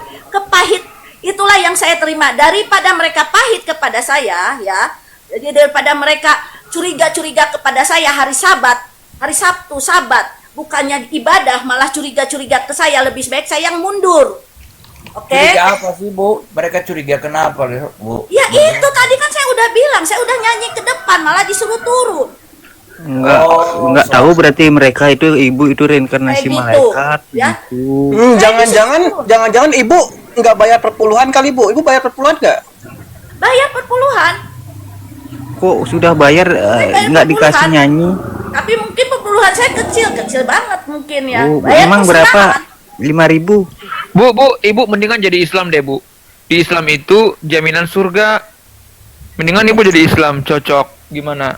[SPEAKER 1] yang saya terima daripada mereka pahit kepada saya ya. Jadi daripada mereka curiga-curiga kepada saya hari Sabtu, Sabat, bukannya ibadah malah curiga-curiga ke saya, lebih baik saya yang mundur. Oke?
[SPEAKER 9] Curiga apa sih, Bu? Mereka curiga kenapa, Bu?
[SPEAKER 1] Ya itu tadi kan saya udah bilang, saya udah nyanyi ke depan malah disuruh turun.
[SPEAKER 4] Enggak tahu berarti mereka itu ibu itu reinkarnasi
[SPEAKER 1] Kayak gitu,
[SPEAKER 4] malaikat
[SPEAKER 1] ya.
[SPEAKER 4] gitu.
[SPEAKER 2] Jangan-jangan ibu nggak bayar perpuluhan kali, Bu. Ibu bayar perpuluhan nggak?
[SPEAKER 1] Bayar perpuluhan,
[SPEAKER 4] Kok sudah bayar
[SPEAKER 1] bayar
[SPEAKER 4] nggak
[SPEAKER 1] perpuluhan.
[SPEAKER 4] dikasih nyanyi?
[SPEAKER 1] tapi mungkin perpuluhan saya kecil banget mungkin ya.
[SPEAKER 4] Oh,
[SPEAKER 1] Bayar
[SPEAKER 4] emang
[SPEAKER 1] persembahan.
[SPEAKER 4] berapa? 5.000.
[SPEAKER 8] Bu, ibu mendingan jadi Islam deh, Bu. Di Islam itu jaminan surga. Mendingan ibu jadi Islam, cocok. Gimana?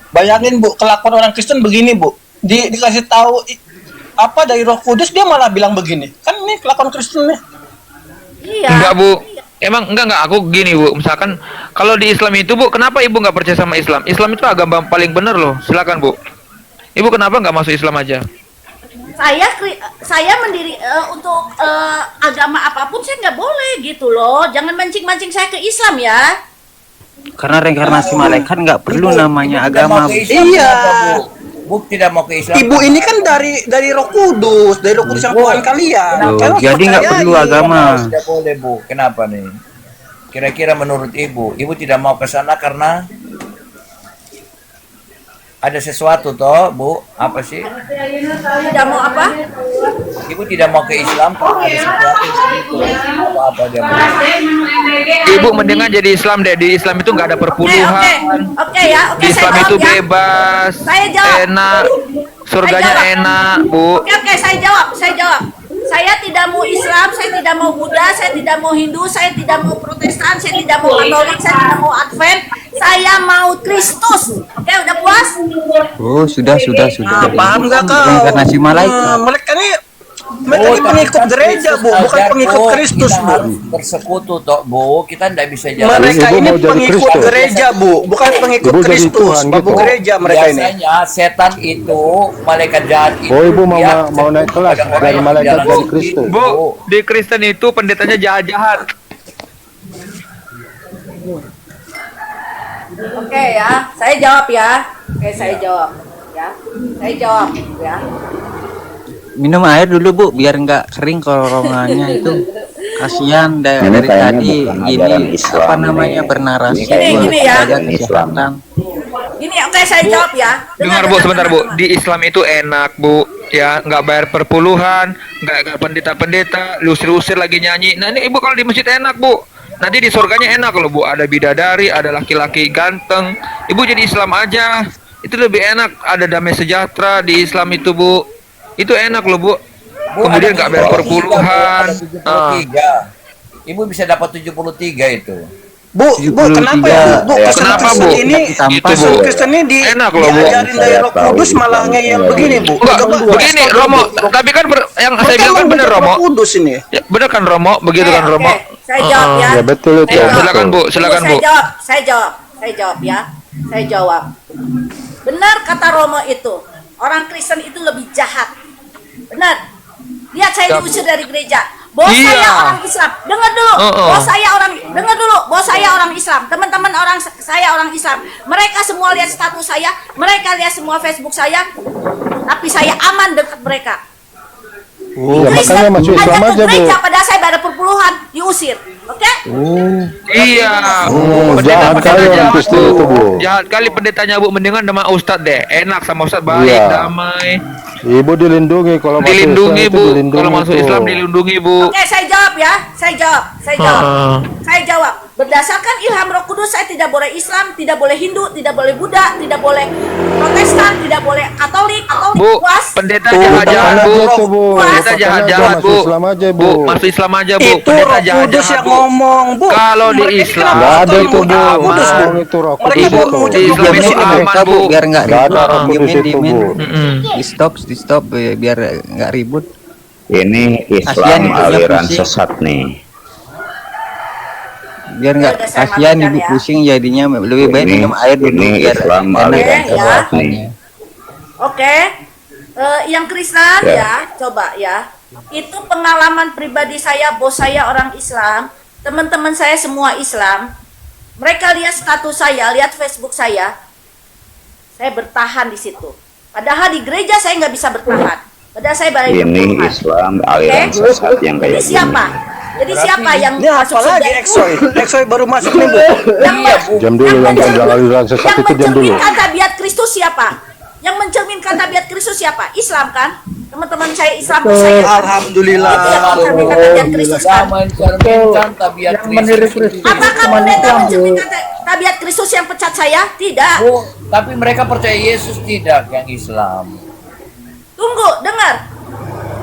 [SPEAKER 2] Bayangin, Bu, kelakuan orang Kristen begini, Bu. Dikasih tahu apa dari Roh Kudus, dia malah bilang begini. Kan ini kelakuan Kristen nih.
[SPEAKER 1] Iya.
[SPEAKER 8] Enggak, Bu. Emang enggak aku gini, Bu. Misalkan kalau di Islam itu, Bu, kenapa ibu nggak percaya sama Islam? Islam itu agama paling benar loh. Silakan, Bu. Ibu kenapa nggak masuk Islam aja?
[SPEAKER 1] Saya mendiri untuk agama apapun saya nggak boleh gitu loh. Jangan mancing-mancing saya ke Islam ya.
[SPEAKER 4] Karena reinkarnasi malaikat nggak perlu namanya
[SPEAKER 9] tidak mau
[SPEAKER 4] agama.
[SPEAKER 9] ke Islam,
[SPEAKER 2] Iya.
[SPEAKER 9] kenapa, Bu tidak mau ke Islam.
[SPEAKER 2] Ibu ini kan dari Roh Kudus, yang Tuhan kalian.
[SPEAKER 4] Loh,
[SPEAKER 2] Kalian harus
[SPEAKER 4] jadi nggak
[SPEAKER 2] percayai.
[SPEAKER 4] perlu agama.
[SPEAKER 9] Tidak boleh, Bu. Kenapa nih? Kira-kira menurut Ibu tidak mau ke sana karena ada sesuatu toh, Bu? Apa sih?
[SPEAKER 1] Tidak mau apa?
[SPEAKER 9] Ibu tidak mau ke Islam karena ada sesuatu itu. Apa dia mau?
[SPEAKER 8] Ibu mendingan jadi Islam deh. Di Islam itu nggak ada perpuluhan.
[SPEAKER 1] Oke ya. Oke,
[SPEAKER 8] Di
[SPEAKER 1] saya
[SPEAKER 8] Islam
[SPEAKER 1] jawab
[SPEAKER 8] itu
[SPEAKER 1] ya.
[SPEAKER 8] bebas,
[SPEAKER 1] Saya jawab.
[SPEAKER 8] enak, surganya
[SPEAKER 1] Saya jawab.
[SPEAKER 8] enak, Bu.
[SPEAKER 1] Oke, saya jawab. Saya tidak mau Islam, saya tidak mau Buddha, saya tidak mau Hindu, saya tidak mau Protestan, saya tidak mau Katolik, saya tidak mau Advent, saya mau Kristus. Oke, udah puas?
[SPEAKER 4] Oh, sudah.
[SPEAKER 2] Paham nggak kau?
[SPEAKER 4] Reinkarnasi malaikat.
[SPEAKER 2] Mereka ini pengikut gereja, Bu, bukan
[SPEAKER 9] Ajar,
[SPEAKER 2] pengikut
[SPEAKER 9] Bu.
[SPEAKER 2] Kristus,
[SPEAKER 9] Kita
[SPEAKER 2] Bu.
[SPEAKER 9] harus bersekutu toh, Bu. Kita tidak bisa jalan.
[SPEAKER 2] Mereka
[SPEAKER 6] Ibu
[SPEAKER 2] ini
[SPEAKER 6] mau jadi
[SPEAKER 2] pengikut
[SPEAKER 6] Kristus.
[SPEAKER 2] gereja, Bu, bukan pengikut
[SPEAKER 6] Ibu jadi
[SPEAKER 2] Kristus.
[SPEAKER 6] Tuhan
[SPEAKER 2] Babu
[SPEAKER 6] gitu.
[SPEAKER 2] gereja mereka ini.
[SPEAKER 9] Biasanya setan itu, malaikat jahat itu.
[SPEAKER 6] Oh, Ibu mau
[SPEAKER 9] dia
[SPEAKER 6] mau naik kelas
[SPEAKER 9] pada orang
[SPEAKER 6] dari
[SPEAKER 9] yang
[SPEAKER 6] malaikat
[SPEAKER 9] jalan
[SPEAKER 6] jadi
[SPEAKER 9] seperti
[SPEAKER 6] Kristus.
[SPEAKER 9] itu.
[SPEAKER 8] Bu, di Kristen itu pendetanya jahat-jahat.
[SPEAKER 1] Oke ya, saya jawab ya. Oke, saya jawab ya. Saya jawab ya.
[SPEAKER 4] Minum air dulu, Bu, biar nggak kering korongannya itu. Kasihan dari
[SPEAKER 12] kayaknya
[SPEAKER 4] tadi
[SPEAKER 12] bukan
[SPEAKER 4] ini
[SPEAKER 12] ajaran Islam
[SPEAKER 4] apa
[SPEAKER 12] ini.
[SPEAKER 4] namanya bernarasi
[SPEAKER 12] Ini
[SPEAKER 1] gini ya.
[SPEAKER 4] jaga
[SPEAKER 12] ajaran Islam.
[SPEAKER 4] kesehatan.
[SPEAKER 1] Gini, oke saya jawab ya.
[SPEAKER 8] Dengar, Bu, sebentar, Bu. Di Islam itu enak, Bu. Ya, nggak bayar perpuluhan, nggak pendeta-pendeta, usir-usir lagi nyanyi. Nah, ini Ibu kalau di masjid enak, Bu. Nanti di surganya enak loh, Bu. Ada bidadari, ada laki-laki ganteng. Ibu jadi Islam aja. Itu lebih enak. Ada damai sejahtera di Islam itu, Bu. Itu enak loh, Bu. Kemudian nggak bayar perpuluhan. Ah.
[SPEAKER 9] 73. Ibu bisa dapat 73 itu.
[SPEAKER 2] Bu, kenapa ya, Bu?
[SPEAKER 12] Ya,
[SPEAKER 2] Kristen
[SPEAKER 8] kenapa, Bu?
[SPEAKER 2] ini,
[SPEAKER 8] Gitu,
[SPEAKER 2] Kristen
[SPEAKER 8] Bu.
[SPEAKER 2] Kristen ini
[SPEAKER 8] Enak loh, Bu.
[SPEAKER 2] diajarin dari Roh Kudus malah ngeyel begini, Bu.
[SPEAKER 8] Enggak,
[SPEAKER 2] Coba,
[SPEAKER 8] begini
[SPEAKER 2] stop dulu,
[SPEAKER 8] Romo,
[SPEAKER 2] Bu.
[SPEAKER 8] tapi kan yang saya
[SPEAKER 2] Mereka
[SPEAKER 8] bilang kan bener
[SPEAKER 2] membentuk
[SPEAKER 8] Romo.
[SPEAKER 2] Roh Kudus ini.
[SPEAKER 8] Ya, bener kan Romo? Begitu kan Romo?
[SPEAKER 1] Oke, saya jawab ya.
[SPEAKER 6] Ya betul itu.
[SPEAKER 1] Saya jawab.
[SPEAKER 8] Silakan, Bu, silakan, Bu.
[SPEAKER 1] Saya jawab ya. Saya jawab. Benar kata Romo itu. Orang Kristen itu lebih jahat. Benar. Lihat saya diusir dari gereja. Bos
[SPEAKER 8] Iya.
[SPEAKER 1] saya orang Islam. Dengar dulu. Dengar dulu. Bos saya orang Islam. Teman-teman saya orang Islam. Mereka semua lihat status saya, mereka lihat semua Facebook saya. Tapi saya aman dekat mereka.
[SPEAKER 6] Oh, ya, makanya masuk Islam
[SPEAKER 1] ajak ke
[SPEAKER 6] aja, Bu.
[SPEAKER 1] gereja pada saya ada perpuluhan, diusir. Oke?
[SPEAKER 8] Iya.
[SPEAKER 6] jahat kali orang Kristen itu, Bu.
[SPEAKER 8] Jahat kali pendetanya, Bu. Mendingan sama Ustadz deh. Enak sama Ustadz, baik,
[SPEAKER 6] Iya.
[SPEAKER 8] damai.
[SPEAKER 6] Ibu dilindungi kalau masuk
[SPEAKER 8] Dilindungi,
[SPEAKER 6] Islam itu
[SPEAKER 8] Bu.
[SPEAKER 6] dilindungi
[SPEAKER 8] Kalau masuk
[SPEAKER 6] tuh.
[SPEAKER 8] Islam dilindungi, Bu.
[SPEAKER 1] Oke, saya jawab ya. Saya jawab. Berdasarkan ilham Roh Kudus, saya tidak boleh Islam, tidak boleh Hindu, tidak boleh Buddha, tidak boleh Protestan, tidak boleh Katolik.
[SPEAKER 8] Bu,
[SPEAKER 1] puas.
[SPEAKER 8] pendeta
[SPEAKER 6] Tuh,
[SPEAKER 8] jahat-jahat,
[SPEAKER 6] makanya
[SPEAKER 8] Bu.
[SPEAKER 6] gitu, Bu.
[SPEAKER 8] Pendeta
[SPEAKER 6] Makanya
[SPEAKER 8] jahat-jahat,
[SPEAKER 6] masuk
[SPEAKER 8] Bu.
[SPEAKER 6] Islam aja, Bu.
[SPEAKER 8] Bu, masuk Islam aja, Bu.
[SPEAKER 2] Itu
[SPEAKER 8] Pendeta
[SPEAKER 2] Roh Kudus
[SPEAKER 8] jahat-jahat,
[SPEAKER 2] yang
[SPEAKER 8] Bu.
[SPEAKER 2] ngomong, Bu.
[SPEAKER 8] Kalau di
[SPEAKER 2] Mereka ini
[SPEAKER 8] Islam,
[SPEAKER 2] kenapa
[SPEAKER 6] Nggak ada
[SPEAKER 2] ketemu
[SPEAKER 6] itu, Bu.
[SPEAKER 2] Roh Kudus, Bu?
[SPEAKER 6] Ngomong itu Roh
[SPEAKER 2] Mereka
[SPEAKER 6] Kudus
[SPEAKER 2] mau
[SPEAKER 6] itu.
[SPEAKER 2] mengucap
[SPEAKER 8] Di Islam
[SPEAKER 2] Tuhan
[SPEAKER 8] itu
[SPEAKER 2] sini.
[SPEAKER 8] aman, Bu.
[SPEAKER 4] biar nggak
[SPEAKER 6] Nggak
[SPEAKER 4] ribut.
[SPEAKER 6] ada Roh Kudus
[SPEAKER 4] Diemin,
[SPEAKER 6] itu,
[SPEAKER 4] diemin.
[SPEAKER 6] Bu.
[SPEAKER 4] Di stop biar nggak ribut.
[SPEAKER 12] Ini
[SPEAKER 4] Kasihan
[SPEAKER 12] Islam
[SPEAKER 4] ibunya
[SPEAKER 12] aliran
[SPEAKER 4] pusing.
[SPEAKER 12] sesat nih.
[SPEAKER 4] Biar nggak
[SPEAKER 1] Udah saya
[SPEAKER 4] kasihan
[SPEAKER 1] matikan
[SPEAKER 4] ibu
[SPEAKER 1] ya.
[SPEAKER 4] pusing jadinya lebih baik
[SPEAKER 12] Ini-
[SPEAKER 4] minum air dulu
[SPEAKER 12] ini
[SPEAKER 4] biar
[SPEAKER 12] Islam
[SPEAKER 4] enak
[SPEAKER 12] aliran
[SPEAKER 1] ya.
[SPEAKER 12] sesat nih.
[SPEAKER 1] Oke. Yang Kristen
[SPEAKER 12] Ya.
[SPEAKER 1] ya, coba ya. Itu pengalaman pribadi saya, bos saya orang Islam, teman-teman saya semua Islam. Mereka lihat status saya, lihat Facebook saya bertahan di situ. Padahal di gereja saya nggak bisa bertahan. Padahal saya berada di
[SPEAKER 12] Ini
[SPEAKER 1] Tuhan.
[SPEAKER 12] Islam aliran sesat yang
[SPEAKER 1] Jadi
[SPEAKER 12] kayak
[SPEAKER 1] siapa? Jadi siapa yang
[SPEAKER 2] Ini
[SPEAKER 1] masuk
[SPEAKER 2] apa lagi
[SPEAKER 1] surga itu?
[SPEAKER 2] Eksoy? Eksoy baru masuk nih, Bu.
[SPEAKER 6] Diam dulu, yang aliran sesat
[SPEAKER 1] yang
[SPEAKER 6] itu diam dulu.
[SPEAKER 1] mencerminkan tabiat Kristus siapa? Yang mencerminkan tabiat Kristus siapa? Islam kan? Teman-teman saya Islam saya.
[SPEAKER 2] Alhamdulillah.
[SPEAKER 1] Itu yang mencerminkan tabiat Kristus kan?
[SPEAKER 9] Mencerminkan tabiat Kristus.
[SPEAKER 1] Apakah pendeta mencerminkan tabiat Kristus yang pecat saya? Tidak.
[SPEAKER 9] Bu, tapi mereka percaya Yesus tidak, yang Islam.
[SPEAKER 1] Tunggu, dengar.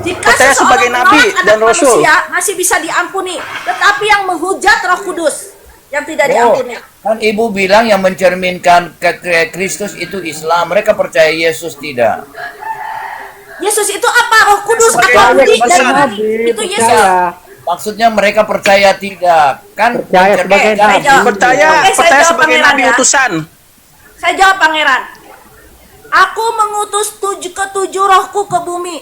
[SPEAKER 1] Jika
[SPEAKER 2] Percaya sebagai
[SPEAKER 1] seseorang
[SPEAKER 2] nabi
[SPEAKER 1] menolak
[SPEAKER 2] dan
[SPEAKER 1] anak
[SPEAKER 2] rasul.
[SPEAKER 1] manusia masih bisa diampuni, tetapi yang menghujat Roh Kudus yang tidak diampuni.
[SPEAKER 9] Kan ibu bilang yang mencerminkan ke Kristus itu Islam. Mereka percaya Yesus tidak.
[SPEAKER 1] Yesus itu apa? Roh Kudus
[SPEAKER 2] Sebagai
[SPEAKER 1] atau
[SPEAKER 2] nabi,
[SPEAKER 1] Budi dan
[SPEAKER 2] pesan.
[SPEAKER 1] Nabi? Itu Yesus.
[SPEAKER 9] Maksudnya mereka percaya tidak. Kan
[SPEAKER 5] Percaya sebagai
[SPEAKER 1] saya
[SPEAKER 5] nabi.
[SPEAKER 1] jawab.
[SPEAKER 2] Percaya,
[SPEAKER 1] Oke, saya
[SPEAKER 2] percaya
[SPEAKER 1] jawab
[SPEAKER 2] sebagai
[SPEAKER 1] pangeran
[SPEAKER 2] nabi
[SPEAKER 1] ya.
[SPEAKER 2] utusan.
[SPEAKER 1] Saya jawab pangeran. Aku mengutus ketujuh rohku ke bumi.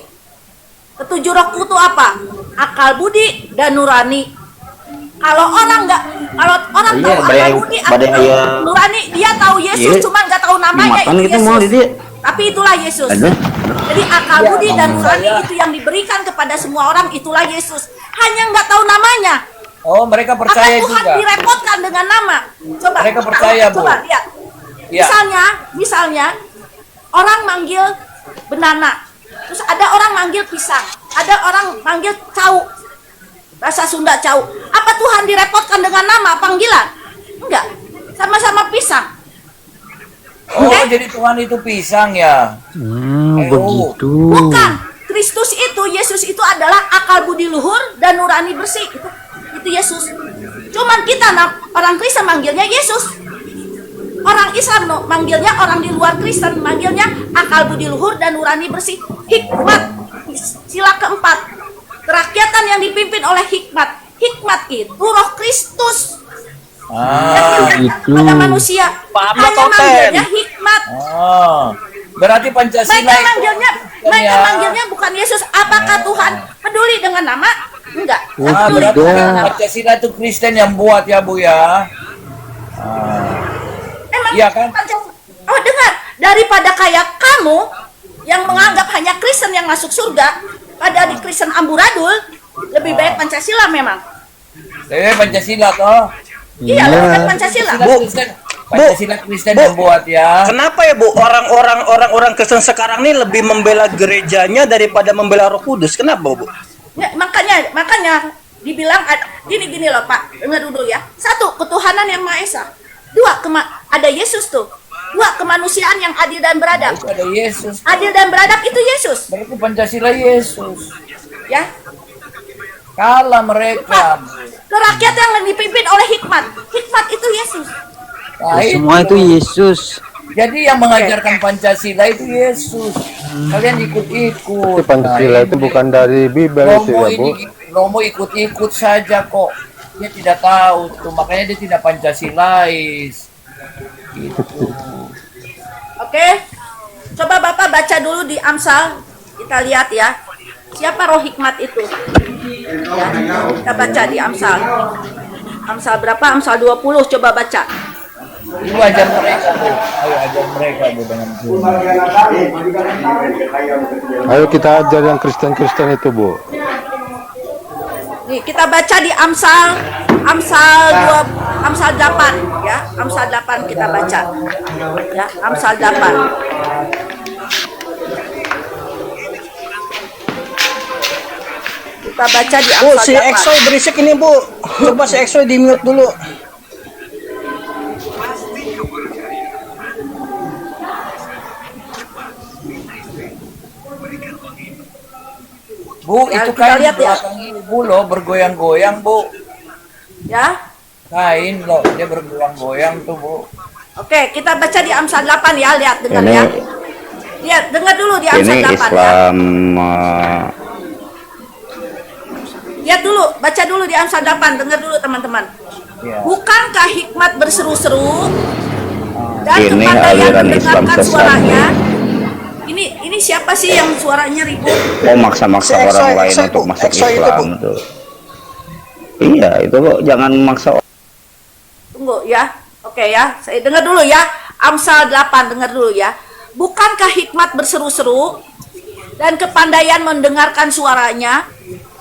[SPEAKER 1] Ketujuh rohku itu apa? Akal budi dan nurani. Kalau orang tahu akal budi atau nurani, dia tahu Yesus, cuma nggak tahu namanya itu Yesus. Tapi itulah Yesus. Jadi akal budi dan nurani itu yang diberikan kepada semua orang, itulah Yesus. Hanya nggak tahu namanya.
[SPEAKER 9] Oh, mereka
[SPEAKER 1] Apa
[SPEAKER 9] percaya
[SPEAKER 1] Tuhan
[SPEAKER 9] juga.
[SPEAKER 1] direpotkan dengan nama? Coba.
[SPEAKER 9] Mereka percaya, Bu.
[SPEAKER 1] Coba lihat.
[SPEAKER 9] Ya.
[SPEAKER 1] Misalnya orang manggil benana. Terus ada orang manggil pisang. Ada orang manggil cau. Bahasa Sunda cau. Apa Tuhan direpotkan dengan nama panggilan? Enggak. Sama-sama pisang.
[SPEAKER 9] Oh, jadi Tuhan itu pisang ya?
[SPEAKER 5] Begitu.
[SPEAKER 1] Bukan. Kristus itu, Yesus itu adalah akal budi luhur dan nurani bersih. Itu Yesus. Cuman kita orang Kristen manggilnya Yesus. Orang Islam manggilnya, orang di luar Kristen manggilnya akal budi luhur dan nurani bersih. Hikmat, sila keempat. Kerakyatan yang dipimpin oleh hikmat. Hikmat itu Roh Kristus.
[SPEAKER 5] Gitu.
[SPEAKER 1] Pada manusia.
[SPEAKER 2] Paham
[SPEAKER 1] Hanya
[SPEAKER 2] Toten.
[SPEAKER 1] manggilnya hikmat.
[SPEAKER 9] Berarti Pancasila
[SPEAKER 1] Mereka
[SPEAKER 9] itu
[SPEAKER 1] manggilnya bukan Yesus. Apakah Tuhan peduli dengan nama? Enggak.
[SPEAKER 9] berarti Pancasila itu Kristen yang buat ya, Bu ya.
[SPEAKER 1] Emang
[SPEAKER 9] Iya kan?
[SPEAKER 1] Oh, dengar, daripada kayak kamu yang menganggap hanya Kristen yang masuk surga, pada di Kristen amburadul, lebih baik Pancasila memang.
[SPEAKER 9] Pancasila toh.
[SPEAKER 1] Iya, lebih baik Pancasila.
[SPEAKER 9] Pancasila Kristen yang buat ya.
[SPEAKER 2] Kenapa ya, Bu? Orang Kristen sekarang ini lebih membela gerejanya daripada membela Roh Kudus. Kenapa, Bu?
[SPEAKER 1] Ya, makanya dibilang gini loh Pak, dengar dulu ya. Satu, ketuhanan yang Maha Esa. Dua, ada Yesus tuh. Dua, kemanusiaan yang adil dan beradab.
[SPEAKER 9] Ada Yesus.
[SPEAKER 1] Adil dan beradab itu Yesus.
[SPEAKER 9] Berarti Pancasila Yesus.
[SPEAKER 1] Ya,
[SPEAKER 9] Kalah mereka.
[SPEAKER 1] kerakyat yang dipimpin oleh hikmat. Hikmat itu Yesus.
[SPEAKER 9] Nah,
[SPEAKER 4] Semua itu Yesus.
[SPEAKER 9] Jadi yang mengajarkan Pancasila itu Yesus. Kalian ikut-ikut.
[SPEAKER 6] Pancasila itu bukan dari Bible itu
[SPEAKER 9] Romo
[SPEAKER 6] ya, Bu.
[SPEAKER 9] Romo ikut-ikut saja kok. Dia tidak tahu tuh, makanya dia tidak Pancasilais. Gitu.
[SPEAKER 1] Oke. Coba Bapak baca dulu di Amsal. Kita lihat ya. Siapa roh hikmat itu? Ya, kita baca di Amsal. Amsal berapa? Amsal 20. Coba baca.
[SPEAKER 9] Itu ajar mereka, Bu. Ayo ajar mereka, Bu, dengan Tuhan.
[SPEAKER 6] Ayo kita ajar yang Kristen-Kristen itu, Bu.
[SPEAKER 1] Nih, kita baca di Amsal 8 ya. Amsal 8 kita baca. Ya, Amsal 8. Kita baca di
[SPEAKER 2] Bu,
[SPEAKER 1] Amsal
[SPEAKER 2] si
[SPEAKER 1] 8.
[SPEAKER 2] Eksoy berisik ini, Bu. Coba si Eksoy di-mute dulu.
[SPEAKER 9] Bu,
[SPEAKER 1] Ya,
[SPEAKER 9] itu
[SPEAKER 1] kita
[SPEAKER 9] kain
[SPEAKER 1] lihat
[SPEAKER 9] di
[SPEAKER 1] ya.
[SPEAKER 9] belakang ini, Bu, loh, bergoyang-goyang, Bu.
[SPEAKER 1] Ya.
[SPEAKER 9] Kain loh, dia bergoyang-goyang tuh, Bu.
[SPEAKER 1] Oke, kita baca di Amsal 8 ya, lihat dengar ya. Lihat, dengar dulu di Amsal
[SPEAKER 12] Ini
[SPEAKER 1] 8 ya.
[SPEAKER 12] Islam
[SPEAKER 1] Lihat dulu, baca dulu di Amsal 8, dengar dulu teman-teman.
[SPEAKER 9] Ya.
[SPEAKER 1] Bukankah hikmat berseru-seru dan
[SPEAKER 12] Ini
[SPEAKER 1] kepada yang
[SPEAKER 12] aliran Islam
[SPEAKER 1] mendengarkan
[SPEAKER 12] sesat.
[SPEAKER 1] suaranya? Ini siapa sih yang suaranya ribut?
[SPEAKER 12] mau maksa-maksa
[SPEAKER 2] Si
[SPEAKER 12] orang
[SPEAKER 2] Eksoy,
[SPEAKER 12] lain
[SPEAKER 2] Eksoy,
[SPEAKER 12] untuk
[SPEAKER 2] Bu.
[SPEAKER 12] masuk
[SPEAKER 2] Eksoy itu,
[SPEAKER 12] Islam
[SPEAKER 2] Bu.
[SPEAKER 12] tuh. Iya, itu kok jangan maksa.
[SPEAKER 1] Tunggu ya. Oke ya, saya dengar dulu ya. Amsal 8, dengar dulu ya. Bukankah hikmat berseru-seru dan kepandaian mendengarkan suaranya?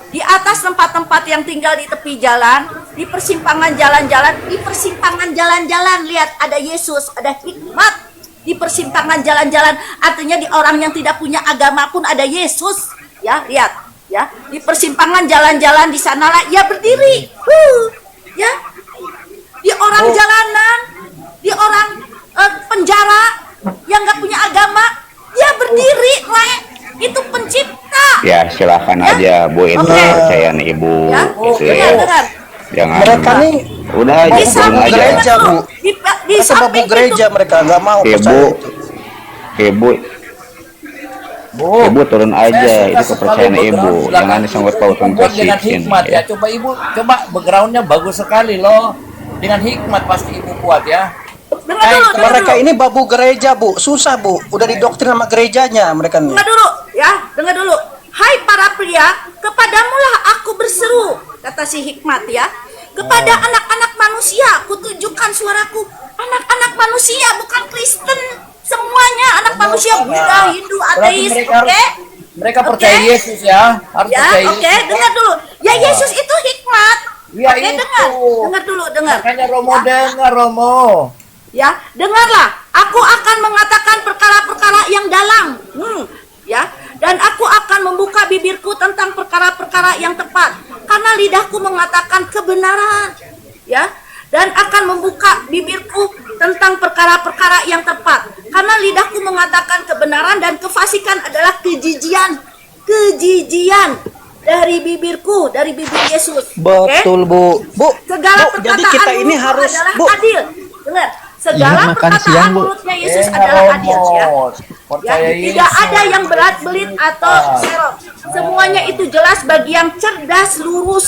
[SPEAKER 1] Di atas tempat-tempat yang tinggal di tepi jalan, di persimpangan jalan-jalan, lihat ada Yesus, ada hikmat. Di persimpangan jalan-jalan, artinya di orang yang tidak punya agama pun ada Yesus. Ya, lihat, ya. Di persimpangan jalan-jalan di sanalah ia berdiri. Ya. Di orang jalanan, di orang penjara yang nggak punya agama, dia berdiri, itu pencipta.
[SPEAKER 12] Ya silahkan aja Bu, itu kepercayaan Ibu
[SPEAKER 1] Ya,
[SPEAKER 12] gitu ya.
[SPEAKER 1] dengar.
[SPEAKER 12] Jangan
[SPEAKER 2] Mereka nih
[SPEAKER 12] udah aja
[SPEAKER 1] Di
[SPEAKER 12] turun
[SPEAKER 1] samping
[SPEAKER 12] aja.
[SPEAKER 2] gereja, Bu.
[SPEAKER 1] Di
[SPEAKER 2] Kata babu
[SPEAKER 1] samping
[SPEAKER 2] gereja
[SPEAKER 1] itu,
[SPEAKER 2] mereka nggak mau
[SPEAKER 12] Ibu,
[SPEAKER 2] percaya itu.
[SPEAKER 12] Ibu,
[SPEAKER 9] Bu,
[SPEAKER 12] Ibu turun
[SPEAKER 9] saya
[SPEAKER 12] aja,
[SPEAKER 9] suka
[SPEAKER 12] itu
[SPEAKER 9] sekali
[SPEAKER 12] kepercayaan Ibu.
[SPEAKER 9] background
[SPEAKER 12] Jangan
[SPEAKER 9] belakang
[SPEAKER 12] disangkut
[SPEAKER 9] itu
[SPEAKER 12] pautkan ke
[SPEAKER 9] dibuat dengan
[SPEAKER 12] sini
[SPEAKER 9] hikmat ya.
[SPEAKER 12] ya.
[SPEAKER 9] Coba Ibu, coba backgroundnya bagus sekali loh. Dengan hikmat pasti Ibu buat ya.
[SPEAKER 1] dengar dulu, dengar
[SPEAKER 2] Mereka
[SPEAKER 1] dulu.
[SPEAKER 2] ini babu gereja, Bu. Susah, Bu. Udah didoktrin sama gerejanya mereka nih.
[SPEAKER 1] Dengar dulu, ya, dengar dulu. Hai para pria, kepadamulah aku berseru, kata si hikmat ya. Kepada anak-anak manusia, kutunjukkan suaraku. Anak-anak manusia, bukan Kristen. Semuanya anak manusia, Buddha, Hindu,
[SPEAKER 9] Berarti
[SPEAKER 1] ateis,
[SPEAKER 9] mereka
[SPEAKER 1] oke?
[SPEAKER 9] mereka percaya
[SPEAKER 1] Oke.
[SPEAKER 9] Yesus ya. Harus
[SPEAKER 1] Ya,
[SPEAKER 9] percaya
[SPEAKER 1] oke,
[SPEAKER 9] Yesus.
[SPEAKER 1] dengar dulu. Ya, Yesus itu hikmat.
[SPEAKER 9] Ya,
[SPEAKER 1] Oke,
[SPEAKER 9] itu.
[SPEAKER 1] dengar dulu, dengar.
[SPEAKER 9] Makanya Romo
[SPEAKER 1] Ya.
[SPEAKER 9] dengar Romo.
[SPEAKER 1] Ya, dengarlah. Aku akan mengatakan perkara-perkara yang dalam. Ya, dan aku akan membuka bibirku tentang perkara-perkara yang tepat. Karena lidahku mengatakan kebenaran. Ya, dan akan membuka bibirku tentang perkara-perkara yang tepat. Karena lidahku mengatakan kebenaran dan kefasikan adalah kejijian. Kejijian dari bibirku, dari bibir Yesus. Oke?
[SPEAKER 2] Betul, Bu. Bu,
[SPEAKER 1] Segala
[SPEAKER 2] Bu, jadi
[SPEAKER 1] perkataan
[SPEAKER 2] kita ini
[SPEAKER 1] mulutku
[SPEAKER 2] harus,
[SPEAKER 1] adalah
[SPEAKER 2] Bu.
[SPEAKER 1] adil. Dengar, segala
[SPEAKER 4] Ingat makan
[SPEAKER 1] perkataan
[SPEAKER 4] siang, Bu.
[SPEAKER 1] mulutnya Yesus
[SPEAKER 9] Dengar,
[SPEAKER 1] adalah adil ya.
[SPEAKER 9] Romo.
[SPEAKER 1] Ya,
[SPEAKER 9] Percaya
[SPEAKER 1] tidak
[SPEAKER 9] Yesus.
[SPEAKER 1] ada yang berat belit atau serok. Semuanya itu jelas bagi yang cerdas, lurus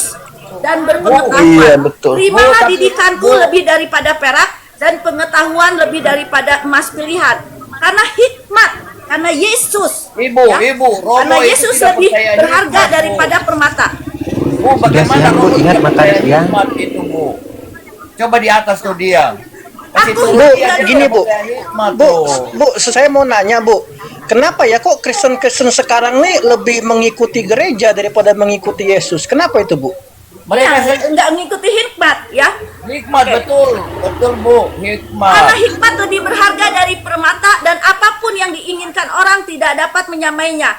[SPEAKER 1] dan berpengetahuan.
[SPEAKER 2] iya, betul.
[SPEAKER 1] Terimalah
[SPEAKER 9] Bu, tapi-
[SPEAKER 1] didikanku
[SPEAKER 9] Bu.
[SPEAKER 1] lebih daripada perak dan pengetahuan lebih daripada emas pilihan. Karena hikmat, karena Yesus.
[SPEAKER 9] Ibu, Ibu, Romo
[SPEAKER 1] Karena
[SPEAKER 9] itu
[SPEAKER 1] Yesus
[SPEAKER 9] tidak
[SPEAKER 1] lebih
[SPEAKER 9] percaya
[SPEAKER 1] berharga
[SPEAKER 9] hikmat, Bu.
[SPEAKER 1] daripada permata.
[SPEAKER 9] Bu, bagaimana
[SPEAKER 4] siang, Bu.
[SPEAKER 9] Romo
[SPEAKER 4] Ingat
[SPEAKER 9] tidak
[SPEAKER 4] makan
[SPEAKER 9] percaya
[SPEAKER 4] siang.
[SPEAKER 9] hikmat itu, Bu? Coba di atas tuh dia. Kasih
[SPEAKER 1] Aku
[SPEAKER 9] tuh
[SPEAKER 2] Bu,
[SPEAKER 9] dia
[SPEAKER 2] gini,
[SPEAKER 9] tidak
[SPEAKER 2] Bu.
[SPEAKER 9] percaya hikmat,
[SPEAKER 2] Bu,
[SPEAKER 9] tuh.
[SPEAKER 2] Bu, saya mau nanya, Bu. Kenapa ya kok Kristen-Kristen sekarang nih lebih mengikuti gereja daripada mengikuti Yesus? Kenapa itu, Bu?
[SPEAKER 9] Mereka
[SPEAKER 1] Ya, enggak mengikuti hikmat ya.
[SPEAKER 9] hikmat,
[SPEAKER 1] Oke.
[SPEAKER 9] betul. Betul, Bu. Hikmat.
[SPEAKER 1] Karena hikmat lebih berharga dari permata dan apapun yang diinginkan orang tidak dapat menyamainya.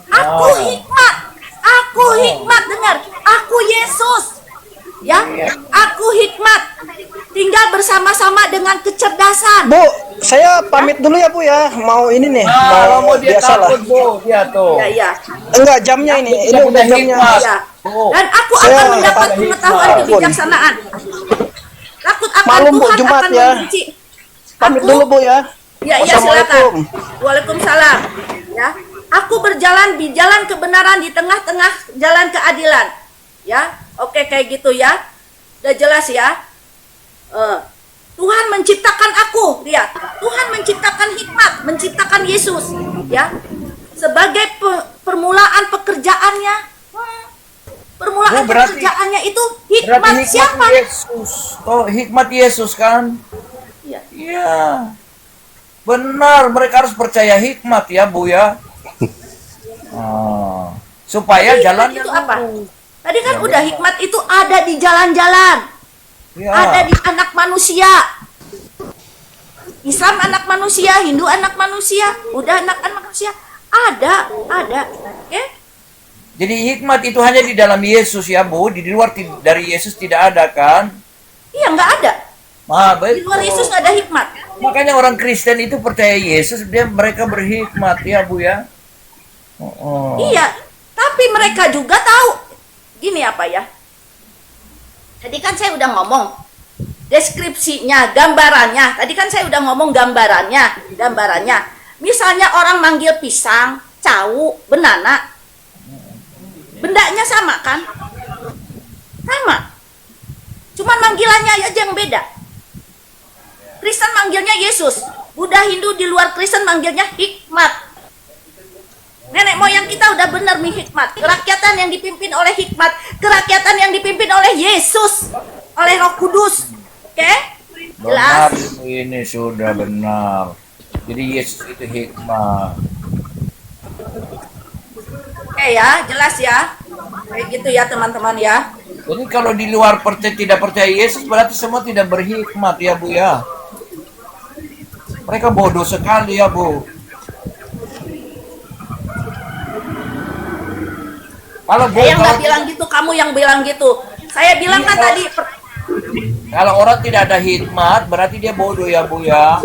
[SPEAKER 1] Aku hikmat. Aku hikmat, dengar. Aku Yesus. Ya, aku hikmat. Tinggal bersama-sama dengan kecerdasan.
[SPEAKER 2] Bu, saya pamit dulu ya, Bu ya. Mau ini nih,
[SPEAKER 9] Romo
[SPEAKER 2] mau
[SPEAKER 9] dia
[SPEAKER 2] biasalah.
[SPEAKER 9] takut, Bu. Dia tuh.
[SPEAKER 1] Ya, ya.
[SPEAKER 2] Enggak, jamnya ini. Ini
[SPEAKER 9] Tidak
[SPEAKER 2] udah
[SPEAKER 9] punya
[SPEAKER 2] jamnya.
[SPEAKER 9] hikmat.
[SPEAKER 1] Ya.
[SPEAKER 9] Bu.
[SPEAKER 1] Dan aku
[SPEAKER 2] Saya
[SPEAKER 1] akan mendapat
[SPEAKER 9] pada
[SPEAKER 1] pengetahuan
[SPEAKER 9] hikmat.
[SPEAKER 1] kebijaksanaan. Takut akan
[SPEAKER 2] Malum, Bu,
[SPEAKER 1] Tuhan
[SPEAKER 2] Jumat
[SPEAKER 1] akan
[SPEAKER 2] ya.
[SPEAKER 1] membenci.
[SPEAKER 2] Pamit
[SPEAKER 1] Aku-
[SPEAKER 2] dulu, Bu ya.
[SPEAKER 1] Ya, iya
[SPEAKER 2] Wassalamualaikum.
[SPEAKER 1] silakan. Waalaikumsalam. Ya, aku berjalan di jalan kebenaran di tengah-tengah jalan keadilan. Ya, oke kayak gitu ya. Udah jelas ya. Tuhan menciptakan aku, lihat. Tuhan menciptakan hikmat, menciptakan Yesus, ya. Sebagai permulaan pekerjaannya. Permulaan
[SPEAKER 9] Bu, berarti-
[SPEAKER 1] pekerjaannya itu
[SPEAKER 9] Berarti
[SPEAKER 1] hikmat
[SPEAKER 9] hikmat
[SPEAKER 1] siapa?
[SPEAKER 9] Yesus. Oh, hikmat Yesus kan?
[SPEAKER 1] Iya.
[SPEAKER 9] Iya. Benar, mereka harus percaya hikmat ya, Bu ya. Supaya
[SPEAKER 1] Hikmat
[SPEAKER 9] jalannya
[SPEAKER 1] itu apa?
[SPEAKER 9] lurus.
[SPEAKER 1] Tadi kan udah hikmat itu ada di jalan-jalan.
[SPEAKER 9] Ya.
[SPEAKER 1] Ada di anak manusia. Islam anak manusia, Hindu anak manusia, Buddha anak manusia. Ada. Oke?
[SPEAKER 9] Jadi hikmat itu hanya di dalam Yesus ya, Bu. Di luar dari Yesus tidak ada kan?
[SPEAKER 1] Iya, nggak ada. Di
[SPEAKER 9] Betul.
[SPEAKER 1] luar Yesus nggak ada hikmat.
[SPEAKER 9] Makanya orang Kristen itu percaya Yesus, mereka berhikmat ya, Bu ya.
[SPEAKER 1] Iya, tapi mereka juga tahu. Gini apa ya? Tadi kan saya udah ngomong deskripsinya, gambarannya. Tadi kan saya udah ngomong gambarannya. Misalnya orang manggil pisang, cau, benana. Bendanya sama kan? Sama. Cuman manggilannya aja yang beda. Kristen manggilnya Yesus. Buddha, Hindu di luar Kristen manggilnya hikmat. Nenek moyang kita udah benar nih hikmat. Kerakyatan yang dipimpin oleh hikmat. Kerakyatan yang dipimpin oleh Yesus. Oleh Roh Kudus. Oke?
[SPEAKER 9] benar ini sudah benar. Jadi Yesus itu hikmah.
[SPEAKER 1] Oke ya, jelas ya. Kayak gitu ya teman-teman ya.
[SPEAKER 9] Jadi kalau di luar tidak percaya Yesus berarti semua tidak berhikmat ya Bu ya. Mereka bodoh sekali ya Bu. Kalau
[SPEAKER 1] Saya yang nggak bilang gitu, kamu yang bilang gitu. Saya bilang kan tadi.
[SPEAKER 9] Kalau orang tidak ada hikmat berarti dia bodoh ya Bu ya.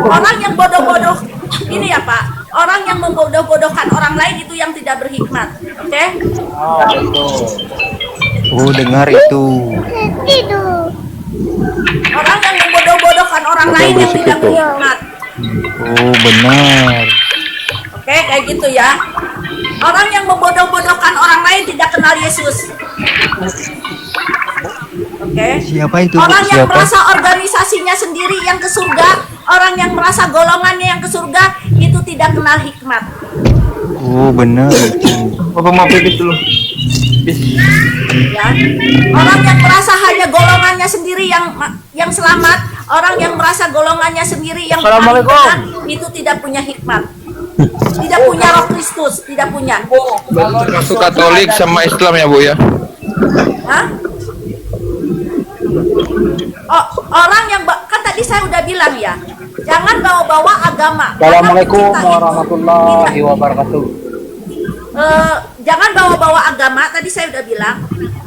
[SPEAKER 1] Orang yang bodoh-bodoh ini ya Pak. Orang yang membodoh-bodohkan orang lain itu yang tidak berhikmat. Oke?
[SPEAKER 9] Oh, betul.
[SPEAKER 4] Oh, dengar itu.
[SPEAKER 1] Orang yang membodoh-bodohkan orang lain yang tidak berhikmat.
[SPEAKER 4] Oh, benar.
[SPEAKER 1] Oke, kayak gitu ya. Orang yang membodoh-bodohkan orang lain tidak kenal Yesus. Oke.
[SPEAKER 4] Siapa itu?
[SPEAKER 1] Orang yang
[SPEAKER 4] Siapa?
[SPEAKER 1] merasa organisasinya sendiri yang ke surga, orang yang merasa golongannya yang ke surga, itu tidak kenal hikmat.
[SPEAKER 4] Oh, benar itu.
[SPEAKER 11] Bapak maaf gitu loh.
[SPEAKER 1] Ya. Orang yang merasa hanya golongannya sendiri yang selamat, orang yang merasa golongannya sendiri yang paling benar, itu tidak punya hikmat. Tidak punya roh Kristus, tidak punya.
[SPEAKER 8] Termasuk Katolik sama Islam ya Bu ya.
[SPEAKER 1] Hah? Oh, orang yang kan tadi saya udah bilang ya, jangan bawa-bawa agama.
[SPEAKER 5] Assalamualaikum warahmatullahi wabarakatuh.
[SPEAKER 1] Jangan bawa-bawa agama. Tadi saya udah bilang,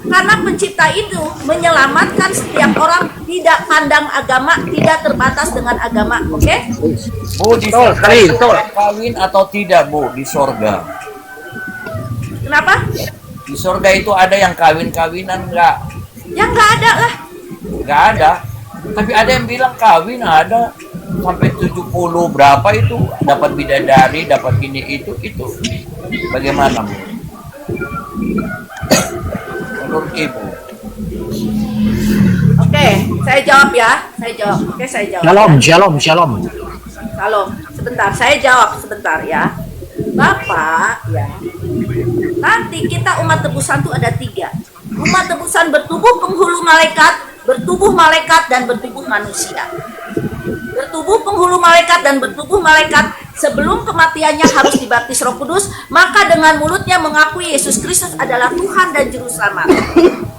[SPEAKER 1] karena pencipta itu menyelamatkan setiap orang, tidak pandang agama, tidak terbatas dengan agama. Oke?
[SPEAKER 9] Bu, di sorga kawin atau tidak Bu di sorga?
[SPEAKER 1] Kenapa?
[SPEAKER 9] Di sorga itu ada yang kawin-kawinan enggak?
[SPEAKER 1] Ya nggak ada lah.
[SPEAKER 9] Enggak ada. Tapi ada yang bilang kawin ada sampai 70 berapa itu dapat bidadari, dapat ini itu. Bagaimana Bu? Menurut Ibu?
[SPEAKER 1] Oke, saya jawab ya. Saya jawab. Oke, saya jawab.
[SPEAKER 5] Shalom.
[SPEAKER 1] Halo, sebentar. Saya jawab sebentar ya. Bapak, ya. Nanti kita umat tebusan itu ada 3. Umat tebusan bertubuh penghulu malaikat, bertubuh malaikat, dan bertubuh manusia. Bertubuh penghulu malaikat dan bertubuh malaikat sebelum kematiannya harus dibaptis Roh Kudus, maka dengan mulutnya mengakui Yesus Kristus adalah Tuhan dan Juru Selamat.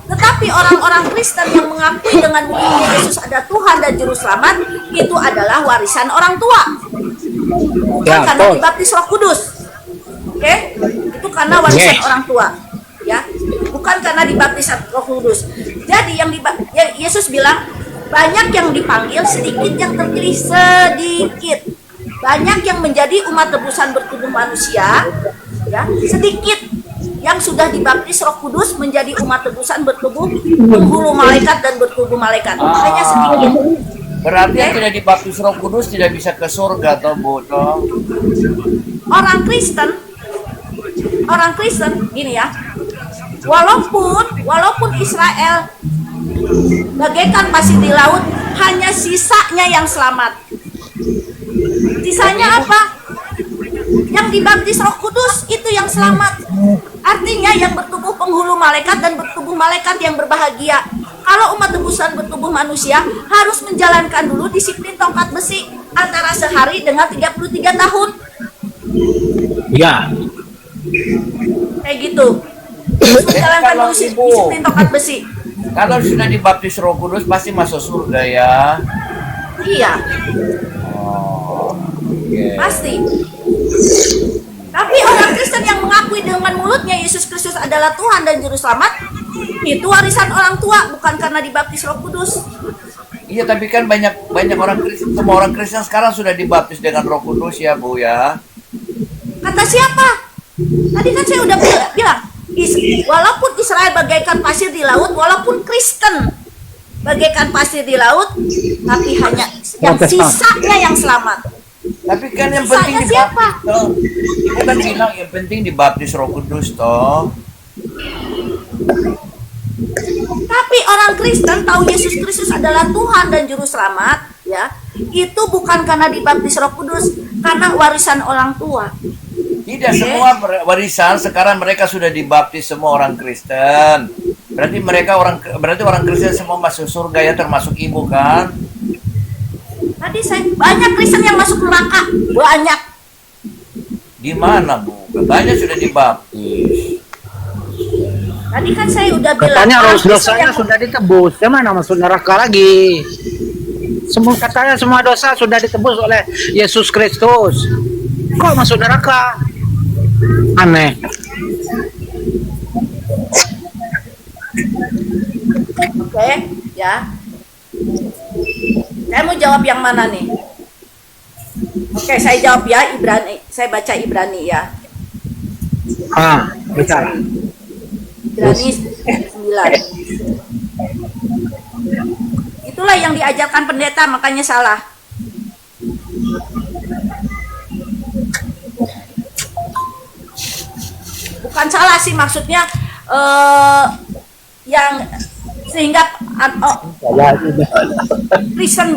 [SPEAKER 1] Tetapi orang-orang Kristen yang mengakui dengan mulutnya Yesus adalah Tuhan dan Juru Selamat, itu adalah warisan orang tua. Bukan karena dibaptis Roh Kudus. Oke? Itu karena warisan orang tua. Ya, bukan karena dibaptis Roh Kudus. Jadi Yesus bilang, banyak yang dipanggil, sedikit yang terpilih, sedikit. Banyak yang menjadi umat tebusan bertubuh manusia, ya, sedikit yang sudah dibaptis Roh Kudus menjadi umat tebusan bertubuh penghulu malaikat dan bertubuh malaikat. Hanya sedikit.
[SPEAKER 9] Berarti yang tidak dibaptis Roh Kudus tidak bisa ke surga atau bodoh.
[SPEAKER 1] Orang Kristen gini ya. Walaupun Israel bagaikan pasir di laut, hanya sisanya yang selamat. Sisanya apa? Yang dibaptis Roh Kudus itu yang selamat. Artinya yang bertubuh penghulu malaikat dan bertubuh malaikat yang berbahagia. Kalau umat tebusan bertubuh manusia harus menjalankan dulu disiplin tongkat besi antara sehari dengan 33 tahun.
[SPEAKER 5] Ya.
[SPEAKER 1] Kayak gitu. Menjalankan dulu disiplin tongkat besi.
[SPEAKER 9] Kalau sudah dibaptis Roh Kudus pasti masuk surga ya.
[SPEAKER 1] Iya.
[SPEAKER 9] Okay.
[SPEAKER 1] Pasti. Tapi orang Kristen yang mengakui dengan mulutnya Yesus Kristus adalah Tuhan dan Juru Selamat, itu warisan orang tua, bukan karena dibaptis Roh Kudus.
[SPEAKER 9] Iya, tapi kan banyak orang Kristen, semua orang Kristen sekarang sudah dibaptis dengan Roh Kudus ya Bu ya.
[SPEAKER 1] Kata siapa? Tadi kan saya udah bilang, walaupun Israel bagaikan pasir di laut, walaupun Kristen bagaikan pasir di laut, tapi hanya yang sisanya yang selamat.
[SPEAKER 9] Tapi kan yang
[SPEAKER 1] Sisanya
[SPEAKER 9] penting
[SPEAKER 1] siapa?
[SPEAKER 9] Ibu kan bilang yang penting dibaptis Roh Kudus toh.
[SPEAKER 1] Tapi orang Kristen tahu Yesus Kristus adalah Tuhan dan Juru Selamat, ya. Itu bukan karena dibaptis Roh Kudus, karena warisan orang tua.
[SPEAKER 9] Tidak semua warisan sekarang mereka sudah dibaptis semua orang Kristen. Berarti orang Kristen semua masuk surga ya, termasuk ibu kan?
[SPEAKER 1] Tadi banyak Kristen yang masuk neraka, banyak.
[SPEAKER 9] Di mana Bu? Katanya sudah dibaptis.
[SPEAKER 1] Tadi kan saya udah bilang.
[SPEAKER 5] Katanya
[SPEAKER 1] Kristen
[SPEAKER 5] dosanya
[SPEAKER 1] yang-
[SPEAKER 5] sudah ditebus. Gimana masuk neraka lagi? Katanya semua dosa sudah ditebus oleh Yesus Kristus. Kok masuk neraka? Aneh.
[SPEAKER 1] Oke, ya. Saya mau jawab yang mana nih? Oke, saya jawab ya Ibrani. Saya baca Ibrani ya.
[SPEAKER 5] Bicara.
[SPEAKER 1] Ibrani 9. Itulah yang diajarkan pendeta, makanya salah. Bukan salah sih, maksudnya yang sehingga Kristen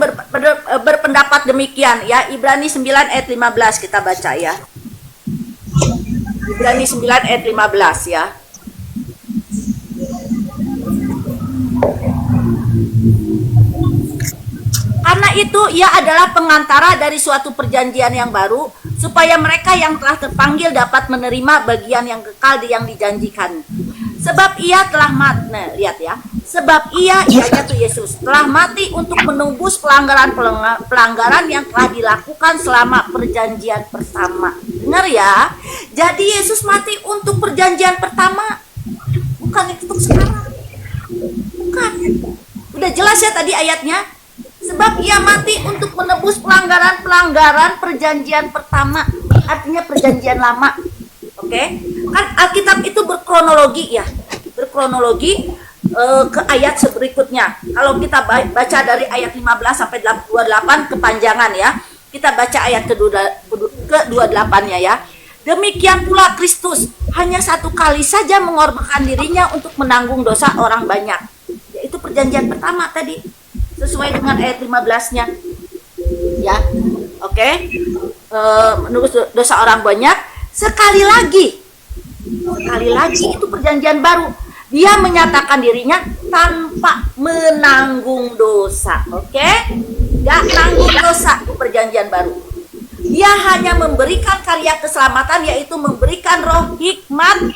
[SPEAKER 1] berpendapat demikian ya. Ibrani 9 ayat 15 kita baca ya. Ibrani 9 ayat 15 ya. Karena itu ia adalah pengantara dari suatu perjanjian yang baru, supaya mereka yang telah terpanggil dapat menerima bagian yang kekal yang dijanjikan. Sebab ia telah mati, nah, lihat ya. Sebab ia yaitu Yesus telah mati untuk menembus pelanggaran yang telah dilakukan selama perjanjian pertama. Dengar ya. Jadi Yesus mati untuk perjanjian pertama, bukan untuk sekarang. Bukan. Udah jelas ya tadi ayatnya. Sebab ia mati untuk menebus pelanggaran perjanjian pertama, artinya perjanjian lama. Oke? Kan Alkitab itu berkronologi ya. Berkronologi ke ayat berikutnya. Kalau kita baca dari ayat 15 sampai 28 kepanjangan ya. Kita baca ayat ke-28-nya ya. Demikian pula Kristus hanya satu kali saja mengorbankan dirinya untuk menanggung dosa orang banyak. Yaitu perjanjian pertama tadi. Sesuai dengan ayat 15-nya. Ya. Oke. Menurut dosa orang banyak. Sekali lagi itu perjanjian baru. Dia menyatakan dirinya tanpa menanggung dosa. Oke? Gak nanggung dosa di perjanjian baru. Dia hanya memberikan karya keselamatan, yaitu memberikan roh hikmat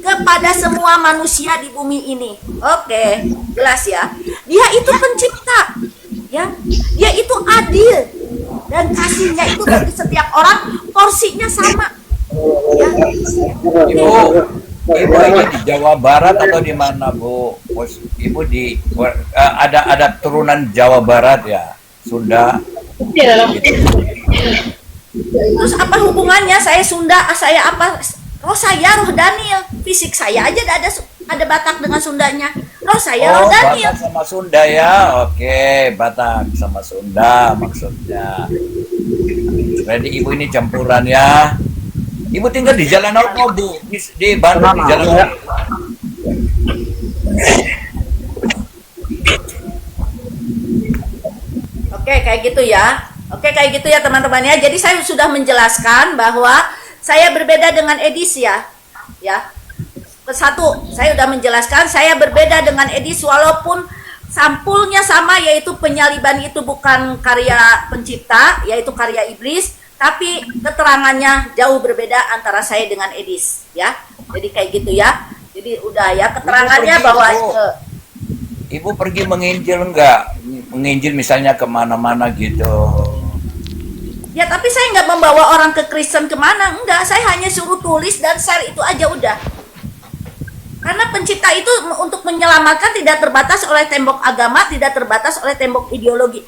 [SPEAKER 1] kepada semua manusia di bumi ini. Oke, jelas ya. Dia itu pencipta, ya. Dia itu adil dan kasihnya itu bagi setiap orang porsinya sama. Ya.
[SPEAKER 9] Ibu ini di Jawa Barat atau di mana Bu? Ibu di ada turunan Jawa Barat ya, Sunda.
[SPEAKER 1] Terus apa hubungannya? Saya Sunda, saya apa? Roh saya roh Daniel, fisik saya aja ada Batak dengan Sundanya. Roh saya roh Daniel.
[SPEAKER 9] Batak sama Sunda ya, oke, Batak sama Sunda maksudnya. Jadi ibu ini campuran ya. Ibu tinggal di Jalan apa Bu? Di Bandung di Jalan apa?
[SPEAKER 1] Oke, kayak gitu ya. Oke, kayak gitu ya teman-teman ya. Jadi saya sudah menjelaskan bahwa saya berbeda dengan Edis ya. Ya. Satu, saya sudah menjelaskan saya berbeda dengan Edis walaupun sampulnya sama, yaitu penyaliban itu bukan karya pencipta, yaitu karya iblis, tapi keterangannya jauh berbeda antara saya dengan Edis ya. Jadi kayak gitu ya. Jadi udah ya keterangannya bahwa
[SPEAKER 9] Ibu pergi menginjil enggak? Menginjil misalnya kemana-mana gitu.
[SPEAKER 1] ya, tapi saya nggak membawa orang ke Kristen kemana, enggak. Saya hanya suruh tulis dan share itu aja udah. Karena pencipta itu untuk menyelamatkan tidak terbatas oleh tembok agama, tidak terbatas oleh tembok ideologi.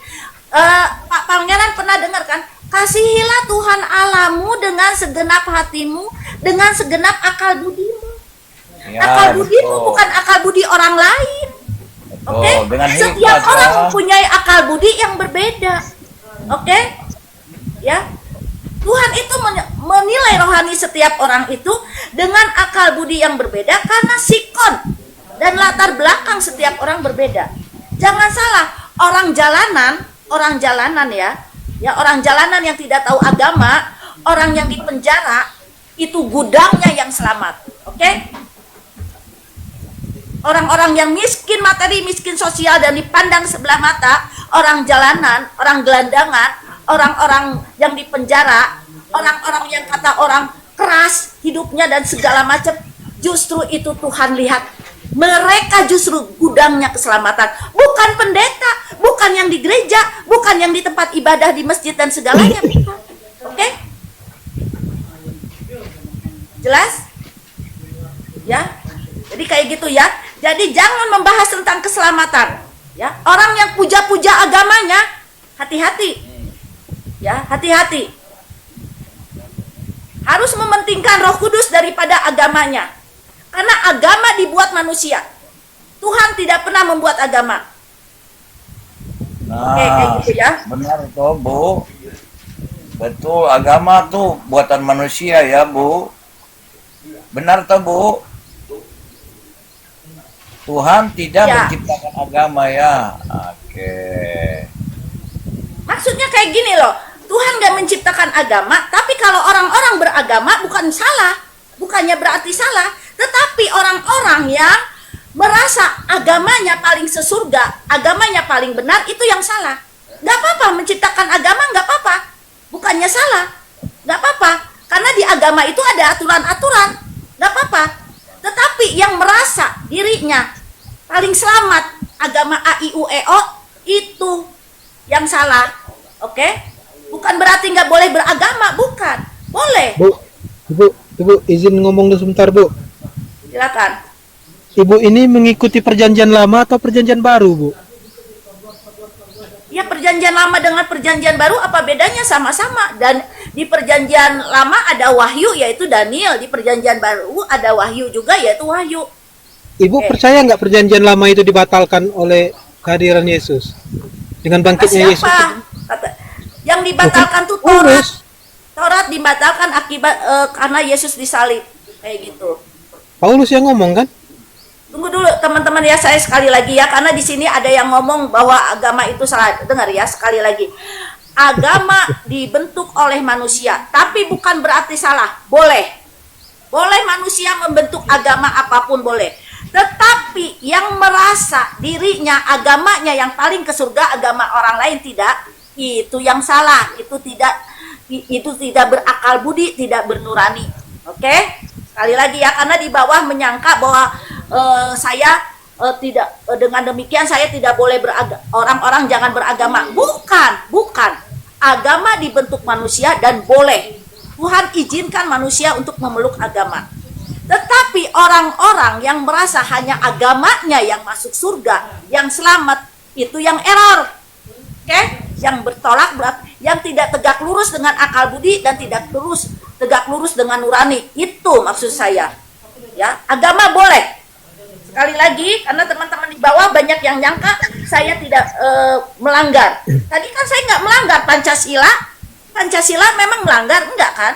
[SPEAKER 1] Pak Pangeran pernah dengar kan? Kasihilah Tuhan Allahmu dengan segenap hatimu, dengan segenap akal budimu.
[SPEAKER 9] Ya,
[SPEAKER 1] Akal budimu
[SPEAKER 9] betul.
[SPEAKER 1] bukan akal budi orang lain. Oke?
[SPEAKER 9] Dengan
[SPEAKER 1] Setiap
[SPEAKER 9] hikmat,
[SPEAKER 1] orang
[SPEAKER 9] ya.
[SPEAKER 1] mempunyai akal budi yang berbeda. Oke? Ya. Tuhan itu menilai rohani setiap orang itu dengan akal budi yang berbeda karena sikon dan latar belakang setiap orang berbeda. Jangan salah, orang jalanan ya, orang jalanan yang tidak tahu agama, orang yang di penjara itu gudangnya yang selamat. Oke? Orang-orang yang miskin materi, miskin sosial dan dipandang sebelah mata, orang jalanan, orang gelandangan, orang-orang yang di penjara, orang-orang yang kata orang keras hidupnya dan segala macam, justru itu Tuhan lihat. Mereka justru gudangnya keselamatan. Bukan pendeta, bukan yang di gereja, bukan yang di tempat ibadah di masjid dan segalanya. Oke? Jelas? Ya? Jadi kayak gitu ya. Jadi jangan membahas tentang keselamatan. Ya, orang yang puja-puja agamanya, hati-hati. Ya, hati-hati. Harus mementingkan Roh Kudus daripada agamanya. Karena agama dibuat manusia. Tuhan tidak pernah membuat agama. Oke, kayak gitu ya.
[SPEAKER 9] Benar toh, Bu. Betul, agama tuh buatan manusia ya, Bu. Benar toh, Bu. Tuhan tidak menciptakan agama ya. Oke.
[SPEAKER 1] Maksudnya kayak gini loh. Tuhan gak menciptakan agama, tapi kalau orang-orang beragama bukan salah. Bukannya berarti salah. Tetapi orang-orang yang merasa agamanya paling sesurga, agamanya paling benar, itu yang salah. Gak apa-apa menciptakan agama, gak apa-apa. Bukannya salah. Gak apa-apa. Karena di agama itu ada aturan-aturan. Gak apa-apa. Tetapi yang merasa dirinya paling selamat, agama A, I, U, E, O, itu yang salah. Oke? Bukan berarti nggak boleh beragama, bukan. Boleh.
[SPEAKER 13] Ibu, izin ngomong dulu sebentar, Bu.
[SPEAKER 1] Silakan.
[SPEAKER 13] Ibu ini mengikuti perjanjian lama atau perjanjian baru, Bu?
[SPEAKER 1] Ya, perjanjian lama dengan perjanjian baru apa bedanya? Sama-sama. Dan di perjanjian lama ada wahyu yaitu Daniel, di perjanjian baru ada wahyu juga yaitu wahyu.
[SPEAKER 13] Ibu percaya nggak perjanjian lama itu dibatalkan oleh kehadiran Yesus dengan bangkitnya Yesus?
[SPEAKER 1] Yang dibatalkan tuh Taurat. Taurat dibatalkan akibat karena Yesus disalib, kayak gitu.
[SPEAKER 13] Paulus yang ngomong kan?
[SPEAKER 1] Tunggu dulu teman-teman ya, saya sekali lagi ya, karena di sini ada yang ngomong bahwa agama itu salah. Dengar ya sekali lagi. Agama dibentuk oleh manusia, tapi bukan berarti salah. Boleh. Boleh manusia membentuk agama apapun boleh. Tetapi yang merasa dirinya agamanya yang paling ke surga, agama orang lain tidak, itu yang salah. Itu tidak berakal budi, tidak bernurani. Oke? Sekali lagi ya, karena di bawah menyangka bahwa saya tidak dengan demikian saya tidak boleh orang-orang jangan beragama. Bukan. Agama dibentuk manusia dan boleh. Tuhan izinkan manusia untuk memeluk agama. Tetapi orang-orang yang merasa hanya agamanya yang masuk surga, yang selamat, itu yang error. Oke? Yang bertolak yang tidak tegak lurus dengan akal budi dan tidak tegak lurus dengan nurani. Itu maksud saya. Ya, agama boleh. Sekali lagi, karena teman-teman di bawah banyak yang nyangka saya tidak melanggar. Tadi kan saya nggak melanggar Pancasila. Pancasila memang melanggar, enggak kan?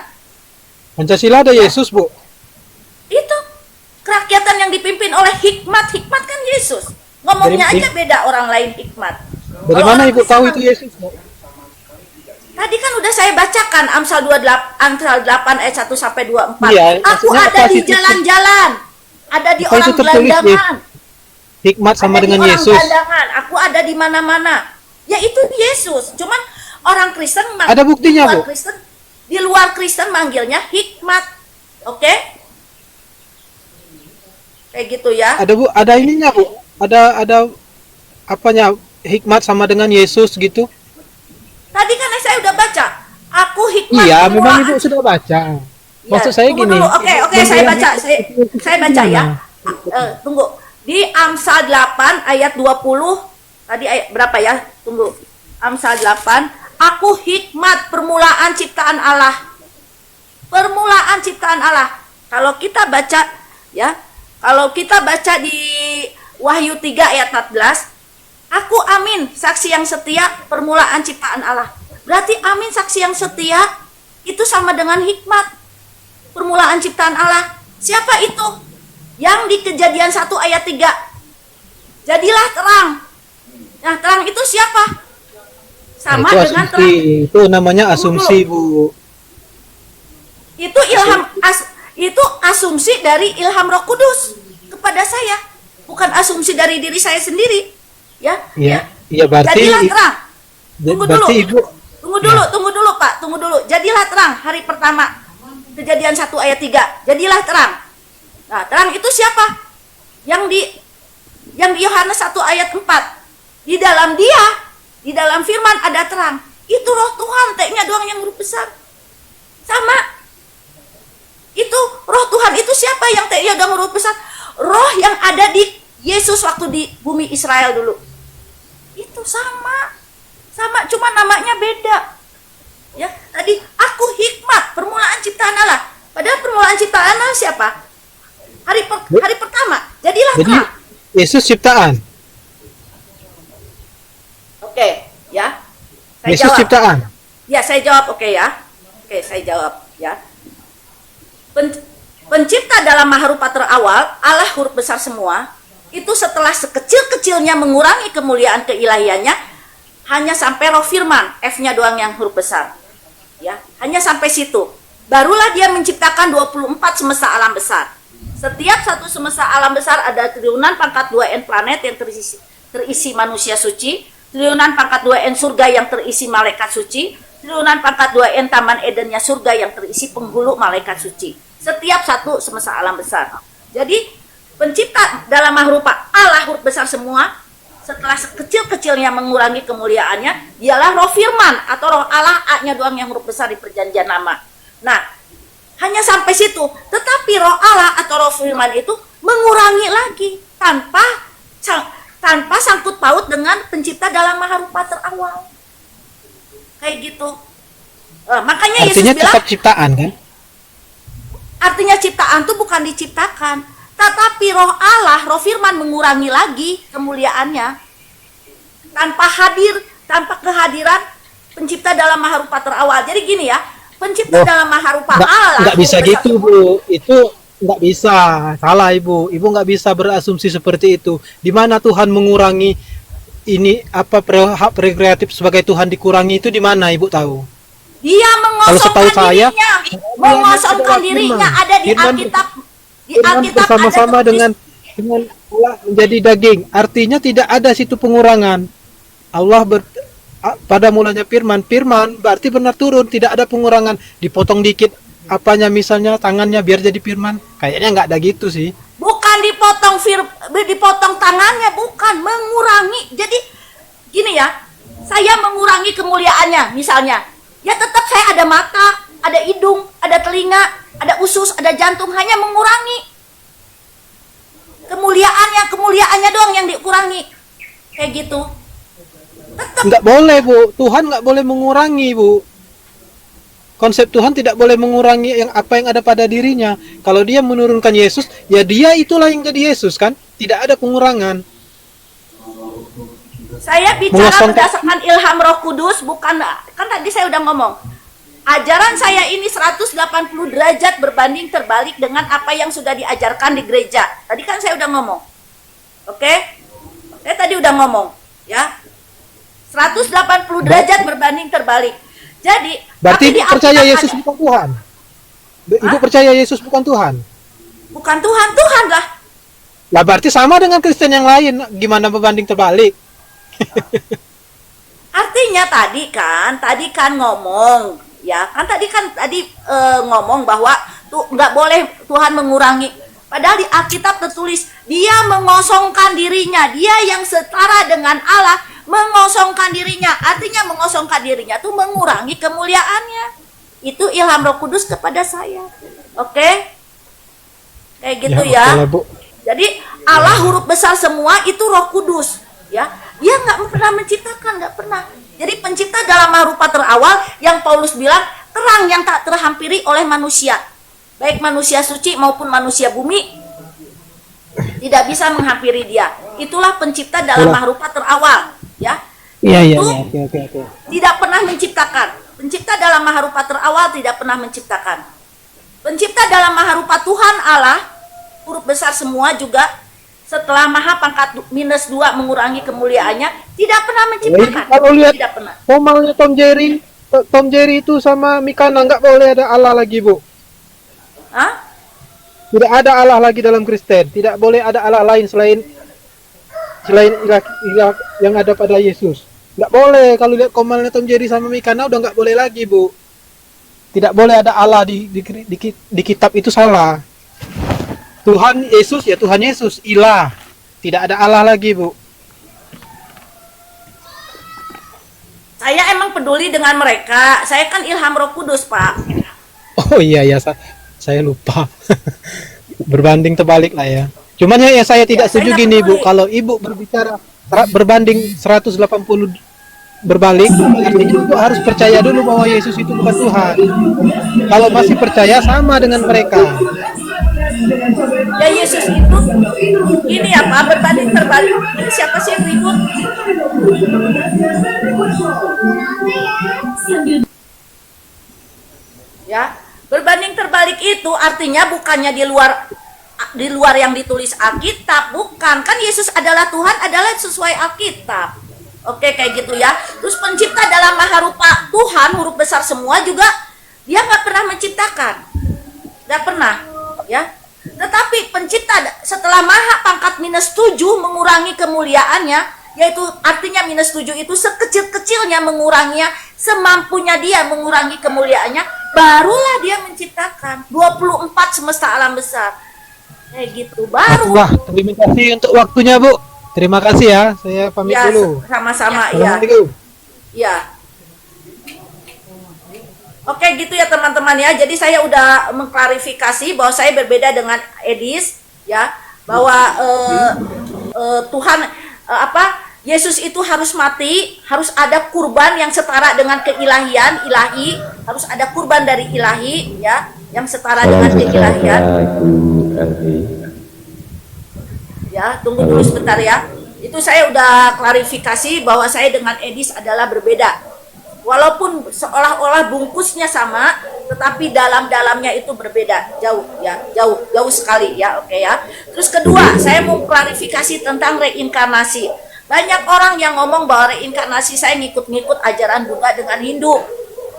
[SPEAKER 13] Pancasila ada Yesus, Bu.
[SPEAKER 1] Itu kerakyatan yang dipimpin oleh hikmat. Hikmat kan Yesus. Ngomongnya aja beda orang lain hikmat.
[SPEAKER 13] Dari mana Ibu tahu itu Yesus, Bu?
[SPEAKER 1] Tadi kan udah saya bacakan Amsal 8 ayat 1 sampai 24.
[SPEAKER 13] Iya,
[SPEAKER 1] aku ada di jalan-jalan. Ada di orang gelandangan.
[SPEAKER 13] Hikmat sama
[SPEAKER 1] ada
[SPEAKER 13] dengan
[SPEAKER 1] di
[SPEAKER 13] Yesus.
[SPEAKER 1] Orang gelandangan. Aku ada di mana-mana. Ya itu Yesus. Cuman orang Kristen
[SPEAKER 13] ada buktinya, Bu.
[SPEAKER 1] Di luar Kristen manggilnya hikmat. Oke? Kayak gitu ya.
[SPEAKER 13] Ada, Bu, ada ininya, Bu. Ada apanya? Hikmat sama dengan Yesus gitu.
[SPEAKER 1] Tadi kan saya udah baca. Aku hikmat.
[SPEAKER 13] Iya, memang Ibu sudah baca. Maksud saya gini.
[SPEAKER 1] Oke, saya baca. Saya baca ya. Tunggu. Di Amsal 8 ayat 20. Tadi ayat berapa ya? Tunggu. Amsal 8. Aku hikmat, permulaan ciptaan Allah. Permulaan ciptaan Allah. Kalau kita baca ya, kalau kita baca di Wahyu 3 ayat 14, aku amin, saksi yang setia, permulaan ciptaan Allah. Berarti amin, saksi yang setia itu sama dengan hikmat, permulaan ciptaan Allah. Siapa itu? Yang di Kejadian 1 ayat 3. Jadilah terang. Nah, terang itu siapa? Sama
[SPEAKER 13] itu
[SPEAKER 1] dengan
[SPEAKER 13] asumsi.
[SPEAKER 1] terang.
[SPEAKER 13] Itu namanya asumsi, Bu.
[SPEAKER 1] Itu itu asumsi dari ilham Roh Kudus kepada saya. bukan asumsi dari diri saya sendiri. Ya,
[SPEAKER 13] Iya, iya berarti
[SPEAKER 1] jadilah terang. Tunggu dulu.
[SPEAKER 13] berarti Ibu
[SPEAKER 1] Tunggu dulu Pak, tunggu dulu. Jadilah terang hari pertama. Kejadian 1 ayat 3. Jadilah terang. Nah, terang itu siapa? Yang di Yohanes 1 ayat 4. Di dalam dia, di dalam firman ada terang. Itu roh Tuhan, T-nya doang yang huruf besar. Sama. Itu roh Tuhan itu siapa yang T-nya doang huruf besar? Roh yang ada di Yesus waktu di bumi Israel dulu. Itu sama. Sama, cuma namanya beda. Ya, tadi aku hikmat, permulaan ciptaan Allah. Padahal permulaan ciptaan Allah siapa? Hari pertama. Jadilah
[SPEAKER 13] jadi
[SPEAKER 1] terang.
[SPEAKER 13] Yesus ciptaan.
[SPEAKER 1] Oke, ya. Saya
[SPEAKER 13] Yesus
[SPEAKER 1] jawab.
[SPEAKER 13] ciptaan.
[SPEAKER 1] Ya, saya jawab oke ya. Oke, saya jawab ya. Pencipta dalam maharupa terawal, Allah huruf besar semua, itu setelah sekecil-kecilnya mengurangi kemuliaan keilahiannya, hanya sampai roh firman, F-nya doang yang huruf besar. Ya, hanya sampai situ. Barulah dia menciptakan 24 semesta alam besar. Setiap satu semesta alam besar ada triliunan pangkat 2N planet yang terisi manusia suci, triliunan pangkat 2N surga yang terisi malaikat suci, triliunan pangkat 2N taman Edennya surga yang terisi penghulu malaikat suci. Setiap satu semesta alam besar. Jadi pencipta dalam mahrupa Allah huruf besar semua, setelah sekecil-kecilnya mengurangi kemuliaannya, dialah roh firman atau roh Allah, A-nya doang yang huruf besar di perjanjian lama. Nah, hanya sampai situ. Tetapi roh Allah atau roh firman itu mengurangi lagi tanpa sangkut paut dengan pencipta dalam maharupa terawal. Kayak gitu. Makanya
[SPEAKER 13] Artinya
[SPEAKER 1] Yesus bilang,
[SPEAKER 13] tetap ciptaan kan?
[SPEAKER 1] artinya ciptaan itu bukan diciptakan, tetapi roh Allah, roh firman mengurangi lagi kemuliaannya tanpa kehadiran pencipta dalam maharupa terawal. Jadi gini ya, pencipta dalam maharupa Allah
[SPEAKER 13] Nggak bisa gitu Bu, itu nggak bisa, salah Ibu. Ibu nggak bisa berasumsi seperti itu. Di mana Tuhan mengurangi ini, apa hak prerogatif sebagai Tuhan dikurangi itu di mana Ibu tahu?
[SPEAKER 1] Dia
[SPEAKER 13] Kalau setahu
[SPEAKER 1] mengosongkan
[SPEAKER 13] saya,
[SPEAKER 1] mengosongkan dirinya ada di
[SPEAKER 13] Firman-
[SPEAKER 1] Alkitab. Di
[SPEAKER 13] Firman
[SPEAKER 1] Alkitab
[SPEAKER 13] bersama-sama
[SPEAKER 1] ada tertulis,
[SPEAKER 13] dengan Allah menjadi daging. Artinya tidak ada situ pengurangan. Allah pada mulanya firman berarti benar turun, tidak ada pengurangan. Dipotong dikit apanya misalnya tangannya biar jadi firman. Kayaknya nggak ada gitu sih.
[SPEAKER 1] bukan dipotong tangannya, bukan mengurangi. Jadi gini ya, saya mengurangi kemuliaannya misalnya. Ya tetap saya ada mata, ada hidung, ada telinga, ada usus, ada jantung, hanya mengurangi. Kemuliaannya doang yang dikurangi. Kayak gitu.
[SPEAKER 13] Nggak boleh Bu, Tuhan nggak boleh mengurangi Bu. Konsep Tuhan tidak boleh mengurangi apa yang ada pada dirinya. Kalau dia menurunkan Yesus, ya dia itulah yang jadi Yesus kan. Tidak ada pengurangan.
[SPEAKER 1] Saya bicara berdasarkan ilham Roh Kudus, bukan, kan tadi saya udah ngomong. Ajaran saya ini 180 derajat berbanding terbalik dengan apa yang sudah diajarkan di gereja. Tadi kan saya udah ngomong. Oke? Saya tadi udah ngomong, ya. 180 derajat berbanding terbalik. Jadi,
[SPEAKER 13] Berarti
[SPEAKER 1] tapi di
[SPEAKER 13] Ibu percaya
[SPEAKER 1] Alkitab
[SPEAKER 13] Yesus
[SPEAKER 1] ada.
[SPEAKER 13] bukan Tuhan? Ibu percaya Yesus bukan Tuhan?
[SPEAKER 1] Bukan Tuhan lah.
[SPEAKER 13] Lah berarti sama dengan Kristen yang lain. Gimana berbanding terbalik?
[SPEAKER 1] Artinya tadi kan ngomong, ya kan tadi ngomong bahwa tuh nggak boleh Tuhan mengurangi. Padahal di Alkitab tertulis dia mengosongkan dirinya, dia yang setara dengan Allah mengosongkan dirinya. Artinya mengosongkan dirinya tuh mengurangi kemuliaannya. Itu ilham Roh Kudus kepada saya. Oke? Kayak gitu ya.
[SPEAKER 13] Bu.
[SPEAKER 1] Jadi Allah huruf besar semua itu Roh Kudus, ya. Dia nggak pernah menciptakan, nggak pernah. Jadi pencipta dalam maharupa terawal yang Paulus bilang terang yang tak terhampiri oleh manusia, baik manusia suci maupun manusia bumi, tidak bisa menghampiri dia. Itulah pencipta dalam maharupa terawal, ya.
[SPEAKER 13] Iya.
[SPEAKER 1] Itu
[SPEAKER 13] Oke.
[SPEAKER 1] tidak pernah menciptakan. Pencipta dalam maharupa terawal tidak pernah menciptakan. Pencipta dalam maharupa Tuhan Allah huruf besar semua juga setelah maha pangkat -2 mengurangi kemuliaannya tidak pernah menciptakan.
[SPEAKER 13] Kalau lihat
[SPEAKER 1] tidak pernah.
[SPEAKER 13] formalnya Tom Jerry itu sama Mikana nggak boleh ada Allah lagi Bu.
[SPEAKER 1] Hah?
[SPEAKER 13] Tidak ada Allah lagi dalam Kristen. Tidak boleh ada Allah lain selain selain ilah yang ada pada Yesus. Nggak boleh, kalau lihat komalnya Tom Jerry sama Mikana udah nggak boleh lagi, Bu. Tidak boleh ada Allah di kitab, itu salah. Tuhan Yesus ya Tuhan Yesus, ilah. Tidak ada Allah lagi, Bu.
[SPEAKER 1] Saya emang peduli dengan mereka. Saya kan ilham Roh Kudus, Pak.
[SPEAKER 13] Oh iya ya, saya lupa. Berbanding terbalik lah ya. Cuman ya saya tidak setuju
[SPEAKER 1] saya
[SPEAKER 13] gini, Bu.
[SPEAKER 1] peduli.
[SPEAKER 13] Kalau Ibu berbicara berbanding 180 berbalik, artinya Ibu harus percaya dulu bahwa Yesus itu bukan Tuhan. Kalau masih percaya, sama dengan mereka.
[SPEAKER 1] Ya Yesus itu ini apa berbanding terbalik. Ini siapa sih yang ribut? Ya, berbanding terbalik itu artinya bukannya di luar yang ditulis Alkitab, bukan. Kan Yesus adalah Tuhan, adalah sesuai Alkitab. Oke, kayak gitu ya. Terus pencipta dalam maha rupa Tuhan, huruf besar semua juga, dia nggak pernah menciptakan. Nggak pernah, ya. Tetapi pencipta setelah maha pangkat -7 mengurangi kemuliaannya, yaitu artinya -7 itu sekecil-kecilnya menguranginya, semampunya dia mengurangi kemuliaannya, barulah dia menciptakan 24 semesta alam besar. Kayak gitu baru.
[SPEAKER 13] Wah, terima kasih untuk waktunya, Bu. Terima kasih ya. Saya pamit
[SPEAKER 1] Ya,
[SPEAKER 13] dulu.
[SPEAKER 1] sama-sama ya.
[SPEAKER 13] Assalamualaikum.
[SPEAKER 1] Ya. Oke gitu ya teman-teman ya. Jadi saya udah mengklarifikasi bahwa saya berbeda dengan Edis ya, bahwa Tuhan Yesus itu harus mati, harus ada kurban yang setara dengan keilahian, ilahi, harus ada kurban dari ilahi ya, yang setara dengan keilahian. Ya, tunggu dulu sebentar ya. Itu saya udah klarifikasi bahwa saya dengan Edis adalah berbeda. Walaupun seolah-olah bungkusnya sama, tetapi dalam-dalamnya itu berbeda, jauh ya, jauh sekali ya, oke ya. Terus kedua, saya mau klarifikasi tentang reinkarnasi. Banyak orang yang ngomong bahwa reinkarnasi saya ngikut-ngikut ajaran Buddha dengan Hindu,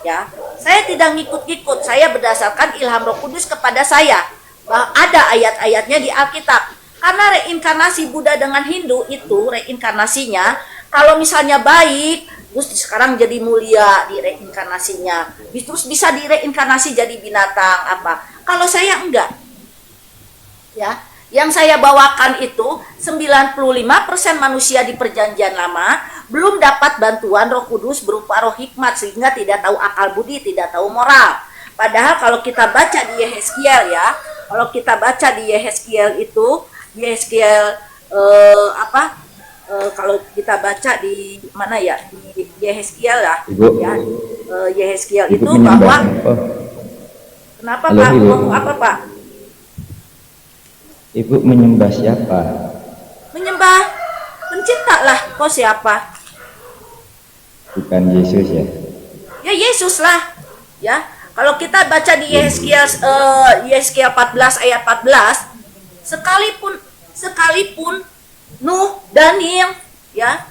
[SPEAKER 1] ya. Saya tidak ngikut-ngikut, saya berdasarkan ilham Roh Kudus kepada saya, bahwa ada ayat-ayatnya di Alkitab. Karena reinkarnasi Buddha dengan Hindu itu reinkarnasinya, kalau misalnya baik, terus sekarang jadi mulia di reinkarnasinya, terus bisa direinkarnasi jadi binatang apa. Kalau saya enggak, ya, yang saya bawakan itu 95% manusia di perjanjian lama belum dapat bantuan Roh Kudus berupa roh hikmat, sehingga tidak tahu akal budi, tidak tahu moral. Padahal kalau kita baca di Yehezkiel ya, kalau kita baca di Yehezkiel itu, Yehezkiel kalau kita baca di mana ya, di Yehezkiel lah, ya, Yehezkiel itu bahwa kenapa
[SPEAKER 10] Halo,
[SPEAKER 1] Pak
[SPEAKER 10] Ibu.
[SPEAKER 1] ngomong apa Pak?
[SPEAKER 10] Ibu menyembah siapa?
[SPEAKER 1] Menyembah pencipta lah, kok siapa?
[SPEAKER 10] Bukan Yesus ya?
[SPEAKER 1] Ya Yesus lah, ya. Kalau kita baca di Yehezkiel 14 ayat 14, sekalipun Nuh, Daniel, ya,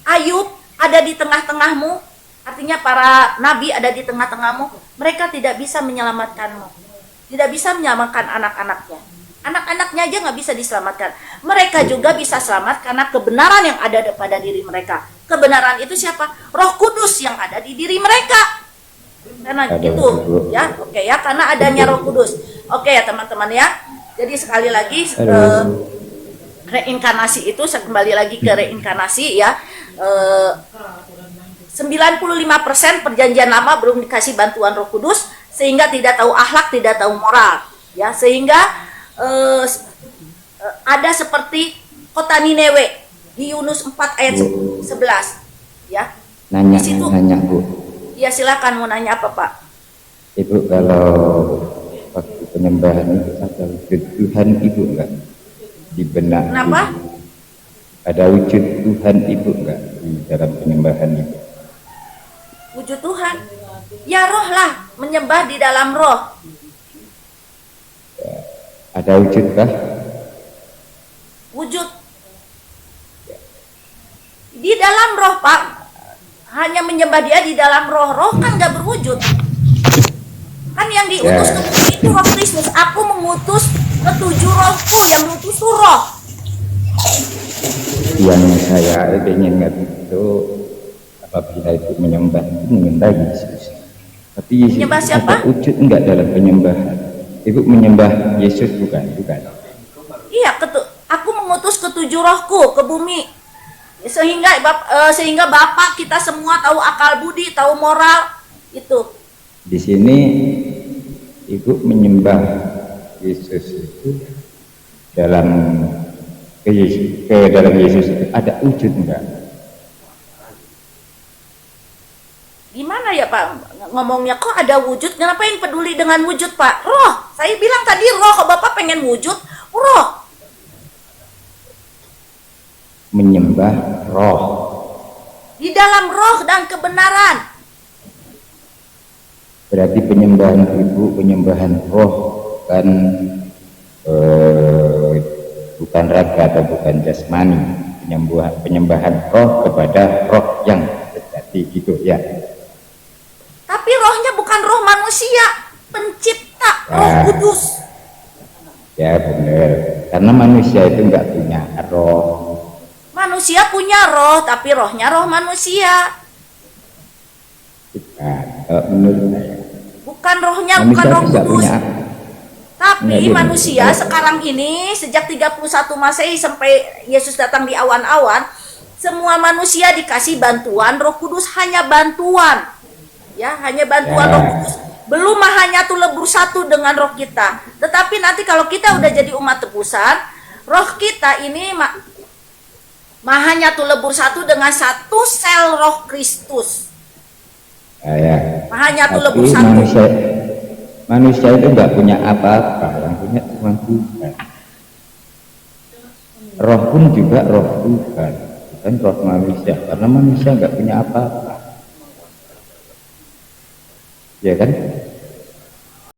[SPEAKER 1] Ayub ada di tengah-tengahmu, artinya para nabi ada di tengah-tengahmu, mereka tidak bisa menyelamatkanmu, tidak bisa menyelamatkan anak-anaknya. Anak-anaknya aja nggak bisa diselamatkan. Mereka juga bisa selamat karena kebenaran yang ada pada diri mereka. Kebenaran itu siapa? Roh Kudus yang ada di diri mereka. Karena itu, ya, oke ya, karena adanya Roh Kudus. Oke ya teman-teman ya. Jadi sekali lagi reinkarnasi itu, saya kembali lagi ke reinkarnasi ya. 95% perjanjian lama belum dikasih bantuan Roh Kudus, sehingga tidak tahu akhlak, tidak tahu moral, ya, sehingga ada seperti kota Nineve di Yunus 4 ayat 11, ya.
[SPEAKER 10] Nanya,
[SPEAKER 1] Di situ,
[SPEAKER 10] Bu.
[SPEAKER 1] ya silakan, mau nanya apa Pak?
[SPEAKER 10] Ibu kalau waktu penyembahan itu ada wujud Tuhan Ibu enggak? Di benak
[SPEAKER 1] Kenapa?
[SPEAKER 10] Ibu. Ada wujud Tuhan Ibu enggak di dalam penyembahan itu?
[SPEAKER 1] Wujud Tuhan, ya roh lah, menyembah di dalam roh.
[SPEAKER 10] Ada wujud kah?
[SPEAKER 1] Wujud di dalam roh Pak, hanya menyembah dia di dalam roh. Roh kan nggak berwujud, kan yang diutus ke bumi itu Roh Kristus. Aku mengutus ketujuh rohku, yang diutus itu roh.
[SPEAKER 10] Yang saya ingin itu apabila itu menyembah Yesus. Tapi Yesus
[SPEAKER 1] Menyembah siapa?
[SPEAKER 10] ada wujud enggak dalam penyembahan? Ibu menyembah Yesus bukan?
[SPEAKER 1] Iya, aku mengutus ketujuh rohku ke bumi sehingga Bapak kita semua tahu akal budi, tahu moral itu.
[SPEAKER 10] Di sini Ibu menyembah Yesus itu dalam dalam Yesus itu ada wujud enggak?
[SPEAKER 1] Gimana ya Pak ngomongnya, kok ada wujud? Ngapain peduli dengan wujud Pak? Roh, saya bilang tadi roh, kok Bapak pengen wujud? Roh.
[SPEAKER 10] Menyembah roh.
[SPEAKER 1] Di dalam roh dan kebenaran.
[SPEAKER 10] Berarti penyembahan Ibu penyembahan roh, kan bukan raga atau bukan jasmani. Penyembahan roh kepada roh yang sejati gitu ya.
[SPEAKER 1] Tapi rohnya bukan roh manusia, pencipta, roh kudus.
[SPEAKER 10] Ya benar, karena manusia itu enggak punya roh.
[SPEAKER 1] Manusia punya roh, tapi rohnya roh manusia.
[SPEAKER 10] Menurut saya
[SPEAKER 1] Bukan rohnya,
[SPEAKER 10] manusia
[SPEAKER 1] bukan roh
[SPEAKER 10] tidak
[SPEAKER 1] kudus.
[SPEAKER 10] punya
[SPEAKER 1] Tapi
[SPEAKER 10] Iya,
[SPEAKER 1] manusia
[SPEAKER 10] iya.
[SPEAKER 1] sekarang ini sejak 31 Masehi sampai Yesus datang di awan-awan, semua manusia dikasih bantuan Roh Kudus, hanya bantuan. Ya, hanya bantuan Roh Kudus. Belum hanya tuh lebur satu dengan roh kita. Tetapi nanti kalau kita udah jadi umat tebusan, roh kita ini mahanya tuh lebur satu dengan satu sel roh Kristus.
[SPEAKER 10] ya.
[SPEAKER 1] Mahanya tuh
[SPEAKER 10] Tapi
[SPEAKER 1] lebur satu.
[SPEAKER 10] manusia itu enggak punya apa-apa, yang punya cuma Tuhan. Roh pun juga roh Tuhan, bukan roh manusia, karena manusia enggak punya apa-apa. Ya kan?